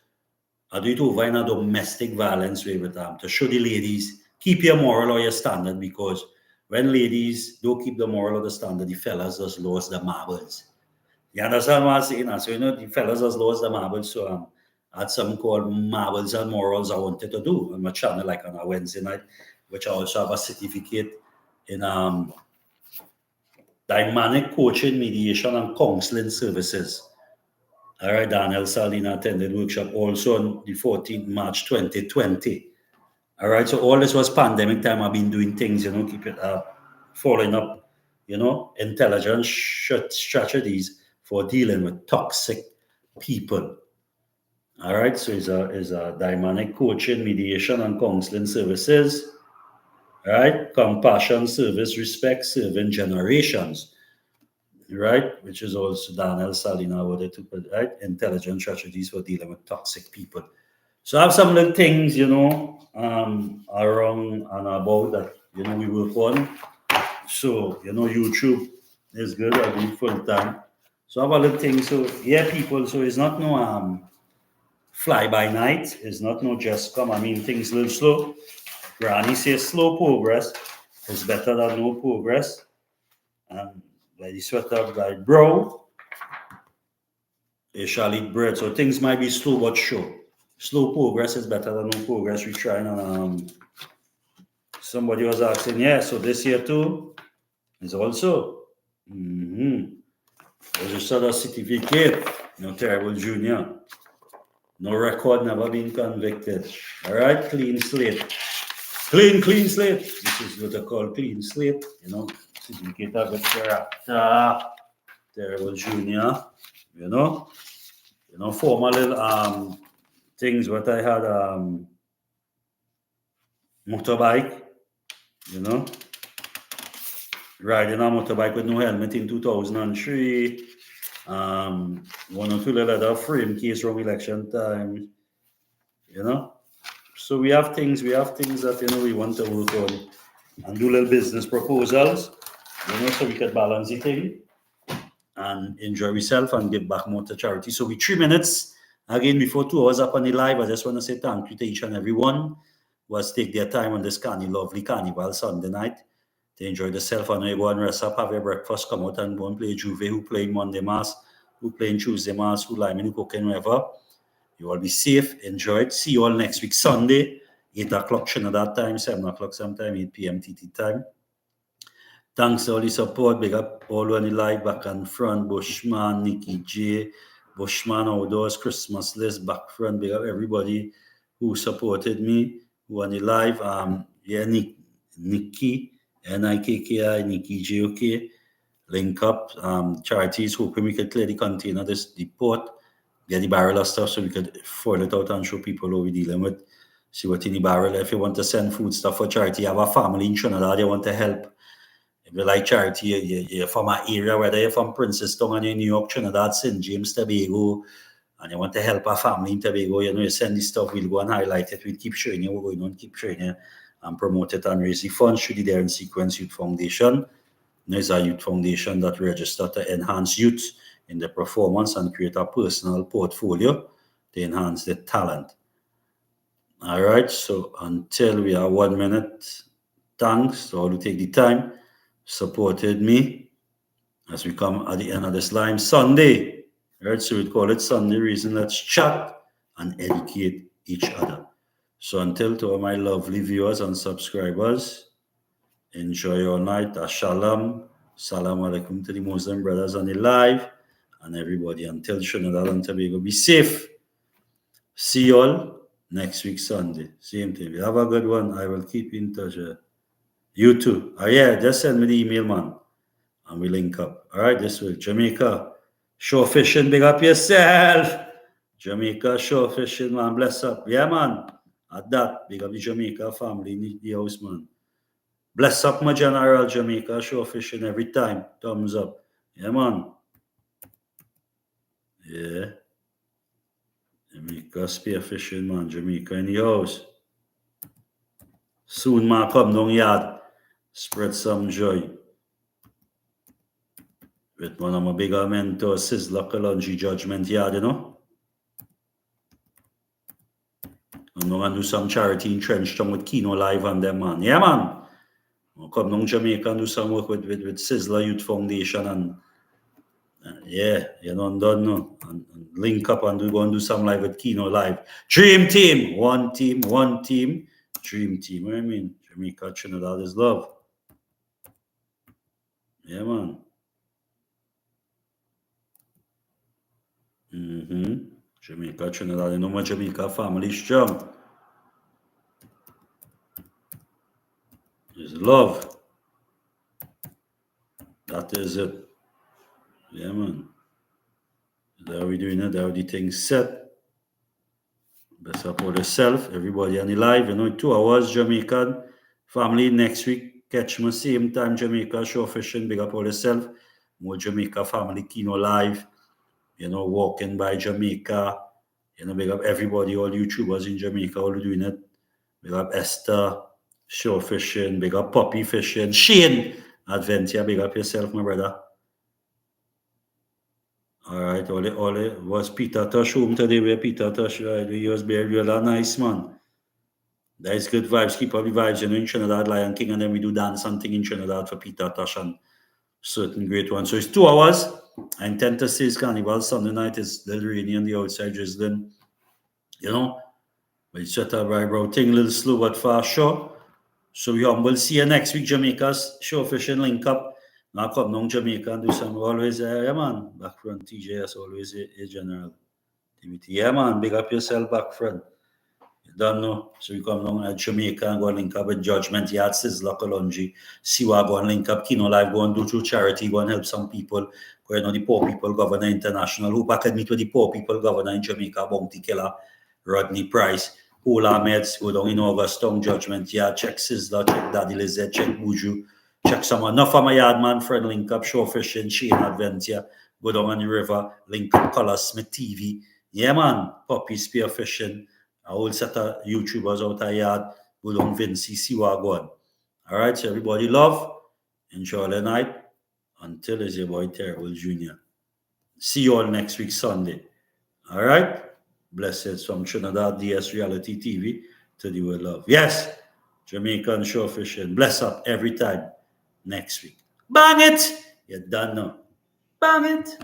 I do it over in a domestic violence way with them to show the ladies, keep your moral or your standard, because when ladies don't keep the moral or the standard, the fellas just lose the marbles. You understand what I'm saying? So, the fellas just lose the marbles. So, I had something called Marbles and Morals I wanted to do on my channel, like on a Wednesday night, which I also have a certificate in dynamic coaching, mediation, and counseling services. All right, Daniel Saldina attended workshop also on the 14th March 2020. All right, so all this was pandemic time. I've been doing things, keep it following up, intelligent strategies for dealing with toxic people. All right, so it's a dynamic coaching, mediation, and counseling services. All right, compassion, service, respect, serving generations. Right, which is also Daniel Saldina, what they took, right? Intelligent strategies for dealing with toxic people. So I have some little things, around and about that, we work on. So, YouTube is good. I do it full time. So I have a little thing. So, yeah, people. So it's not no fly by night. It's not no just come. I mean, things a little slow. Granny says slow progress is better than no progress. And by the sweat of thy brow, they shall eat bread. So things might be slow but sure. Slow progress is better than no progress. We try and somebody was asking, yeah, so this year too is also registered a certificate, no terrible junior. No record, never been convicted. All right, clean slate. Clean slate. This is what they call clean slate, certificate of good character. Terrible junior, formal little things what I had motorbike, riding a motorbike with no helmet in 2003. One or two leather frame case from election time, So we have things that we want to work on and do little business proposals, so we can balance the thing and enjoy ourselves and give back more to charity. So we 3 minutes again before 2 hours up on the live. I just want to say thank you to each and everyone who has taken their time on this lovely carnival Sunday night to enjoy themselves. I know you go and rest up, have your breakfast, come out and go and play Juve, who playing Monday Mass, who playing Tuesday Mass, who lime in cooking, whatever. You all be safe, enjoy it. See you all next week, Sunday, 8 o'clock Trinidad time, 7 o'clock sometime, 8 p.m. TT time. Thanks for all the support. Big up all on the live, back and front, Bushman, Nikki J, Bushman Outdoors, Christmas List, back front. Big up everybody who supported me, who on the live. Yeah, Nikki, Nikki, Nikki J, okay. Link up, charities, hoping we could clear the container, the port, get the barrel of stuff so we could foil it out and show people who we're dealing with. See what in the barrel. If you want to send food stuff for charity, you have a family in Trinidad, you want to help. If you like charity, you're from an area, whether you're from Princeton and you're in New York, Trinidad, St. James, Tobago, and you want to help a family in Tobago, you send this stuff, we'll go and highlight it, we'll keep showing you, we're going on, keep showing you, and promote it and raise the funds through the Daring Sequence Youth Foundation. There's a youth foundation that registered to enhance youth in their performance and create a personal portfolio to enhance their talent. All right, so until we are 1 minute, thanks to all who take the time, supported me as we come at the end of this live Sunday. All right, so we call it Sunday Reason. Let's chat and educate each other. So until to all my lovely viewers and subscribers, enjoy your night. Shalom. Salam alaikum to the Muslim brothers on the live. and everybody. Until Trinidad and Tobago, be safe. See you all next week, Sunday. Same thing. Have a good one. I will keep in touch. You too. Yeah, just send me the email, man. And we link up. All right, this way. Jamaica, show fishing, big up yourself. Jamaica, show fishing, man. Bless up. Yeah, man. At that, big up the Jamaica family in the house, man. Bless up, my general. Jamaica, show fishing every time. Thumbs up. Yeah, man. Yeah. Jamaica spear fishing, man. Jamaica in the house. Soon, man, come down yard. Spread some joy. With one of my bigger mentors, Sizzler Kalonji Judgment Yard, you know. I'm going to do some charity in Trenchtown with Kino Live and them, man. Yeah, man. I'll come down Jamaica and do some work with Sizzler Youth Foundation and yeah, you know, done no. And link up and we're going to do some live with Kino Live. Dream team. One team. Dream team. What I mean? Jamaica, Trinidad is love. Yeah, man. Jamaica, Trinidad, you know my Jamaica family strong. It's love. That is it. Yeah, man. That we doing it, that the thing set. Best up for yourself, everybody on the live. You know, 2 hours Jamaican family next week. Catch me same time Jamaica show fishing. Big up all yourself. More Jamaica family Kino Live. You know, walking by Jamaica. You know, big up everybody, all YouTubers in Jamaica, all doing it. Big up Esther, show fishing. Big up Poppy fishing. Shane, Adventure. Big up yourself, my brother. All right, all it was Peter Tosh home today. Where Peter Tosh, right? He was very nice, man. That is good vibes. Keep up the vibes. You know, in Trinidad, Lion King, and then we do dance something in Trinidad for Peter Tosh and certain great ones. So it's 2 hours. I intend to say it's Carnival Sunday night. It's a little rainy on the outside, drizzling. You know, but it's just a right, bro. Thing a little slow but fast, sure. So we'll see you next week, Jamaica's show fishing link up. Now come down Jamaica and do some always, yeah, man. Back front, TJS, always a general. Timothy, yeah, man. Big up yourself back front. You don't know. So we come down at Jamaica and go and link up with Judgment Yard, Sizzler Kalonji. See what go and link up. Kino Live, go and do through charity, go and help some people. Go and know the Poor People Governor International. Who back at meet with the Poor People Governor in Jamaica, Bounty Killer, Rodney Price. Paul Ahmeds, go down in August, down Judgment Yard, check Sizzler, check Daddy Lizette, check Buju. Check someone. Enough of my yard man friend link up, show fishing, Shane Adventure, go down on the river, link up Color Smith TV. Yeah, man. Poppy spear fishing. A whole set of YouTubers out of yard. Go down Vinci, see what going. All right, so everybody love. Enjoy the night. Until it's your boy Terrible Jr. See you all next week, Sunday. All right. Blessings from Trinidad DS Reality TV to the world love. Yes. Jamaican show fishing. Bless up every time. Next week. Bang it! You done now. Bang it!